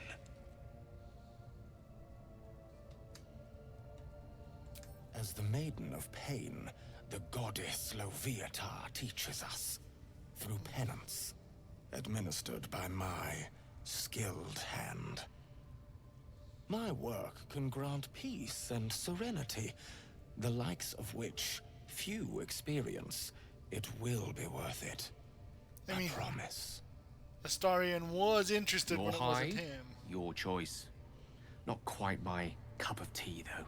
As the Maiden of Pain, the goddess Loviatar teaches us through penance, administered by my skilled hand. My work can grant peace and serenity, the likes of which few experience. It will be worth it. I promise. Astarion was interested Your when it wasn't hide, him. your choice. Not quite my cup of tea, though.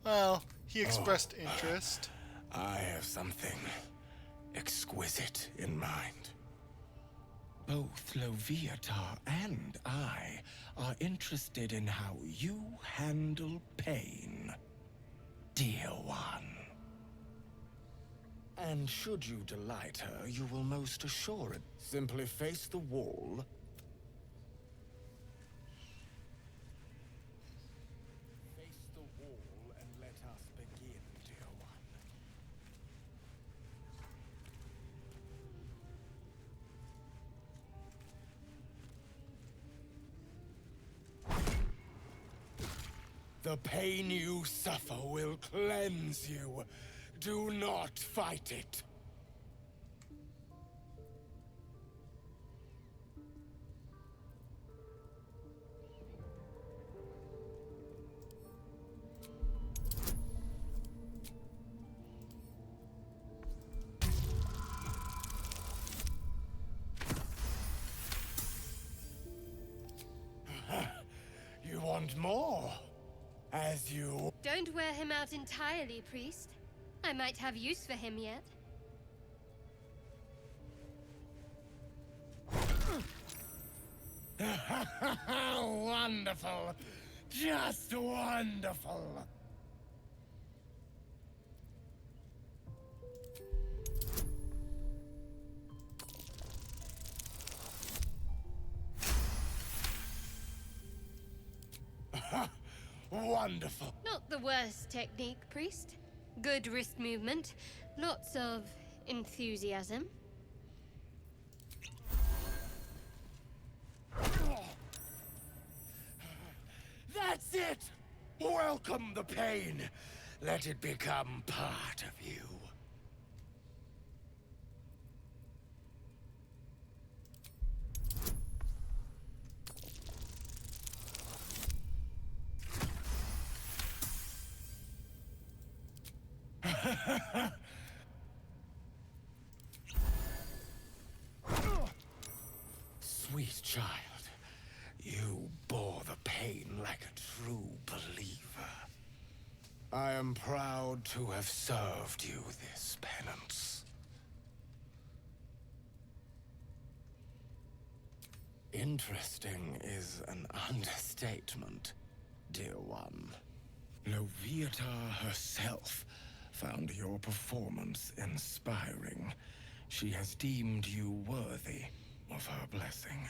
Well, he expressed interest. I have something exquisite in mind. Both Loviatar and I are interested in how you handle pain, dear one. And should you delight her, you will most assuredly simply face the wall. Face the wall and let us begin, dear one. The pain you suffer will cleanse you. Do not fight it. You want more? As you... Don't wear him out entirely, priest. I might have use for him yet. Wonderful. Just wonderful. Wonderful. Not the worst technique, priest. Good wrist movement. Lots of enthusiasm. That's it! Welcome the pain. Let it become part of you. Sweet child, you bore the pain like a true believer. I am proud to have served you this penance. Interesting is an understatement, dear one. Loviatar herself found your performance inspiring. She has deemed you worthy of her blessing.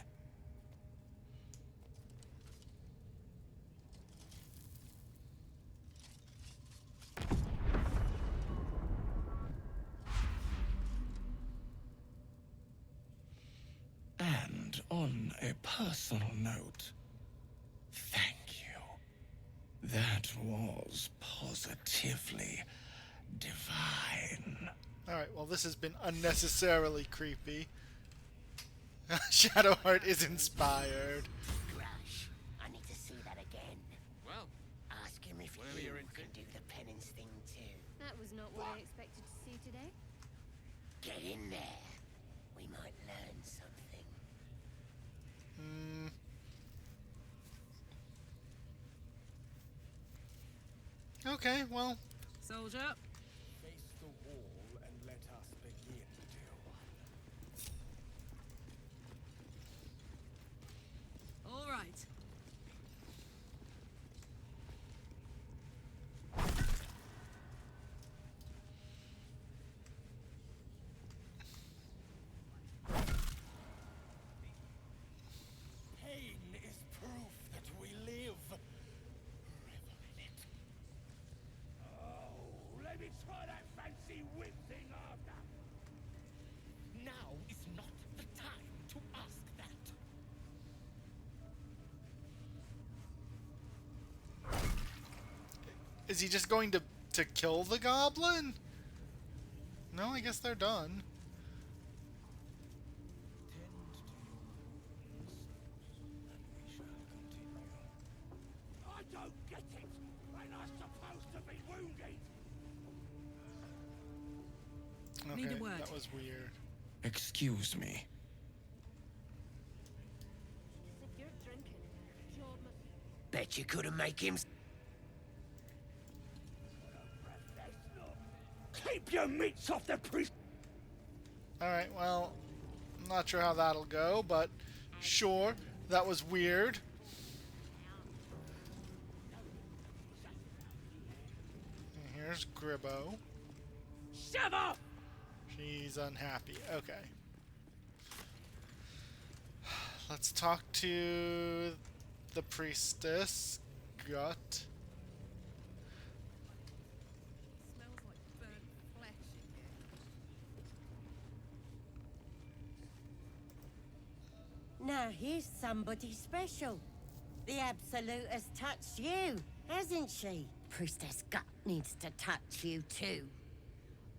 And on a personal note, thank you. That was positively divine. Alright, well this has been unnecessarily creepy. Shadowheart is inspired. Crash, I need to see that again. Well, ask him if you can do the penance thing too. That was not what I expected to see today. Get in there. We might learn something. Okay, well. Soldier. Face the wall and let us begin, dear one. All right. Pain is proof that we live. Revel in it. Oh, let me try that fancy whip thing after. Now is not the time to ask that. Is he just going to kill the goblin? No, I guess they're done. I don't get it. Ain't I supposed to be wounded? Okay, Need a word. that was weird. Excuse me. If you're drinking, Jordan. Bet you couldn't make him. Keep your meats off the priest. Alright, well, I'm not sure how that'll go, but sure, that was weird. And here's Gribbo. Shove off! She's unhappy. Okay. Let's talk to the priestess. Gut. Smells like burnt flesh in here. Now here's somebody special. The Absolute has touched you, hasn't she? Priestess Gut needs to touch you too.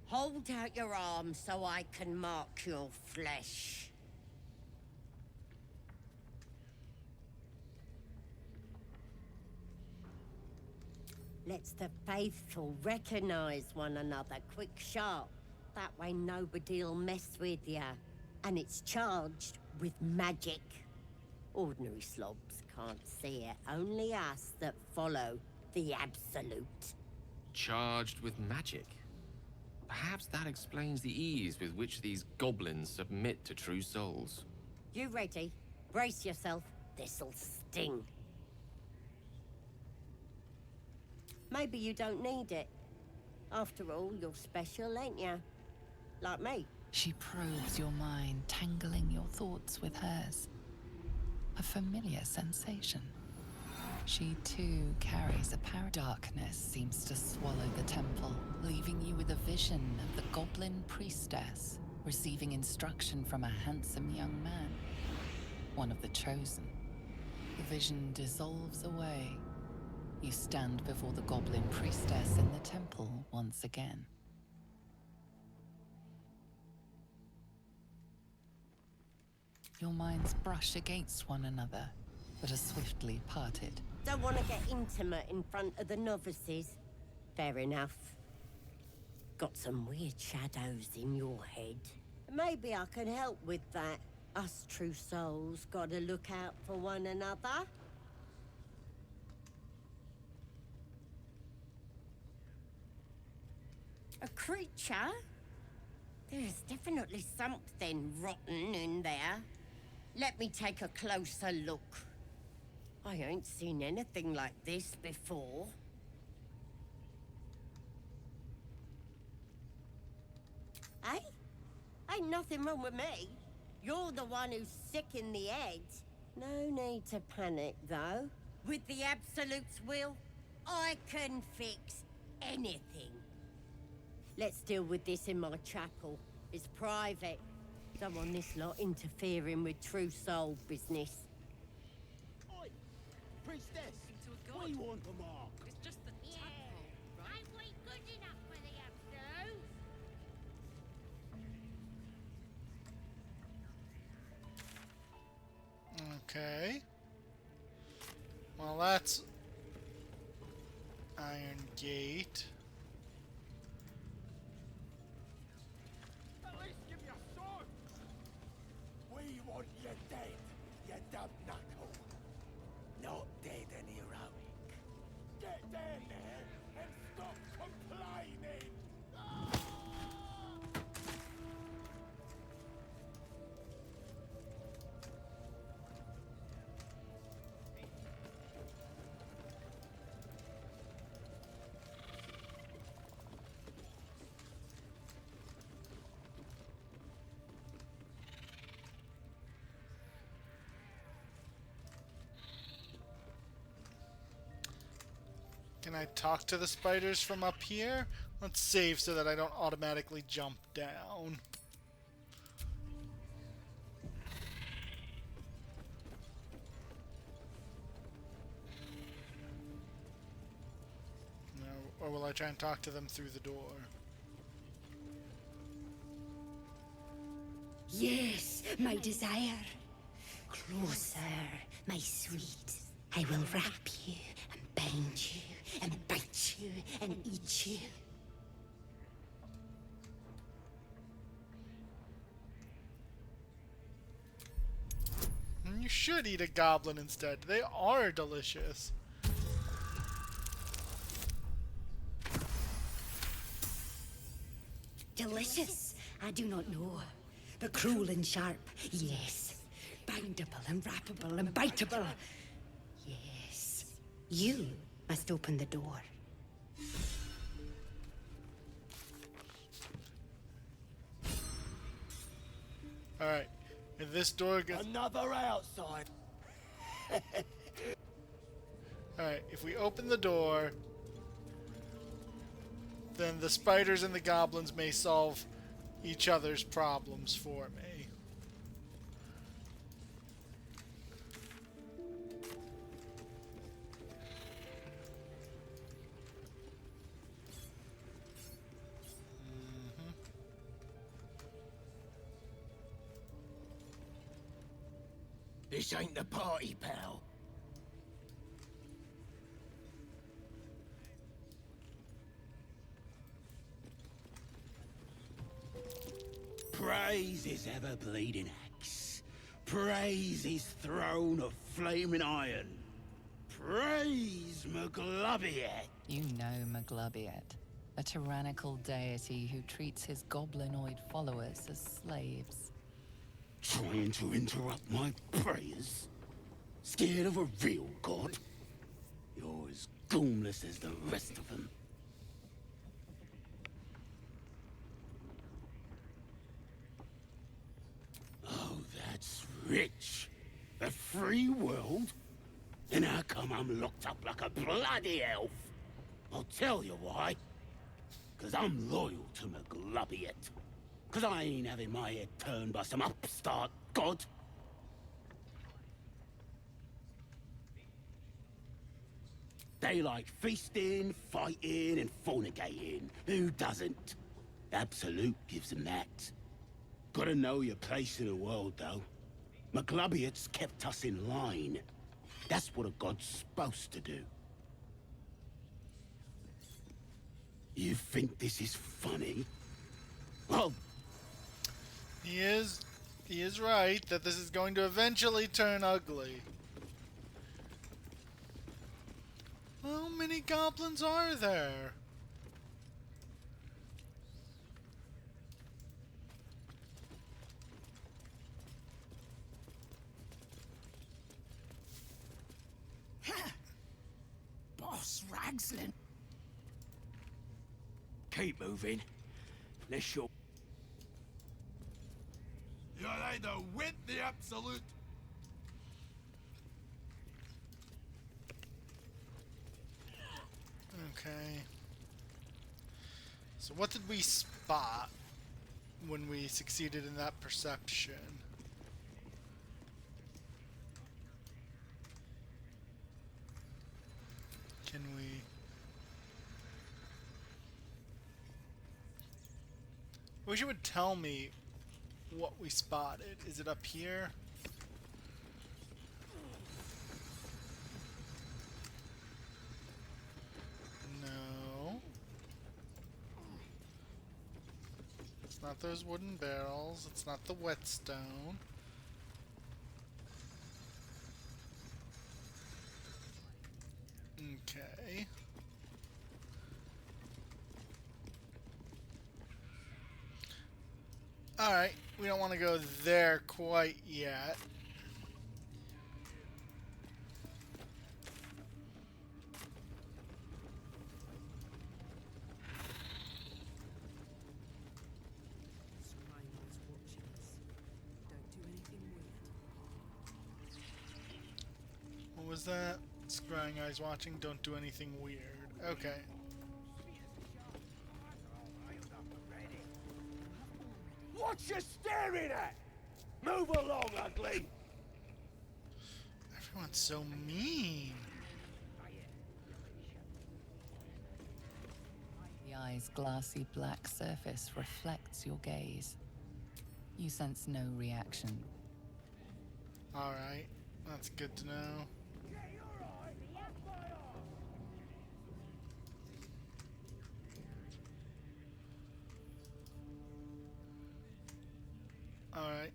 Hold out your arm so I can mark your flesh. Let's the faithful recognize one another quick sharp. That way nobody'll mess with ya. And it's charged with magic. Ordinary slobs can't see it. Only us that follow the Absolute. Charged with magic. Perhaps that explains the ease with which these goblins submit to true souls. You ready? Brace yourself. This'll sting. Maybe you don't need it. After all, you're special, ain't you? Like me. She probes your mind, tangling your thoughts with hers. A familiar sensation. She too carries a power. Darkness seems to swallow the temple, leaving you with a vision of the Goblin Priestess, receiving instruction from a handsome young man, one of the chosen. The vision dissolves away. You stand before the Goblin Priestess in the temple once again. Your minds brush against one another, but are swiftly parted. Don't want to get intimate in front of the novices. Fair enough. got some weird shadows in your head. Maybe I can help with that. Us true souls gotta look out for one another. A creature? There's definitely something rotten in there. Let me take a closer look. I ain't seen anything like this before. Hey? Ain't nothing wrong with me. You're the one who's sick in the head. No need to panic, though. With the Absolute's will, I can fix anything. Let's deal with this in my chapel. It's private. Don't want this lot interfering with true soul business. Oi! Priestess! We want the mark! It's just the Yeah. Ain't we good enough for the Absolute? Okay. Well, that's Iron Gate. At least give me a sword! We want you dead, you dumb knuckle. Not dead and heroic. Get down there and stop complaining! Can I talk to the spiders from up here? Let's save so that I don't automatically jump down. No, or will I try and talk to them through the door? Yes, my desire. Closer, my sweet. I will wrap you and bind you and bite you and eat you. You should eat a goblin instead. They are delicious. Delicious? I do not know. But cruel and sharp, yes. Bindable and wrappable and biteable. Yes. You must open the door. Alright. If this door gets... Another outside! Alright, if we open the door, then the spiders and the goblins may solve each other's problems for me. This ain't the party, pal. Praise his ever-bleeding axe. Praise his throne of flaming iron. Praise Magloviat. You know Magloviat, a tyrannical deity who treats his goblinoid followers as slaves. Trying to interrupt my prayers? Scared of a real god? You're as goomless as the rest of them. Oh, that's rich. A free world? And how come I'm locked up like a bloody elf? I'll tell you why. 'Cause I'm loyal to Magloviat. 'Cause I ain't having my head turned by some upstart god. They like feasting, fighting, and fornicating. Who doesn't? Absolute gives them that. Gotta know your place in the world, though. Magloviat's kept us in line. That's what a god's supposed to do. You think this is funny? Well, He is right that this is going to eventually turn ugly. How many goblins are there? Boss Ragslin. keep moving. Let's show. You're either with the Absolute. Okay. So what did we spot when we succeeded in that perception? Can we... I wish it would tell me what we spotted. Is it up here? No. It's not those wooden barrels. It's not the whetstone. Okay. Alright, we don't want to go there quite yet. What was that? Scrying eyes watching, don't do anything weird. Okay. What you staring at? Move along, ugly. Everyone's so mean. The eye's glassy black surface reflects your gaze. You sense no reaction. Alright, that's good to know. Alright.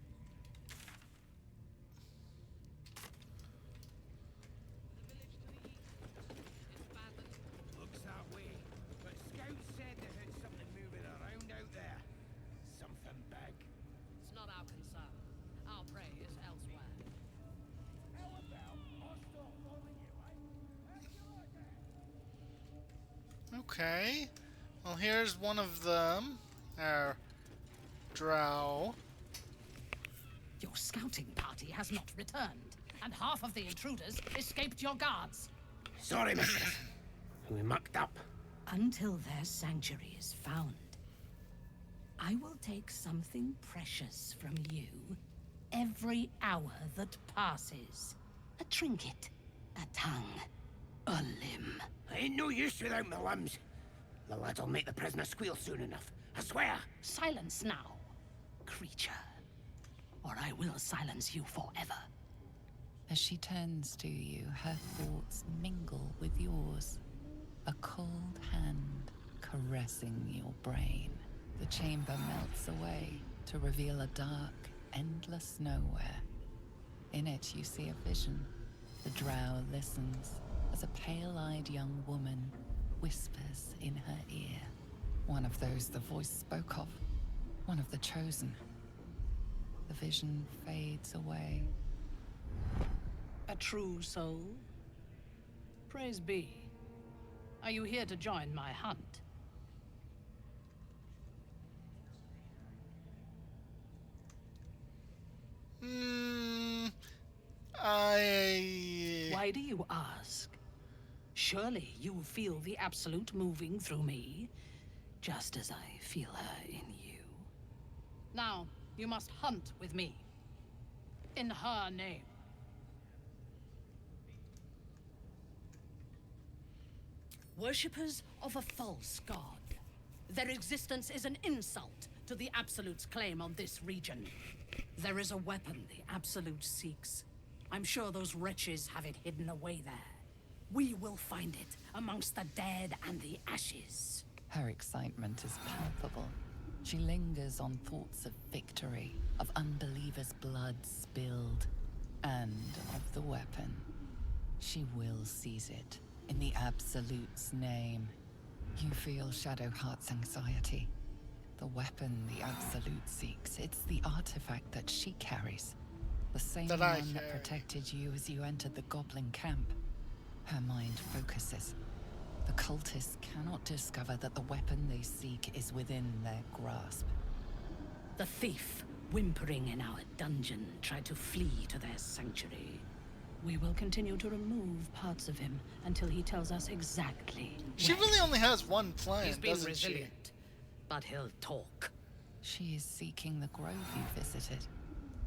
Looks that way, but scouts said they heard something moving around out there. Something big. It's not our concern. Our prey is elsewhere. Okay. Well, here's one of them. Our drow. Your scouting party has not returned, and half of the intruders escaped your guards. Sorry, mistress. We mucked up. Until their sanctuary is found, I will take something precious from you every hour that passes. A trinket, a tongue, a limb. I ain't no use without my limbs. The lad'll make the prisoner squeal soon enough. I swear. Silence now, creature, or I will silence you forever. As she turns to you, her thoughts mingle with yours. A cold hand caressing your brain. The chamber melts away to reveal a dark, endless nowhere. In it you see a vision. The drow listens as a pale-eyed young woman whispers in her ear. One of those the voice spoke of. One of the chosen. The vision fades away. A true soul? Praise be. Are you here to join my hunt? Why do you ask? Surely you feel the Absolute moving through me, just as I feel her in you. Now, you must hunt with me. In her name. Worshippers of a false god. Their existence is an insult to the Absolute's claim on this region. There is a weapon the Absolute seeks. I'm sure those wretches have it hidden away there. We will find it amongst the dead and the ashes. Her excitement is palpable. She lingers on thoughts of victory, of unbelievers' blood spilled, and of the weapon. She will seize it, in the Absolute's name. You feel Shadowheart's anxiety. The weapon the Absolute seeks, it's the artifact that she carries. The same That one I that carry. protected you as you entered the Goblin camp. Her mind focuses. The cultists cannot discover that the weapon they seek is within their grasp. The thief, whimpering in our dungeon, tried to flee to their sanctuary. We will continue to remove parts of him until he tells us exactly. She really only has one plan, He's been doesn't resilient, but he'll talk. She is seeking the grove you visited.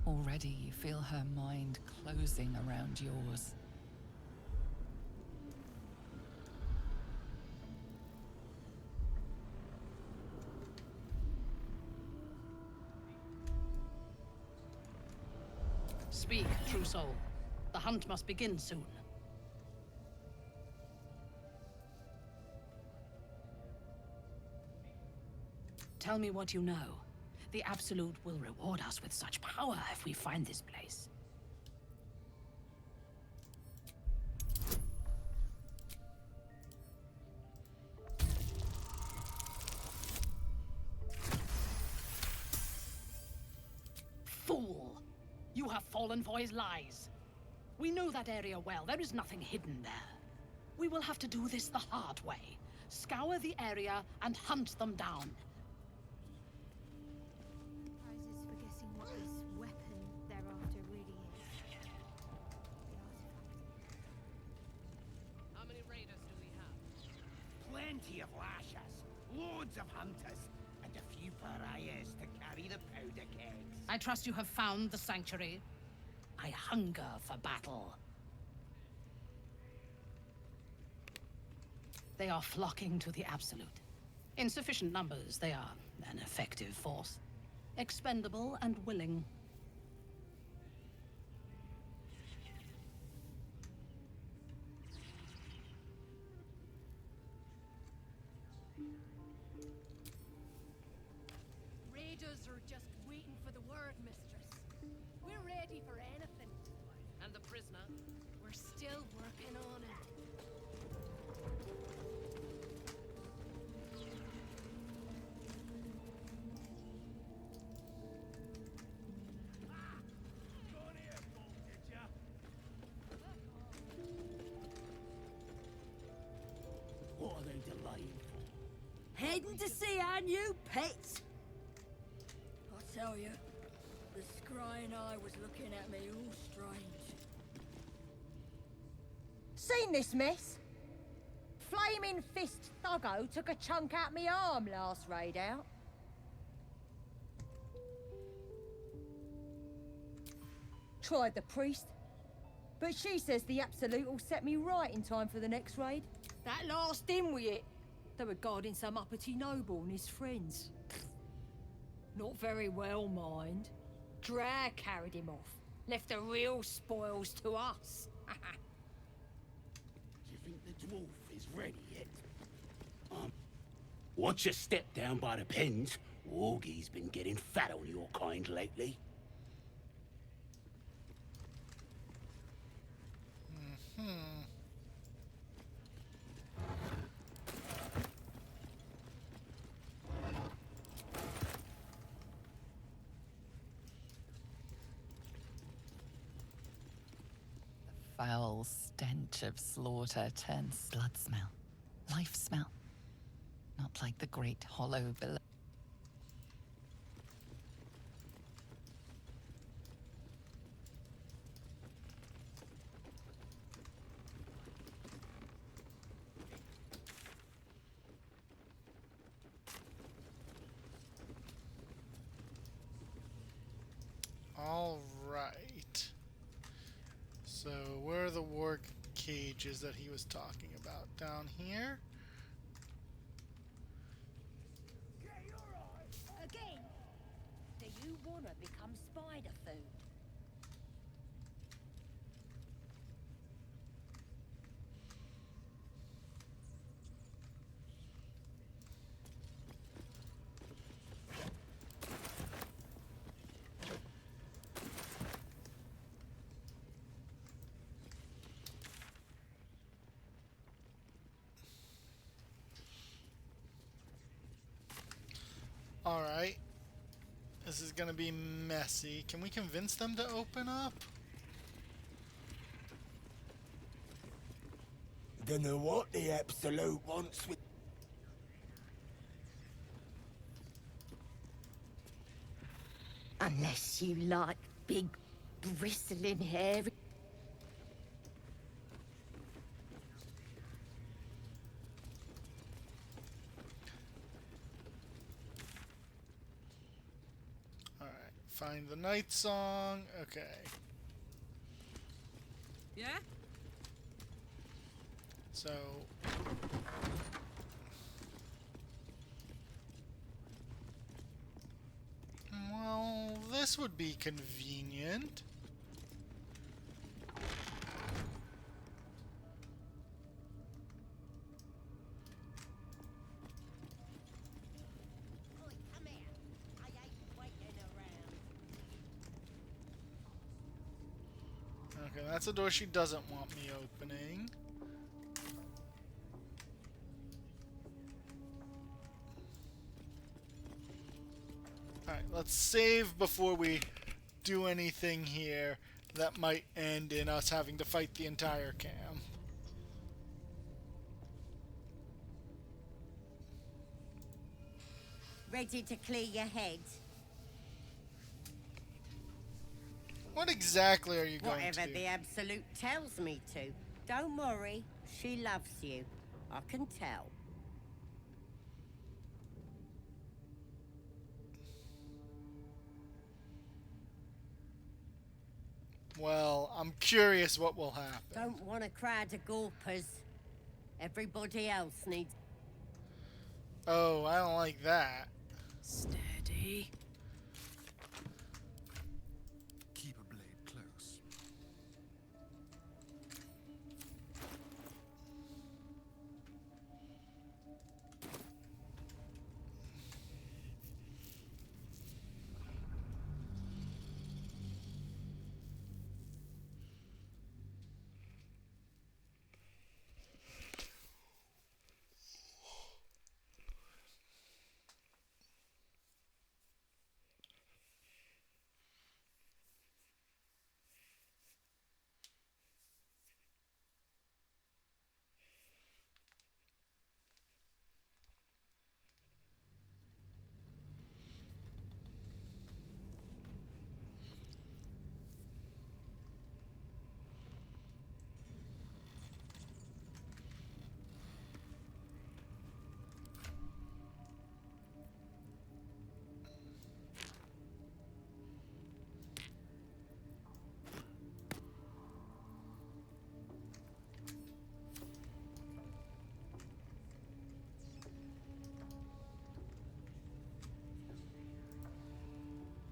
Already you feel her mind closing around yours. Speak, true soul. The hunt must begin soon. Tell me what you know. The Absolute will reward us with such power if we find this place. Fool! You have fallen for his lies. We know that area well. There is nothing hidden there. We will have to do this the hard way. Scour the area and hunt them down. Prizes for guessing what this weapon they're after really is. How many raiders do we have? Plenty of lashes, loads of hunters, and a few pariahs to carry the powder kegs. I trust you have found the sanctuary. I hunger for battle. They are flocking to the Absolute. In sufficient numbers, they are an effective force. Expendable and willing. Raiders are just waiting for the word, mistress. We're ready for anything. And the prisoner? We're still working on it. What are they delaying for? Heading to see our new pets? I tell you, the scrying eye was looking at me all strange. Seen this mess? Flaming Fist Thuggo took a chunk out me arm last raid out. Tried the priest, but she says the Absolute will set me right in time for the next raid. That last in with it. They were guarding some uppity noble and his friends. Not very well, mind. Drag carried him off. Left the real spoils to us. Do you think the dwarf is ready yet? Watch your step down by the pens. Worgie's been getting fat on your kind lately. Foul stench of slaughter turns blood smell, life smell. Not like the great hollow below. All right. So where are the Worg cages that he was talking about? Down here? Again, do you want to become spider food? Alright. This is gonna be messy. Can we convince them to open up? Don't know what the Absolute wants with... Unless you like big, bristling hair. Alright, find the night song. Okay. Yeah? So... Well, this would be convenient. Okay, that's a door she doesn't want me opening. Alright, let's save before we do anything here that might end in us having to fight the entire camp. Ready to clear your head? What exactly are you going Whatever to do? the Absolute tells me to. Don't worry, she loves you. I can tell. Well, I'm curious what will happen. Don't want a crowd of gawpers. Everybody else needs... Oh, I don't like that. Steady. Keep a blade close.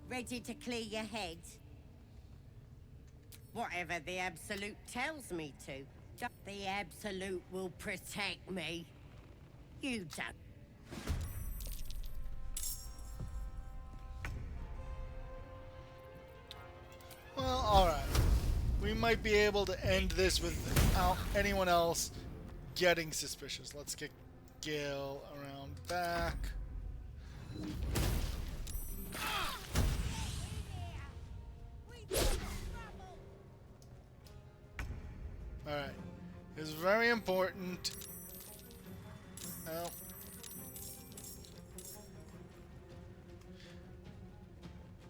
Ready to clear your head? Whatever the Absolute tells me to. The Absolute will protect me. You don't. Well, alright. We might be able to end this without anyone else getting suspicious. Let's get Gale around back. Alright. It's very important. Oh.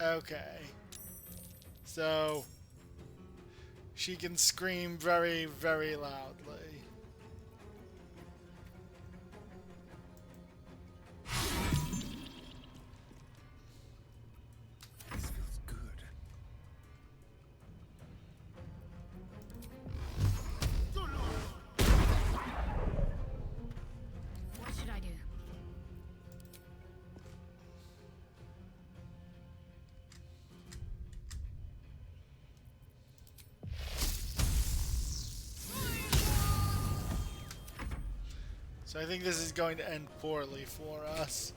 Okay. So she can scream very, very loudly. This feels good. What should I do? So I think this is going to end poorly for us.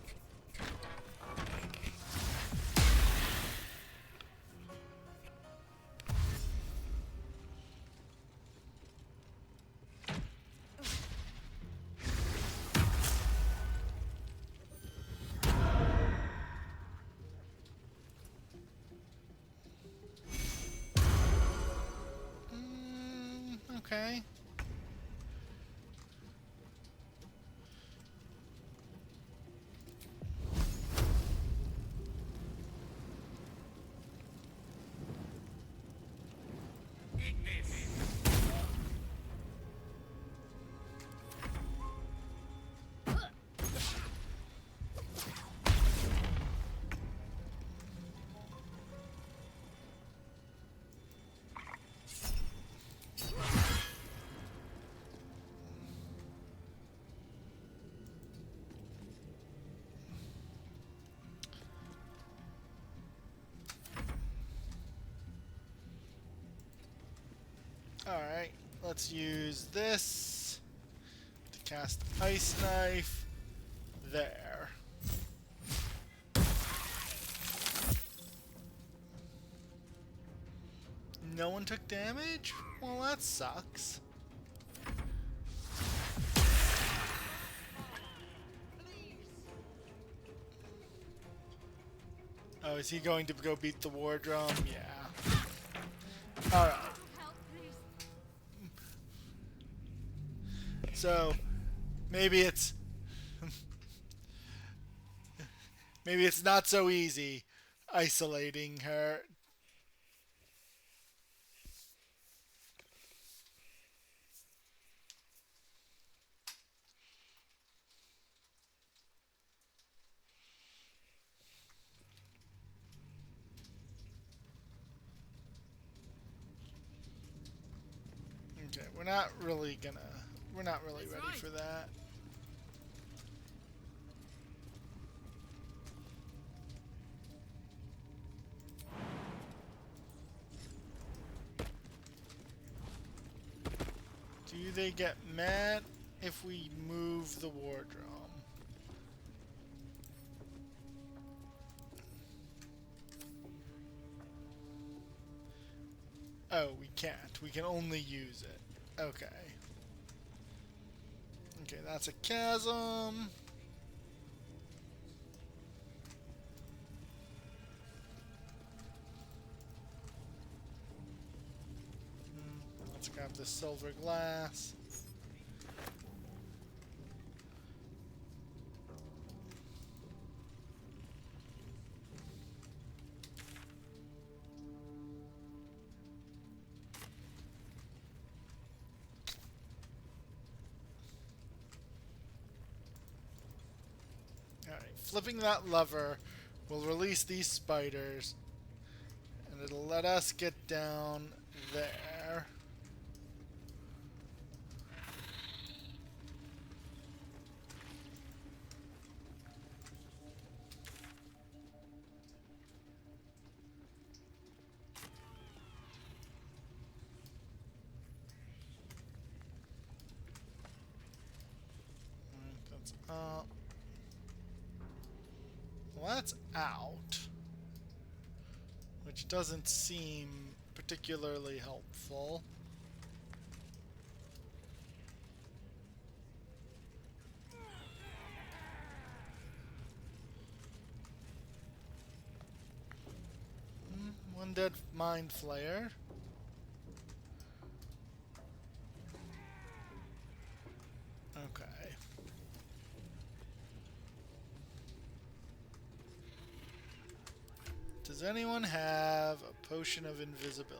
Okay. Alright, let's use this to cast Ice Knife there. No one took damage? Well, that sucks. Oh, is he going to go beat the war drum? Yeah. Alright. So, maybe it's maybe it's not so easy isolating her. Okay, we're not really ready for that. Do they get mad if we move the war drum? Oh, we can't. We can only use it. Okay. Okay, that's a chasm. Let's grab the silver glass. Alright, flipping that lever will release these spiders, and it'll let us get down there. That's up. Well, that's out, which doesn't seem particularly helpful. One dead mind flayer. Okay. Does anyone have a potion of invisibility?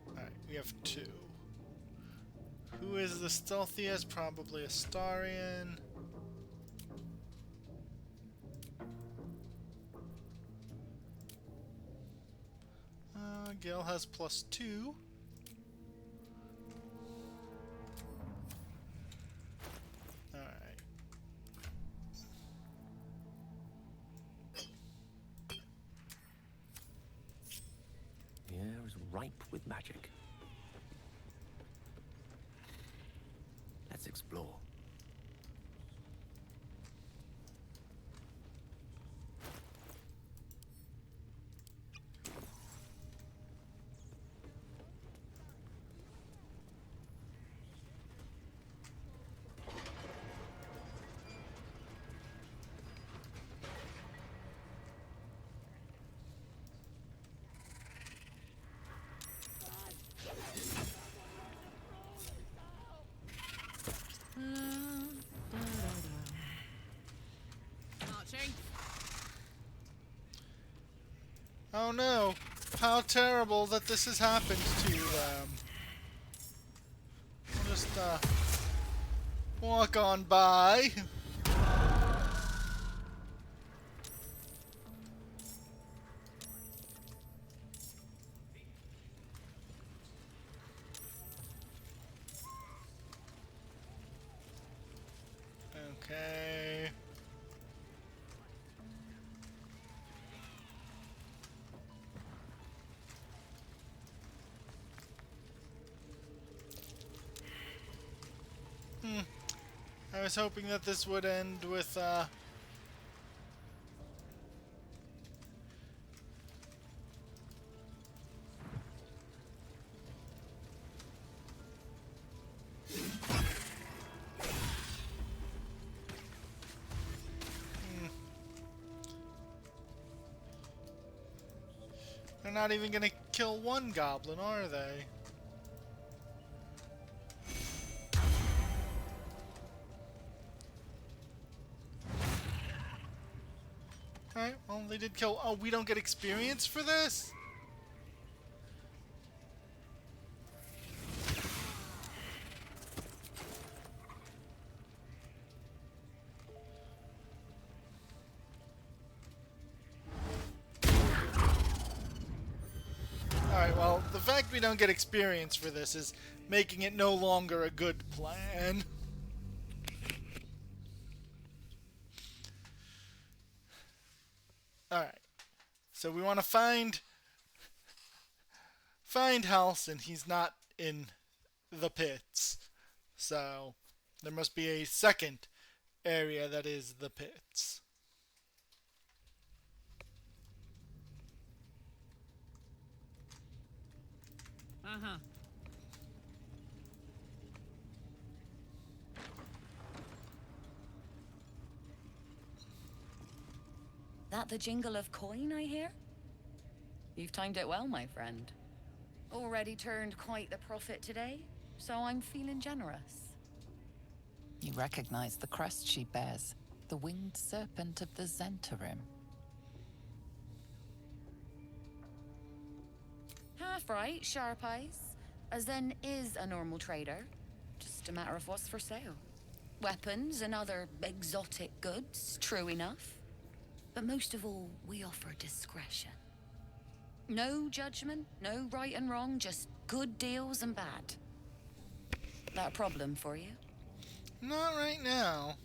Alright, we have 2. Who is the stealthiest? Probably Astarion. Gale has +2. Alright. The air is ripe with magic. Let's explore. Oh no! How terrible that this has happened to them. I'll just, walk on by. Okay. I was hoping that this would end with, They're not even gonna kill one goblin, are they? Alright, well, they did kill... Oh, we don't get experience for this? Alright, well, the fact we don't get experience for this is making it no longer a good plan. Alright. So we want to find Halsin. He's not in the pits. So there must be a second area that is the pits. Uh-huh. That the jingle of coin I hear? You've timed it well, my friend. Already turned quite the profit today, so I'm feeling generous. You recognize the crest she bears, the winged serpent of the Zhentarim. Half right, sharp eyes. As then is a normal trader. Just a matter of what's for sale. Weapons and other exotic goods, true enough. But most of all, we offer discretion. No judgment, no right and wrong, just good deals and bad. That a problem for you? Not right now.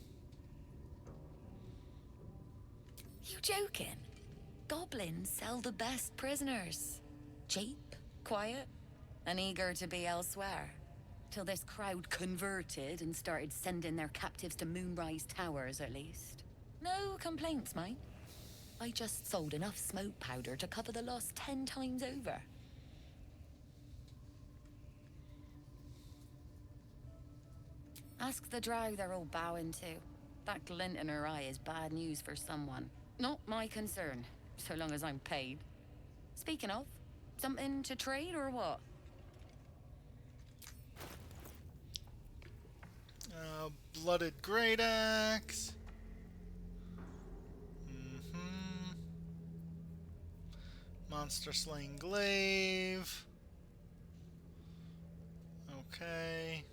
You joking? Goblins sell the best prisoners. Cheap, quiet, and eager to be elsewhere. Till this crowd converted and started sending their captives to Moonrise Towers, at least. No complaints, mate. I just sold enough smoke powder to cover the loss 10 times over. Ask the drow they're all bowing to. That glint in her eye is bad news for someone. Not my concern, so long as I'm paid. Speaking of, something to trade or what? Blooded Great Axe. Monster Slaying Glaive. Okay.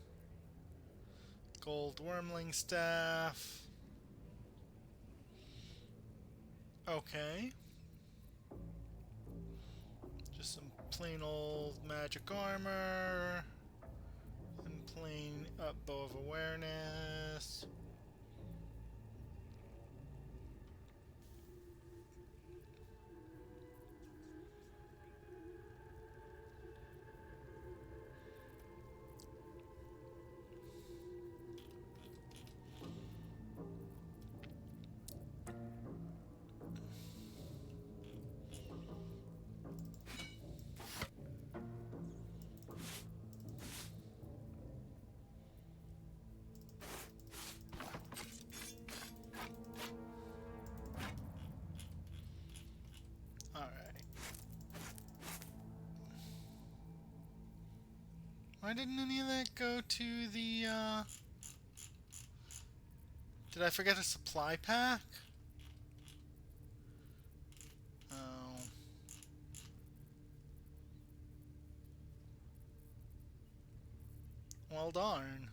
Gold Wormling Staff. Okay. Just some plain old magic armor. And plain Bow of Awareness. Why didn't any of that go to the, Did I forget a supply pack? Oh. Well darn.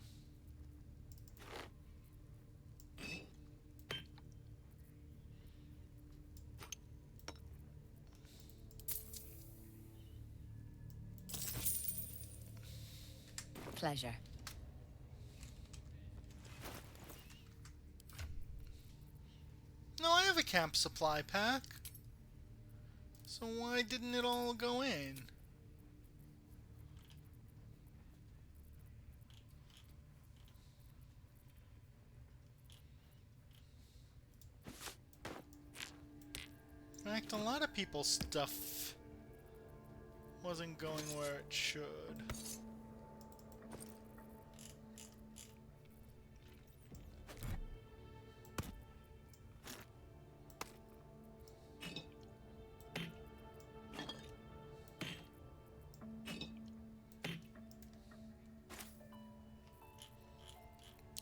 Pleasure. No, I have a camp supply pack. So why didn't it all go in? In fact, a lot of people's stuff wasn't going where it should.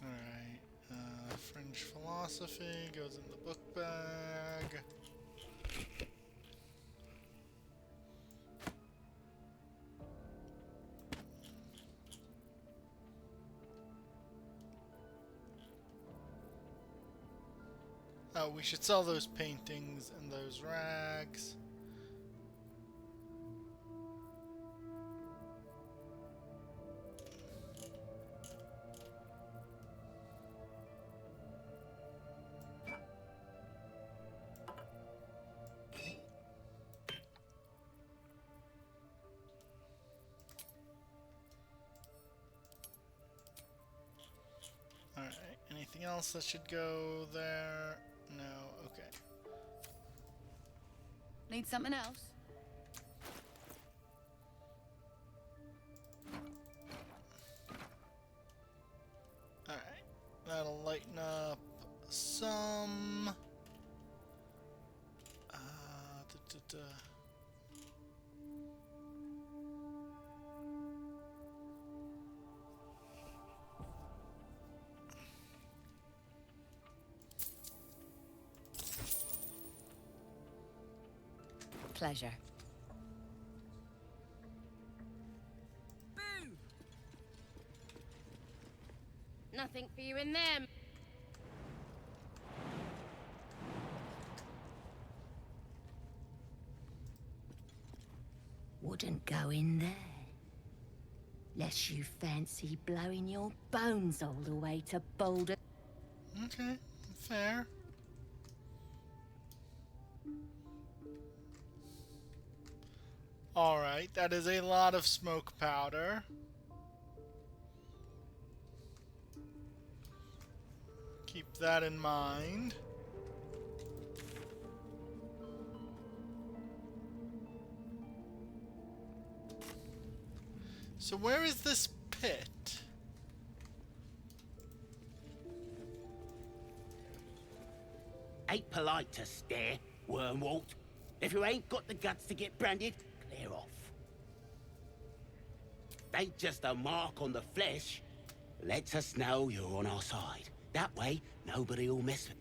Alright, Fringe Philosophy goes in the book bag. Oh, we should sell those paintings and those rags. Alright, anything else that should go there? No, okay. Need something else? Alright, that'll lighten up some. Pleasure. Boo! Nothing for you in them. Wouldn't go in there. Lest you fancy blowing your bones all the way to Boulder. Okay, fair. Alright, that is a lot of smoke powder. Keep that in mind. So where is this pit? Ain't polite to stare, Wormwalt. If you ain't got the guts to get branded, clear off. Ain't just a mark on the flesh. Lets us know you're on our side. That way, nobody will mess with.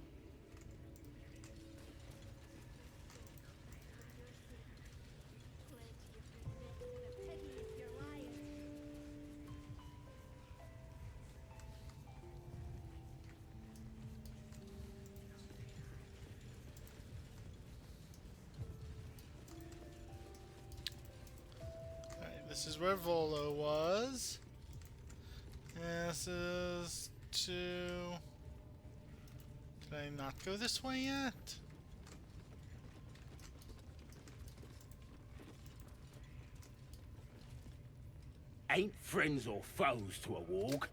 This is where Volo was. And this is to... Did I not go this way yet? Ain't friends or foes to a Worg.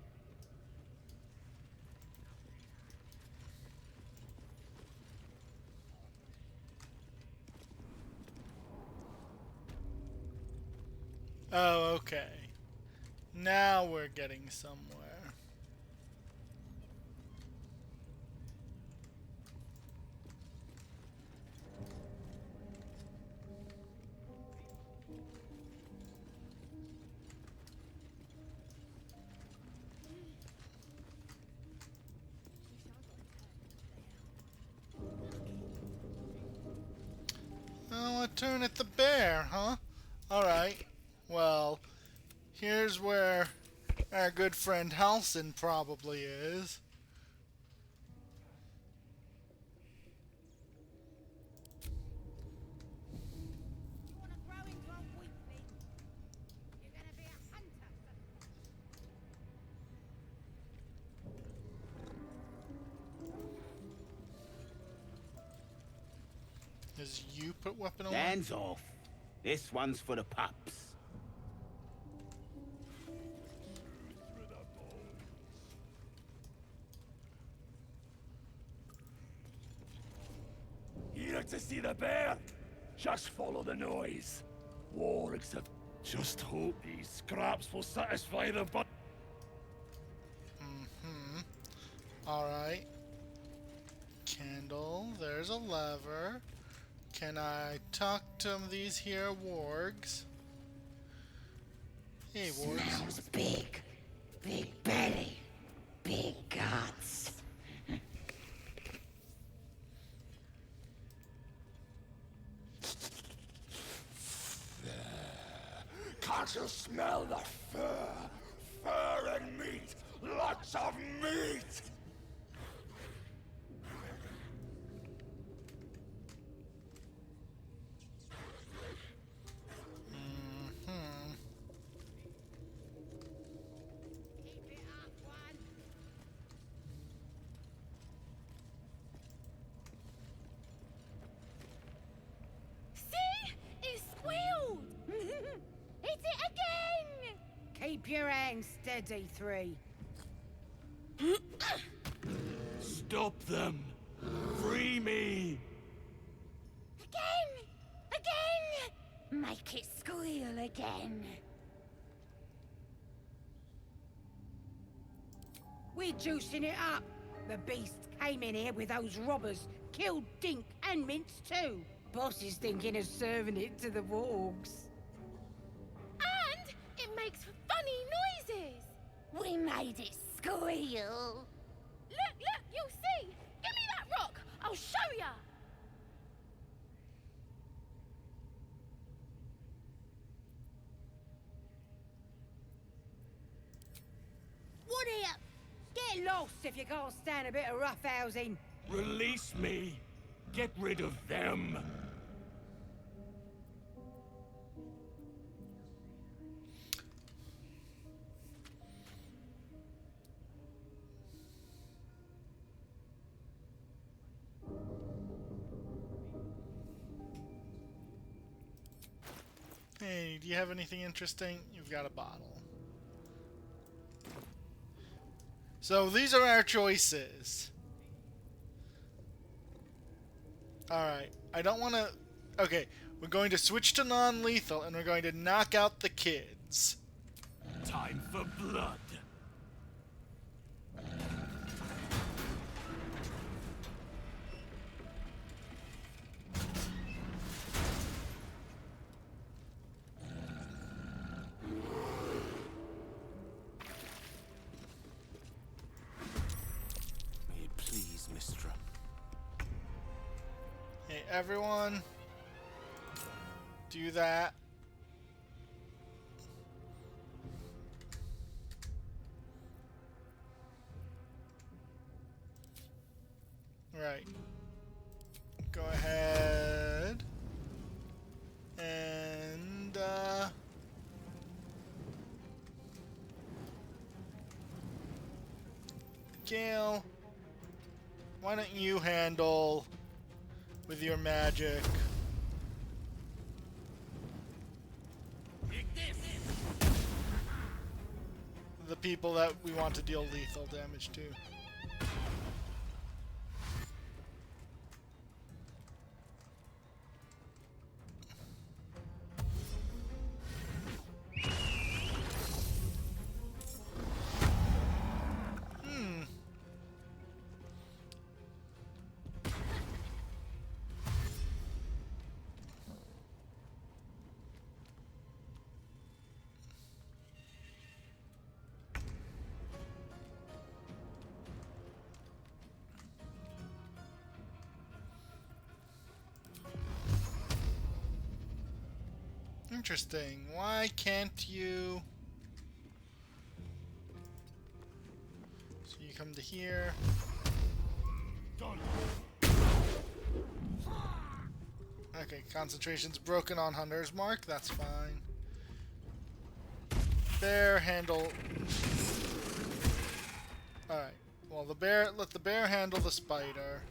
Oh, okay. Now we're getting somewhere. Oh, a turn at the bear, huh? Alright. Well, here's where Our good friend Halsin probably is. Has you put weapon on? Hands off. This one's for the pups. Here to see the bear? Just follow the noise. Wargs have... Just hope these scraps will satisfy the bu- Alright. Candle. There's a lever. Can I talk to these here wargs? Hey, wargs. Smells big. Big belly. Big guts. Can't you smell the fur? Fur and meat! Lots of meat! See? It squealed! Hit it again! Keep your hands steady, 3. Stop them! Free me! Again! Again! Make it squeal again. We're juicing it up. The beast came in here with those robbers, killed Dink and Mince too. Boss is thinking of serving it to the Wargs. And it makes funny noises! We made it squeal. Look, you'll see! Give me that rock! I'll show ya! What here? Get lost if you can't stand a bit of roughhousing. Release me! Get rid of them! Hey, do you have anything interesting? You've got a bottle. So these are our choices. Alright, I don't want to... Okay, we're going to switch to non-lethal and we're going to knock out the kids. Time for blood! May it please, Mistra. Hey, everyone. Do that. Right. Go ahead. And, Gale, why don't you handle with your magic? The people that we want to deal lethal damage to. Interesting. Why can't you... come to here. Okay, concentration's broken on Hunter's Mark. That's fine. Bear handle. Alright. Well, let the bear handle the spider.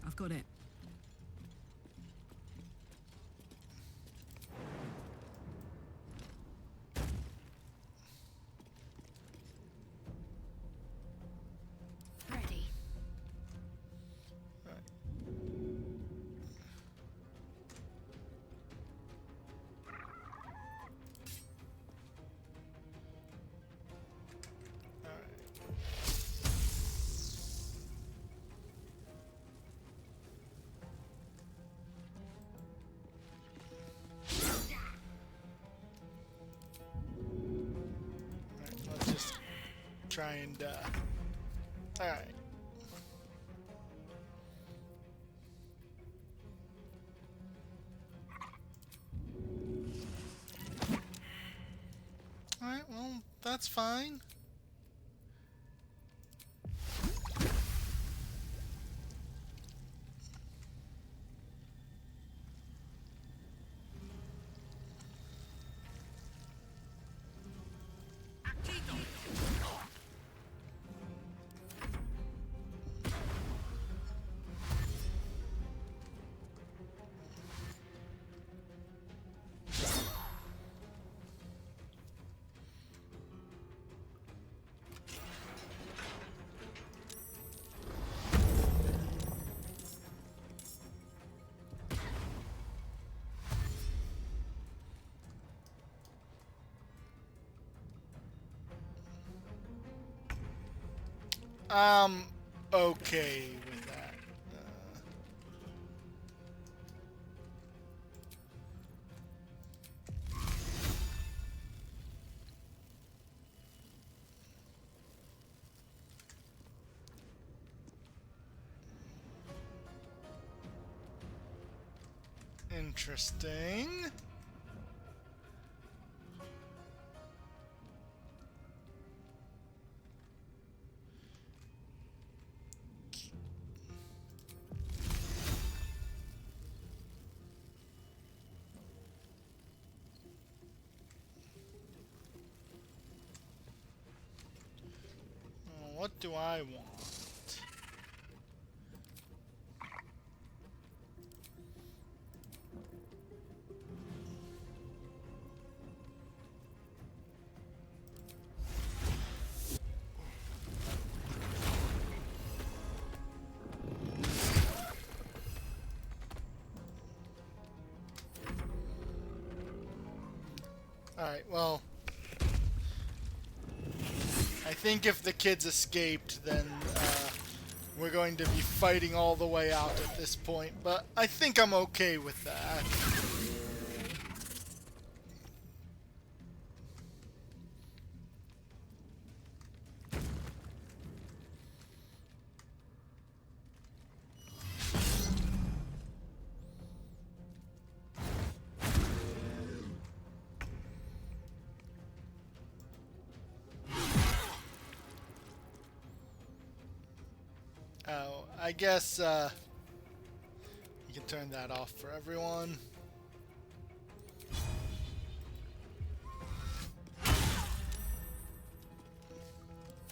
I've got it. Ready. Let's just try and, alright. Alright, well, that's fine. I'm okay with that. Interesting. What do I want? Alright, well, I think if the kids escaped, then we're going to be fighting all the way out at this point, but I think I'm okay with that. Oh, I guess you can turn that off for everyone.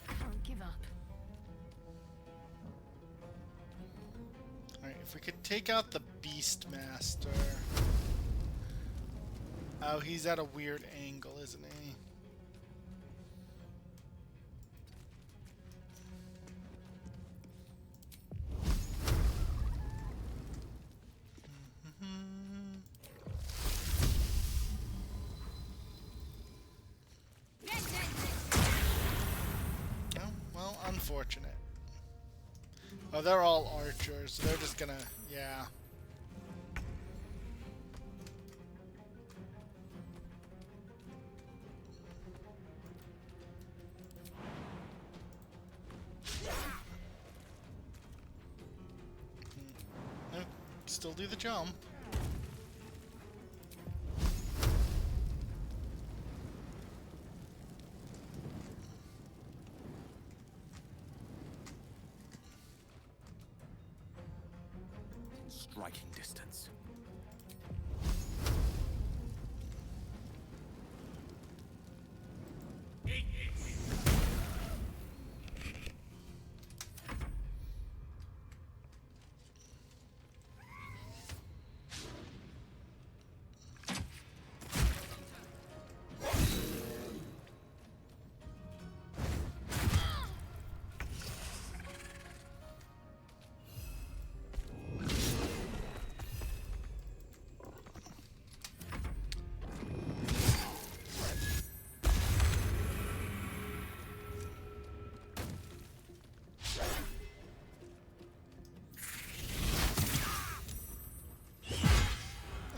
Can't give up. Alright, if we could take out the Beastmaster. Oh, he's at a weird angle, isn't he? unfortunate. Oh, they're all archers. So they're just gonna, yeah. Still do the jump. Striking distance.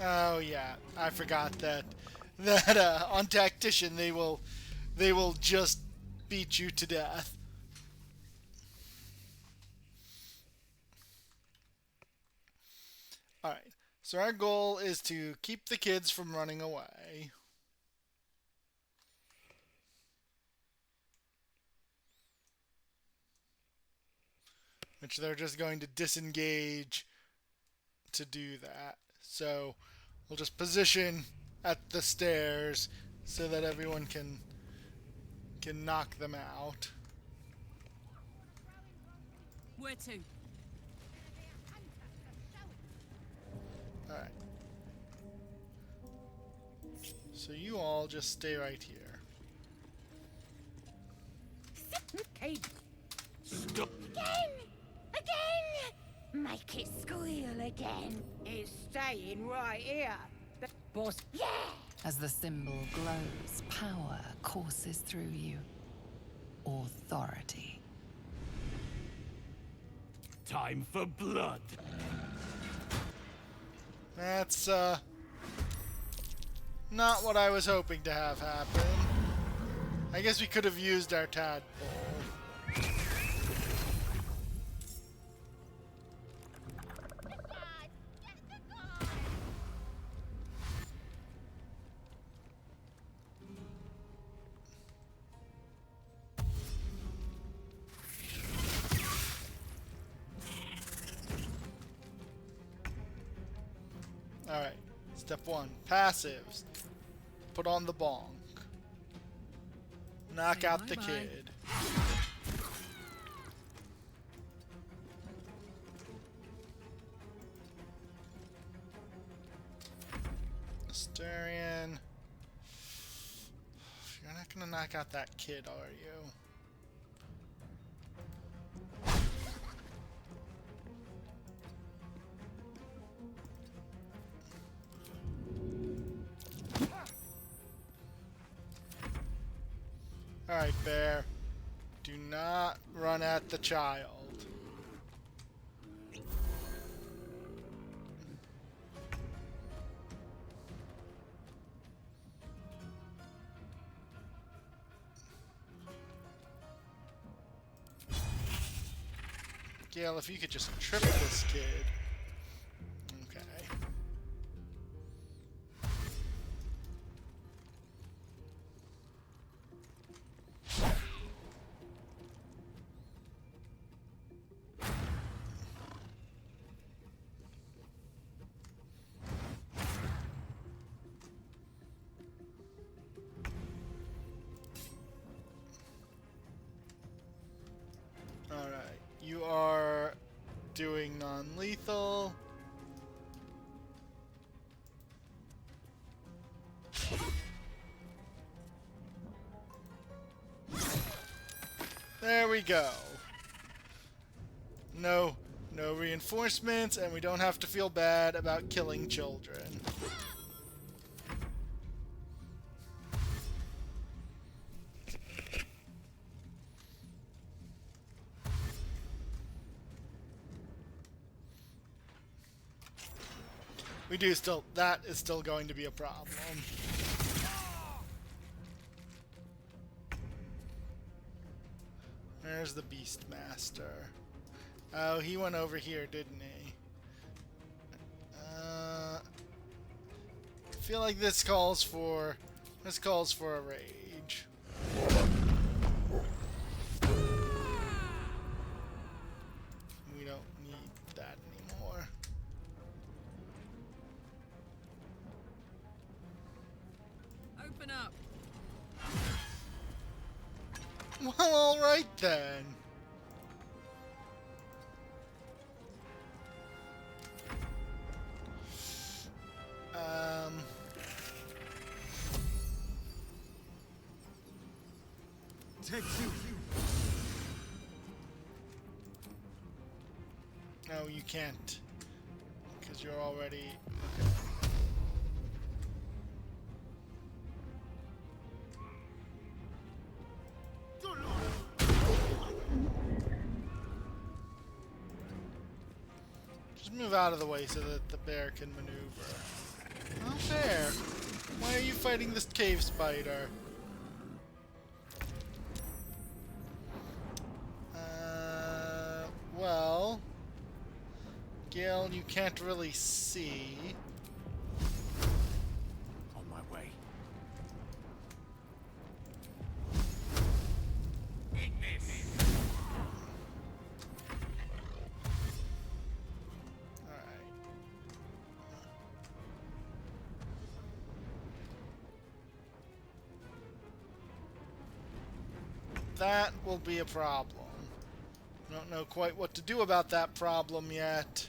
Oh yeah, I forgot that on Tactician they will just beat you to death. All right. So our goal is to keep the kids from running away. Which they're just going to disengage to do that. So we'll just position at the stairs so that everyone can knock them out. Where to? Alright. So you all just stay right here. Stop. Again! Make it squeal again. It's staying right here. Boss. Yeah! As the symbol glows, power courses through you. Authority. Time for blood. That's, not what I was hoping to have happen. I guess we could have used our tadpole. Alright, step one, passives. Put on the bonk. Knock out the kid. Astarion. You're not gonna knock out that kid, are you? Alright, Bear. Do not run at the child. Gale, if you could just trip this kid. Okay. Alright, you are doing non-lethal. There we go. No reinforcements, and we don't have to feel bad about killing children. We do still... That is still going to be a problem. There's the Beastmaster. Oh, he went over here, didn't he? I feel like this calls for a rage. We don't need that anymore. Open up. Well, all right then. Take two. No, you can't. Because you're already... Okay. Just move out of the way so that the bear can maneuver. Not fair. Why are you fighting this cave spider? Well... Gale, you can't really see. On my way. That will be a problem. I don't know quite what to do about that problem yet.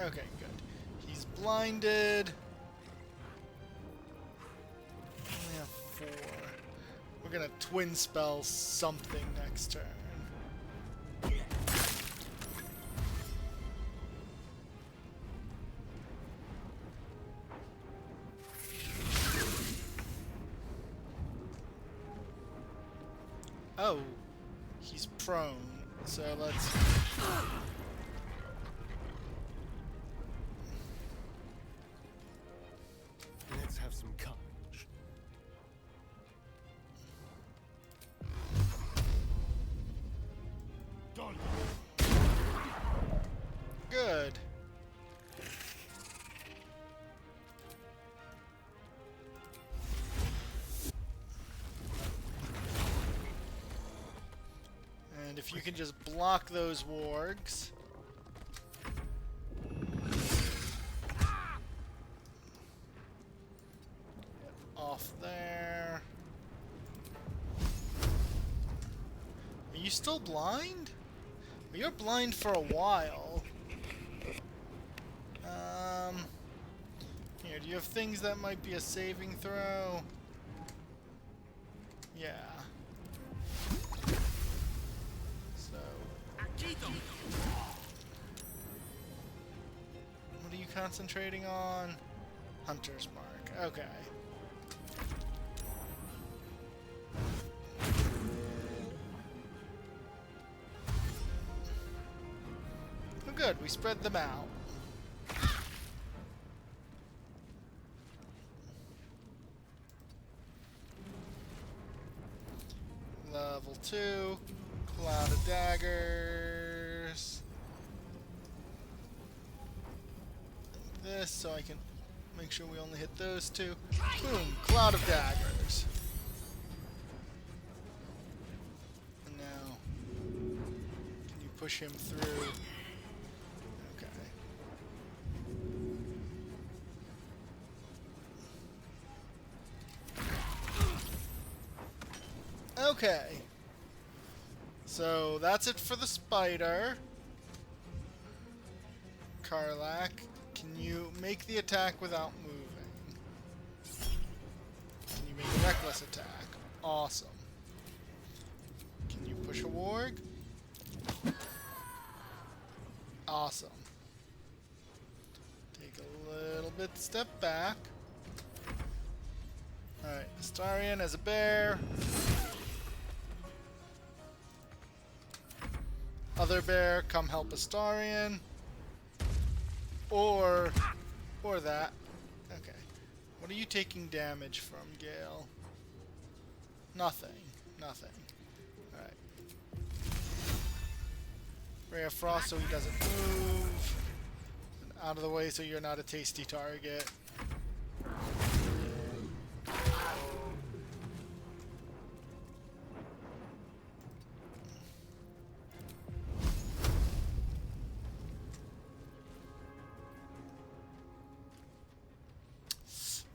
Okay, good. He's blinded. Only have 4. We're gonna twin spell something next turn. Oh, he's prone, so let's... Let's have some courage. Done. Good. And if you can just block those wargs. Off there. Are you still blind? Well, you're blind for a while. Here, do you have things that might be a saving throw? Yeah. So... What are you concentrating on? Hunter's Mark. Okay. Oh good, we spread them out. Level 2, Cloud of Daggers. Like this, so I can make sure we only hit those 2. Boom, Cloud of Daggers. And now, can you push him through? Okay. So that's it for the spider. Karlach, can you make the attack without moving? Can you make a reckless attack? Awesome. Can you push a warg? Awesome. Take a little bit step back. Alright, Astarion as a bear. Other bear, come help Astarion. Or that. Okay. What are you taking damage from, Gale? Nothing. Nothing. Alright. Ray of Frost so he doesn't move. And out of the way so you're not a tasty target.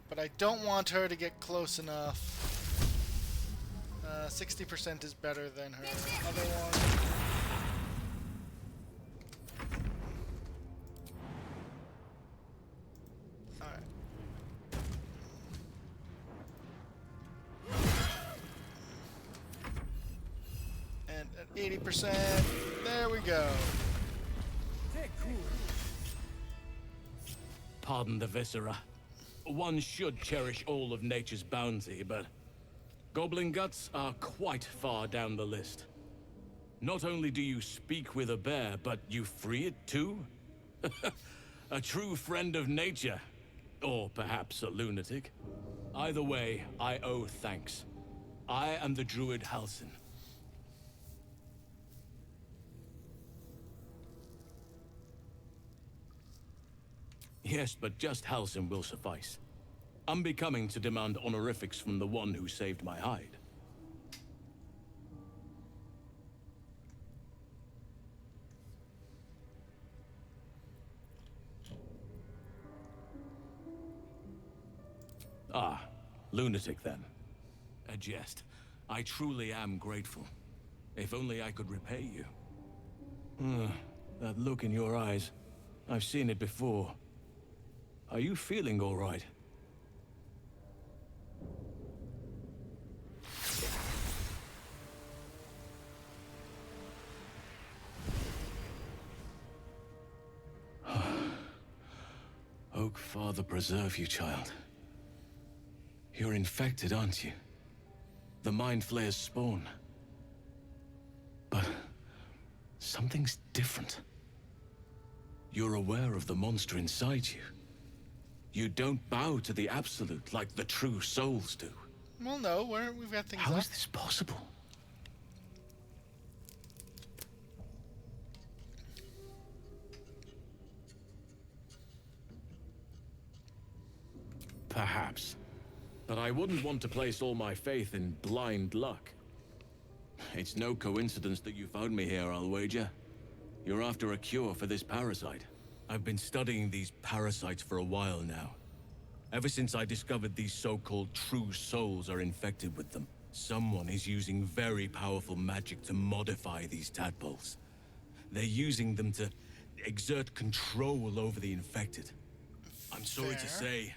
But I don't want her to get close enough. 60% is better than her other one. Alright. And at 80%, there we go. Pardon the viscera. One should cherish all of nature's bounty, but goblin guts are quite far down the list. Not only do you speak with a bear, but you free it too? A true friend of nature. Or perhaps a lunatic. Either way, I owe thanks. I am the druid Halsin. Yes, but just Halsin will suffice. Unbecoming to demand honorifics from the one who saved my hide. Ah, lunatic then. A jest. I truly am grateful. If only I could repay you. That look in your eyes. I've seen it before. Are you feeling all right? Oak Father preserve you, child. You're infected, aren't you? The Mind Flayer's spawn. But something's different. You're aware of the monster inside you. You don't bow to the Absolute like the true souls do. Well, no, we've got things How up. is this possible? Perhaps. But I wouldn't want to place all my faith in blind luck. It's no coincidence that you found me here, I'll wager. You're after a cure for this parasite. I've been studying these parasites for a while now. Ever since I discovered these so-called true souls are infected with them. Someone is using very powerful magic to modify these tadpoles. They're using them to exert control over the infected. I'm sorry to say,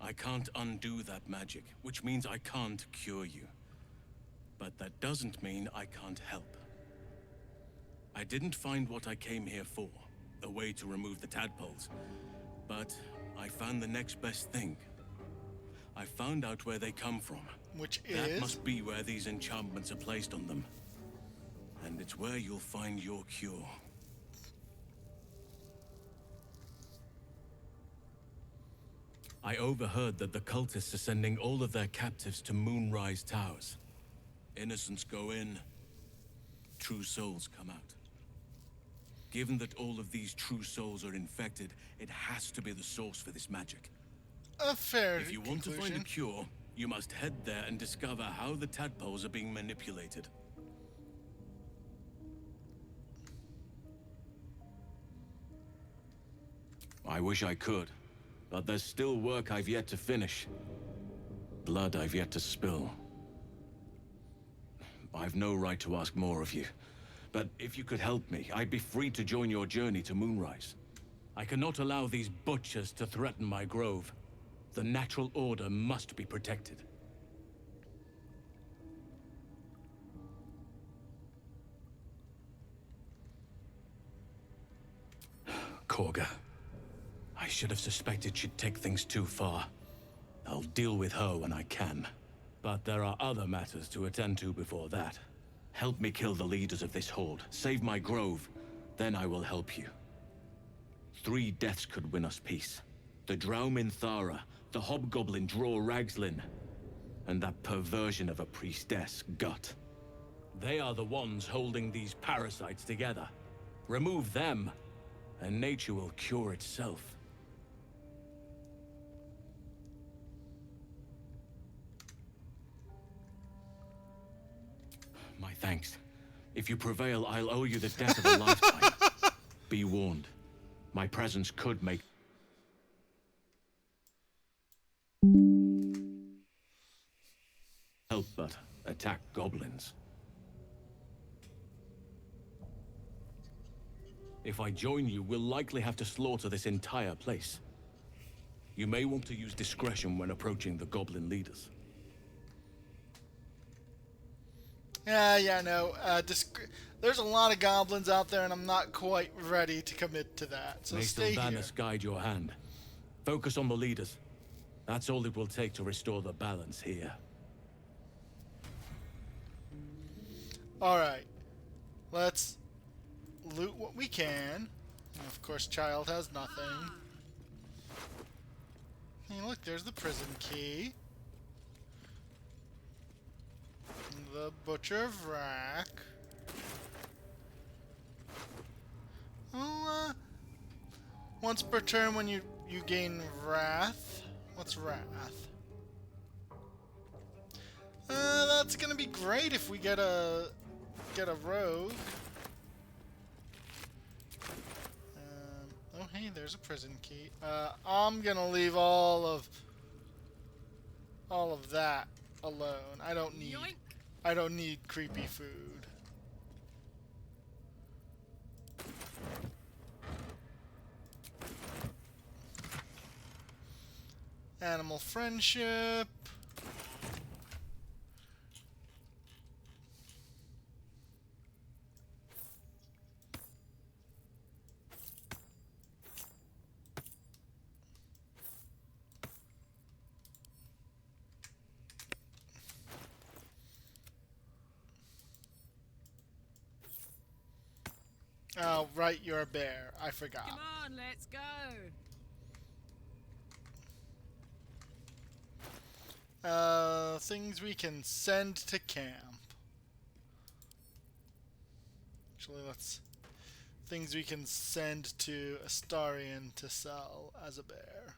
I can't undo that magic, which means I can't cure you. But that doesn't mean I can't help. I didn't find what I came here for, a way to remove the tadpoles, but I found the next best thing. I found out where they come from. Which That is? must be where these enchantments are placed on them. And it's where you'll find your cure. I overheard that the cultists are sending all of their captives to Moonrise Towers. Innocents go in, true souls come out. Given that all of these true souls are infected, it has to be the source for this magic. A fair If you want to find a cure, you must head there and discover how the tadpoles are being manipulated. I wish I could, but there's still work I've yet to finish. Blood I've yet to spill. I've no right to ask more of you, but if you could help me, I'd be free to join your journey to Moonrise. I cannot allow these butchers to threaten my grove. The natural order must be protected. Korga, I should have suspected she'd take things too far. I'll deal with her when I can. But there are other matters to attend to before that. Help me kill the leaders of this horde. Save my grove. Then I will help you. 3 deaths could win us peace. The drow Minthara, the hobgoblin draw Ragslin, and that perversion of a priestess, Gut. They are the ones holding these parasites together. Remove them, and nature will cure itself. My thanks. If you prevail, I'll owe you the debt of a lifetime. Be warned. My presence could make... help but attack goblins. If I join you, we'll likely have to slaughter this entire place. You may want to use discretion when approaching the goblin leaders. No. There's a lot of goblins out there, and I'm not quite ready to commit to that. So May stay here. Sylvanas guide your hand. Focus on the leaders. That's all it will take to restore the balance here. Alright. Let's loot what we can. Of course, Child has nothing. Hey, look, there's the prison key. The Butcher of Rack. Oh, once per turn when you gain Wrath. What's Wrath? That's gonna be great if we get a rogue. Oh hey, there's a prison key. I'm gonna leave all of that alone. I don't need creepy food. Animal friendship. Oh, right, you're a bear. I forgot. Come on, let's go. Things we can send to camp. Actually, things we can send to Astarion to sell as a bear.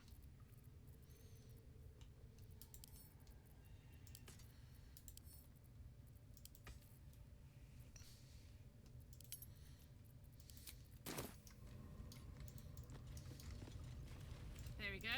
There we go.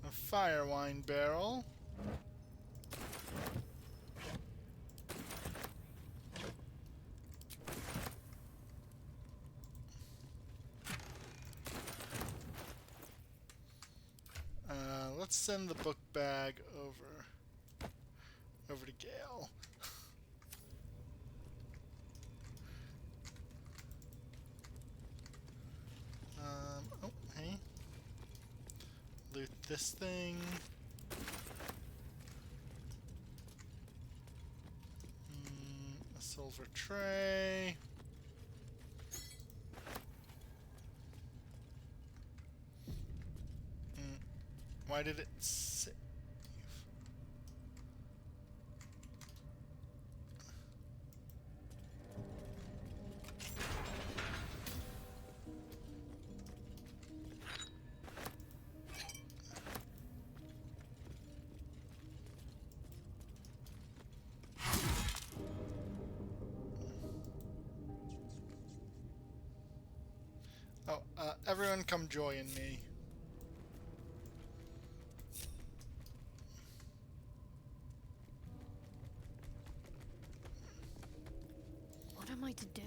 A fire wine barrel. Let's send the book bag over to Gale. Oh, hey. Loot this thing. A silver tray. Why did it save? Oh, everyone come join me. What am I to do?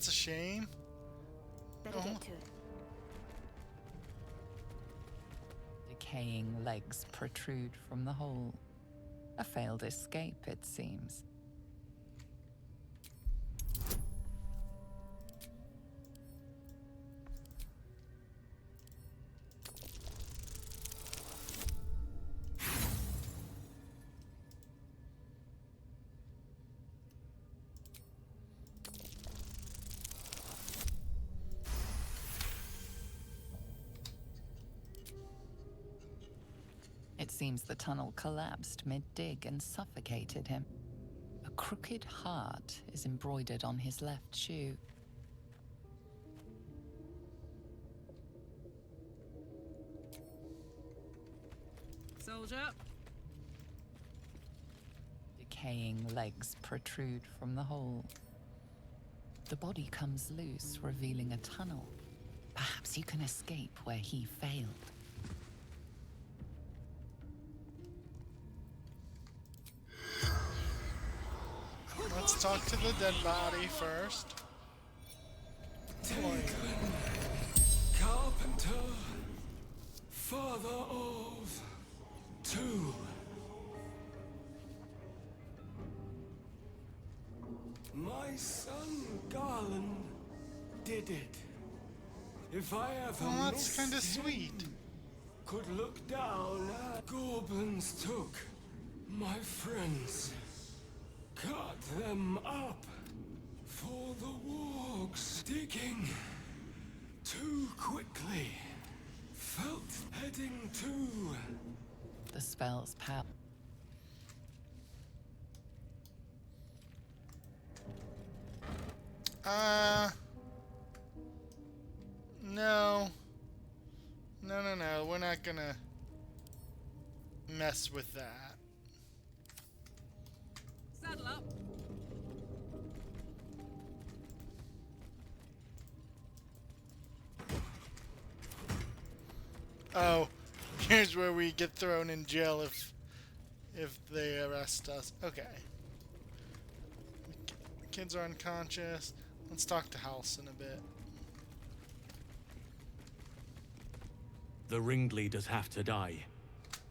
that's a shame. Better get to it. Decaying legs protrude from the hole. A failed escape, it seems. It seems the tunnel collapsed mid-dig and suffocated him. A crooked heart is embroidered on his left shoe. Soldier. Decaying legs protrude from the hole. The body comes loose, revealing a tunnel. Perhaps you can escape where he failed. Let's talk to the dead body first. Carpenter, father of two. My son Garland did it. If I ever Oh, that's kind of missed him, sweet. could look down at goblins took my friends, cut them up for the wargs, digging too quickly, felt heading to The spell's power. No. No. We're not gonna mess with that. Saddle up. Oh, here's where we get thrown in jail if they arrest us. Okay. Kids are unconscious. Let's talk to Halsin a bit. The ringleaders have to die.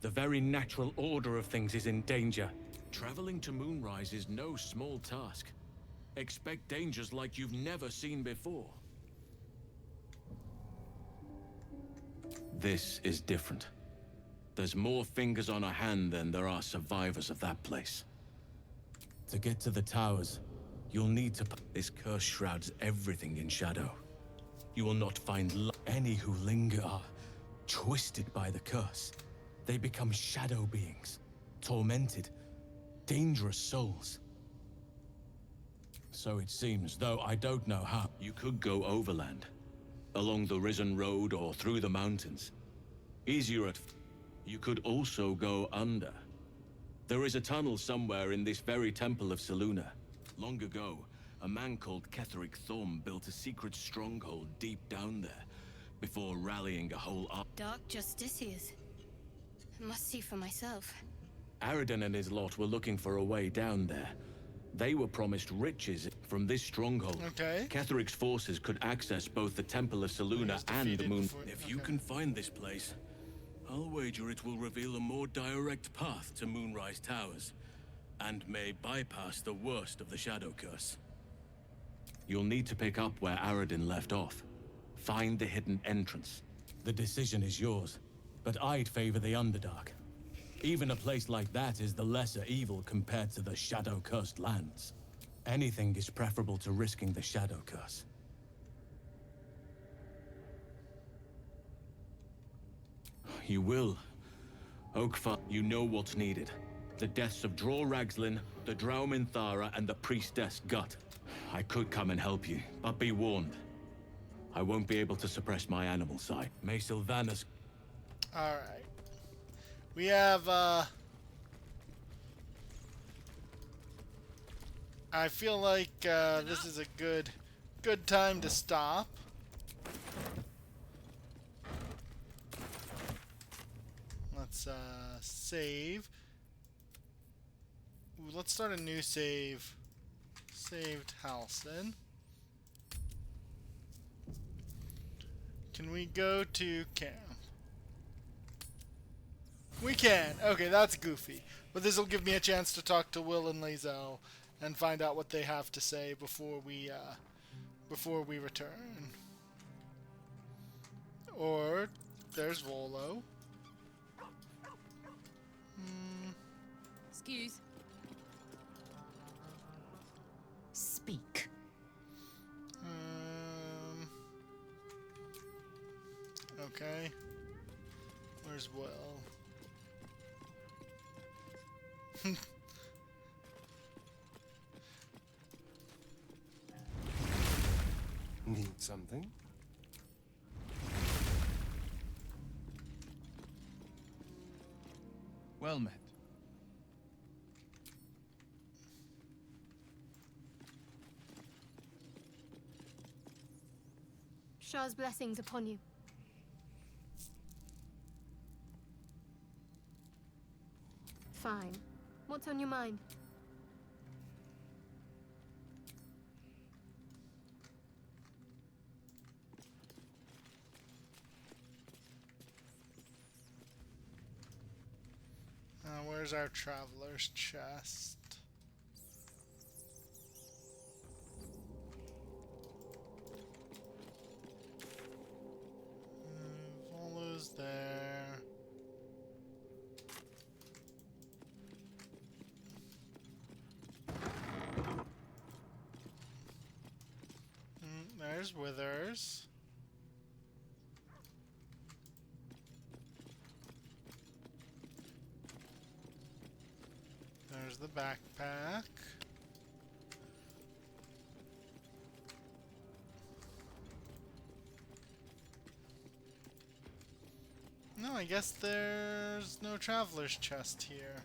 The very natural order of things is in danger. Traveling to Moonrise is no small task. Expect dangers like you've never seen before. This is different. There's more fingers on a hand than there are survivors of that place. To get to the towers, you'll need to... This curse shrouds everything in shadow. You will not find any who linger are twisted by the curse. They become shadow beings, tormented, dangerous souls. So it seems, though I don't know how. You could go overland, along the Risen Road or through the mountains. Easier at... You could also go under. There is a tunnel somewhere in this very temple of Selûne. Long ago, a man called Ketheric Thorm built a secret stronghold deep down there, before rallying a whole army. Dark Justiciars. Must see for myself. Aridon and his lot were looking for a way down there. They were promised riches from this stronghold. Okay. Ketheric's forces could access both the Temple of Selûne and the Moon. If you okay. can find this place, I'll wager it will reveal a more direct path to Moonrise Towers, and may bypass the worst of the Shadow Curse. You'll need to pick up where Aridon left off. Find the hidden entrance. The decision is yours, but I'd favor the Underdark. Even a place like that is the lesser evil compared to the Shadow-cursed lands. Anything is preferable to risking the Shadow Curse. You will. Oakfar, you know what's needed. The deaths of Dror Ragzlin, the Drow Minthara, and the Priestess Gut. I could come and help you, but be warned. I won't be able to suppress my animal side. May Sylvanas... Alright. We have, I feel like, this is a good time to stop. Let's, save. Ooh, let's start a new save. Saved Halsin. Can we go to camp? We can. Okay, that's goofy. But this will give me a chance to talk to Will and Lae'zel and find out what they have to say before we return. Or there's Volo. Excuse. Speak. Okay. Where's Will? Need something? Well met. Shah's blessings upon you. Fine. What's on your mind? Where's our traveler's chest? Volo's there. There's Withers. There's the backpack. No, I guess there's no traveler's chest here.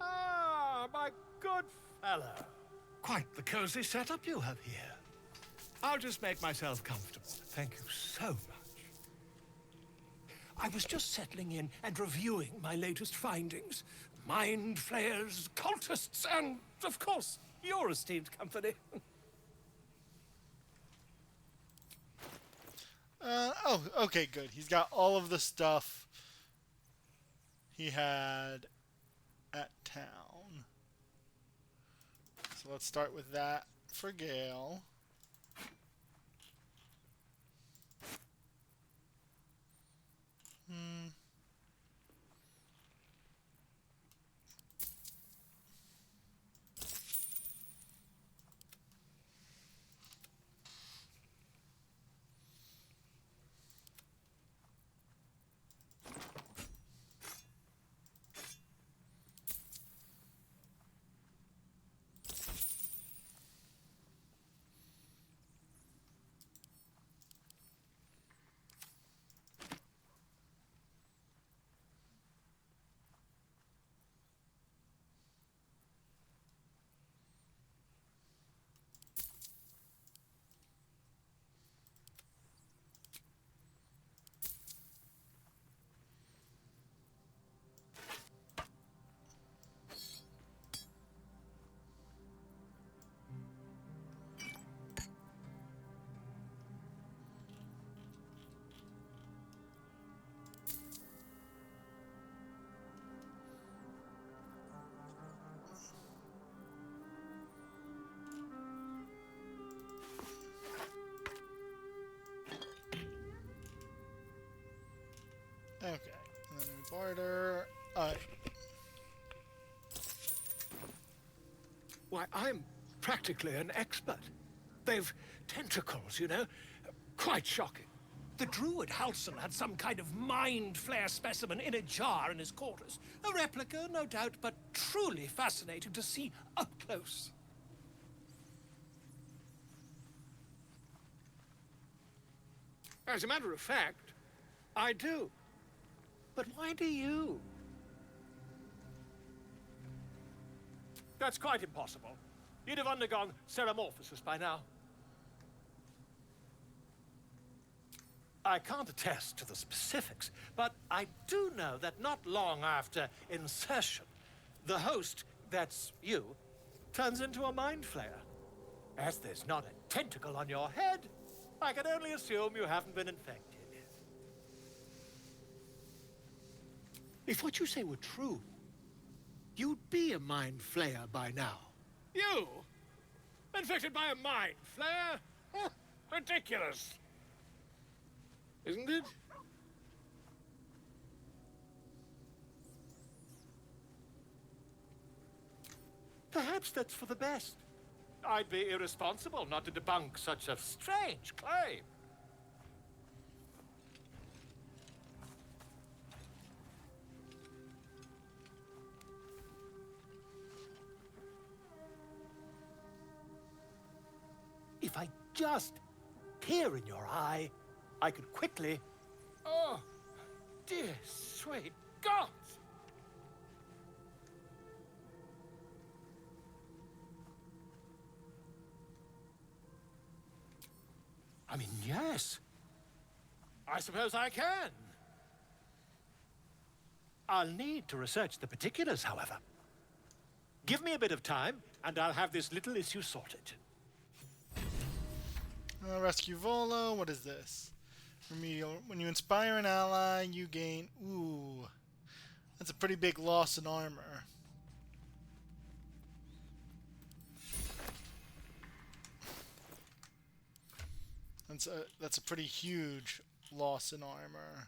Ah, my good fellow. Quite the cozy setup you have here. I'll just make myself comfortable. Thank you so much. I was just settling in and reviewing my latest findings. Mind flayers, cultists, and, of course, your esteemed company. Oh, okay, good. He's got all of the stuff he had at town. So let's start with that for Gale. Okay, and then we barter. Why, I'm practically an expert. They've tentacles, you know? Quite shocking. The druid Halsin had some kind of mind flare specimen in a jar in his quarters. A replica, no doubt, but truly fascinating to see up close. As a matter of fact, I do. But why do you? That's quite impossible. You'd have undergone ceramorphosis by now. I can't attest to the specifics, but I do know that not long after insertion, the host, that's you, turns into a mind flayer. As there's not a tentacle on your head, I can only assume you haven't been infected. If what you say were true, you'd be a mind flayer by now. You? Infected by a mind flayer? Huh, ridiculous. Isn't it? Perhaps that's for the best. I'd be irresponsible not to debunk such a strange claim. If I just peer in your eye, I could quickly... Oh, dear sweet gods! I mean, yes. I suppose I can. I'll need to research the particulars, however. Give me a bit of time, and I'll have this little issue sorted. Rescue Volo. What is this? Remedial. When you inspire an ally, you gain... Ooh. That's a pretty big loss in armor. That's a pretty huge loss in armor.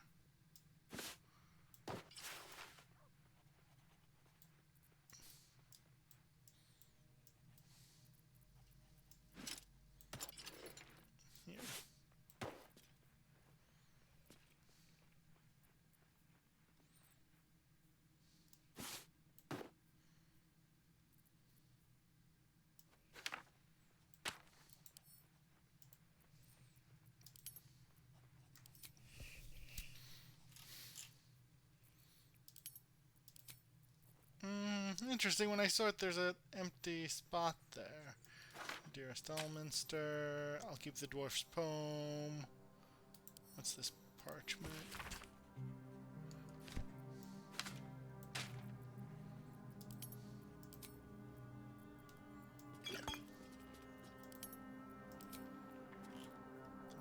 Here. Interesting. When I saw it, there's an empty spot there. Dearest Elminster. I'll keep the dwarf's poem. What's this parchment?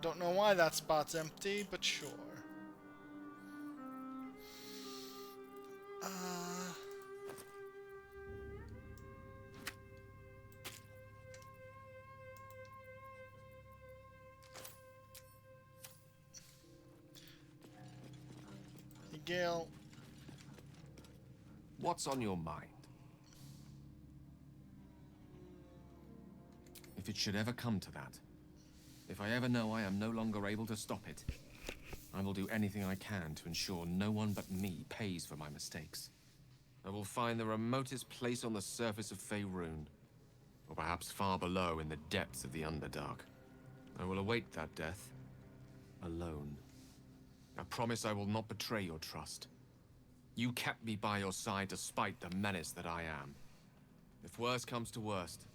Don't know why that spot's empty, but sure. Gale. What's on your mind? If it should ever come to that, if I ever know I am no longer able to stop it, I will do anything I can to ensure no one but me pays for my mistakes. I will find the remotest place on the surface of Faerun, or perhaps far below in the depths of the Underdark. I will await that death, alone. I promise I will not betray your trust. You kept me by your side despite the menace that I am. If worst comes to worst,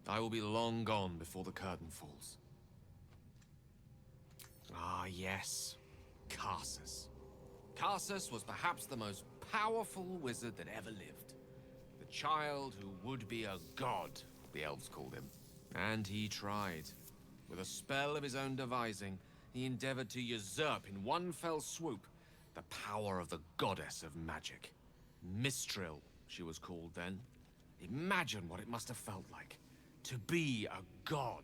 I will be long gone before the curtain falls. Ah, yes. Karsus. Karsus was perhaps the most powerful wizard that ever lived. The child who would be a god, the elves called him. And he tried. With a spell of his own devising, he endeavored to usurp in one fell swoop the power of the goddess of magic. Mistral, she was called then. Imagine what it must have felt like. To be a god.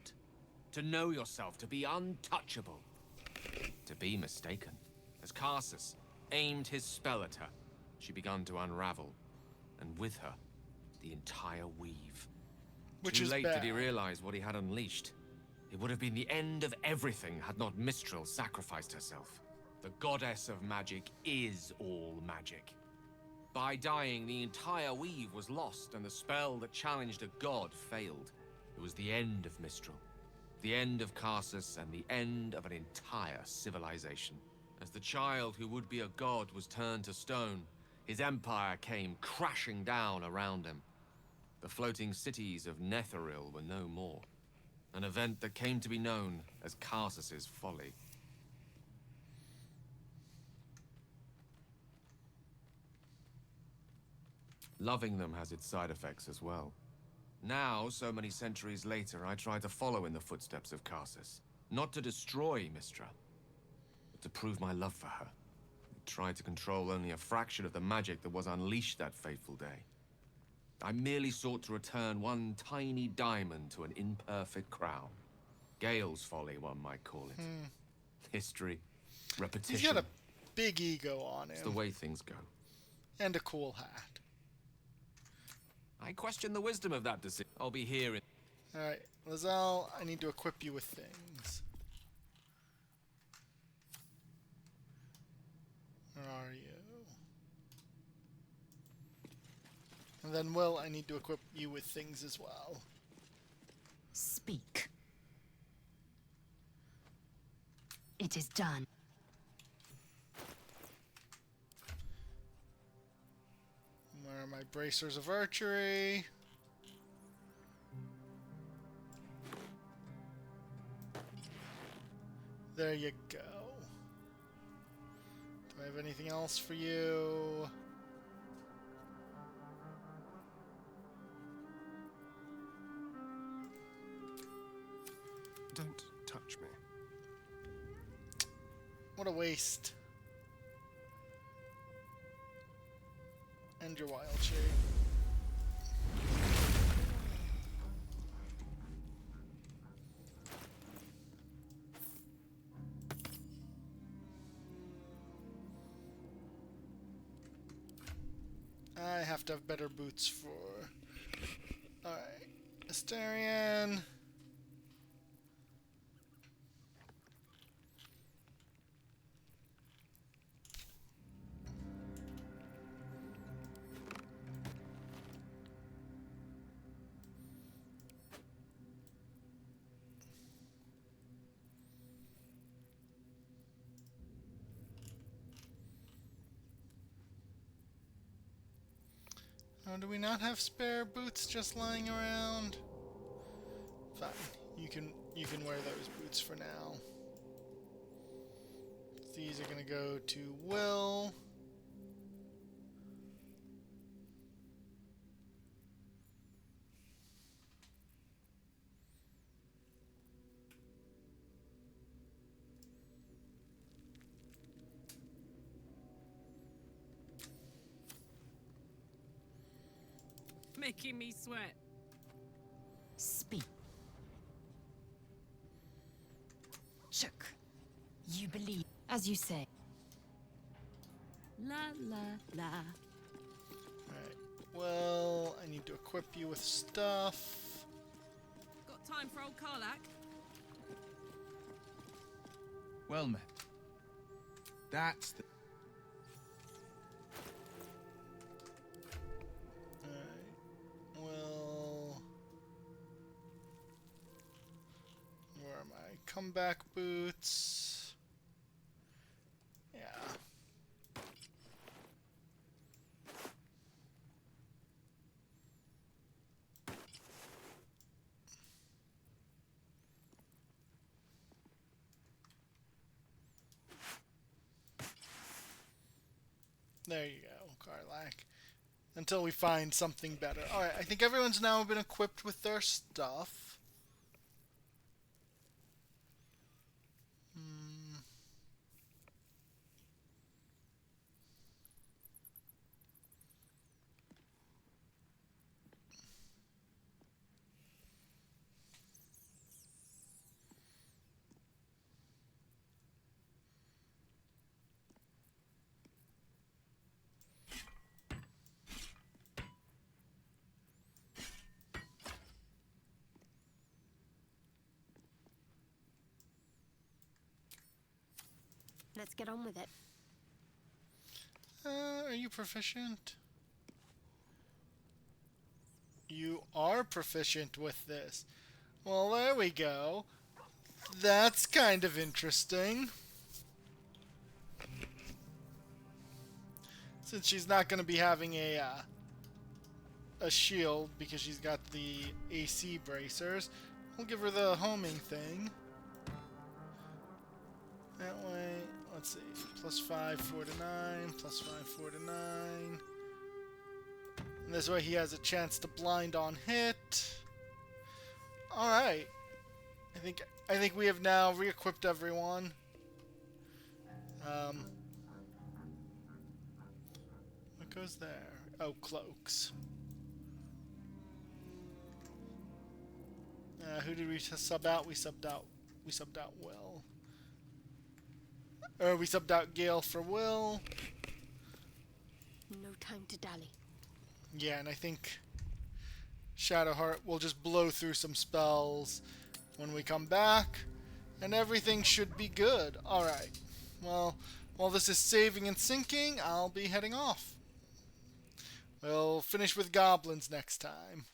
To know yourself, to be untouchable. To be mistaken. As Karsus aimed his spell at her, she began to unravel. And with her, the entire weave. Which Too is late bad. did he realize what he had unleashed. It would have been the end of everything had not Mistral sacrificed herself. The goddess of magic is all magic. By dying, the entire weave was lost, and the spell that challenged a god failed. It was the end of Mistral. The end of Karsus, and the end of an entire civilization. As the child who would be a god was turned to stone, his empire came crashing down around him. The floating cities of Netheril were no more. An event that came to be known as Karsus's folly. Loving them has its side effects as well. Now, so many centuries later, I try to follow in the footsteps of Karsus. Not to destroy Mystra, but to prove my love for her. I tried to control only a fraction of the magic that was unleashed that fateful day. I merely sought to return one tiny diamond to an imperfect crown. Gale's folly, one might call it. History, repetition. He's got a big ego on him. It's the way things go. And a cool hat. I question the wisdom of that decision. I'll be here in... Alright, Lae'zel, I need to equip you with things. Where are you? And then, Will, I need to equip you with things as well. Speak. It is done. Where are my bracers of archery? There you go. Do I have anything else for you? Don't touch me. What a waste. And your wild shape. I have to have better boots for... Alright. Astarion. Oh, do we not have spare boots just lying around? Fine. You can wear those boots for now. These are gonna go to Will. Making me sweat. Speak. Shook. You believe, as you say. La la la. Alright. Well, I need to equip you with stuff. Got time for old Karlach? Well met. That's the... Well, where are my comeback boots? Yeah. There you go, Karlach. Until we find something better. Alright, I think everyone's now been equipped with their stuff. Let's get on with it. Are you proficient? You are proficient with this. Well, there we go. That's kind of interesting. Since she's not going to be having a shield because she's got the AC bracers, we'll give her the homing thing. That way, let's see, +5, 4 to 9, +5, 4 to 9. And This way he has a chance to blind on hit. Alright. I think we have now re-equipped everyone. What goes there? Oh, cloaks. Who did we sub out? We subbed out Will. Or we subbed out Gale for Will. No time to dally. Yeah, and I think Shadowheart will just blow through some spells when we come back, and everything should be good. Alright. Well, while this is saving and syncing, I'll be heading off. We'll finish with goblins next time.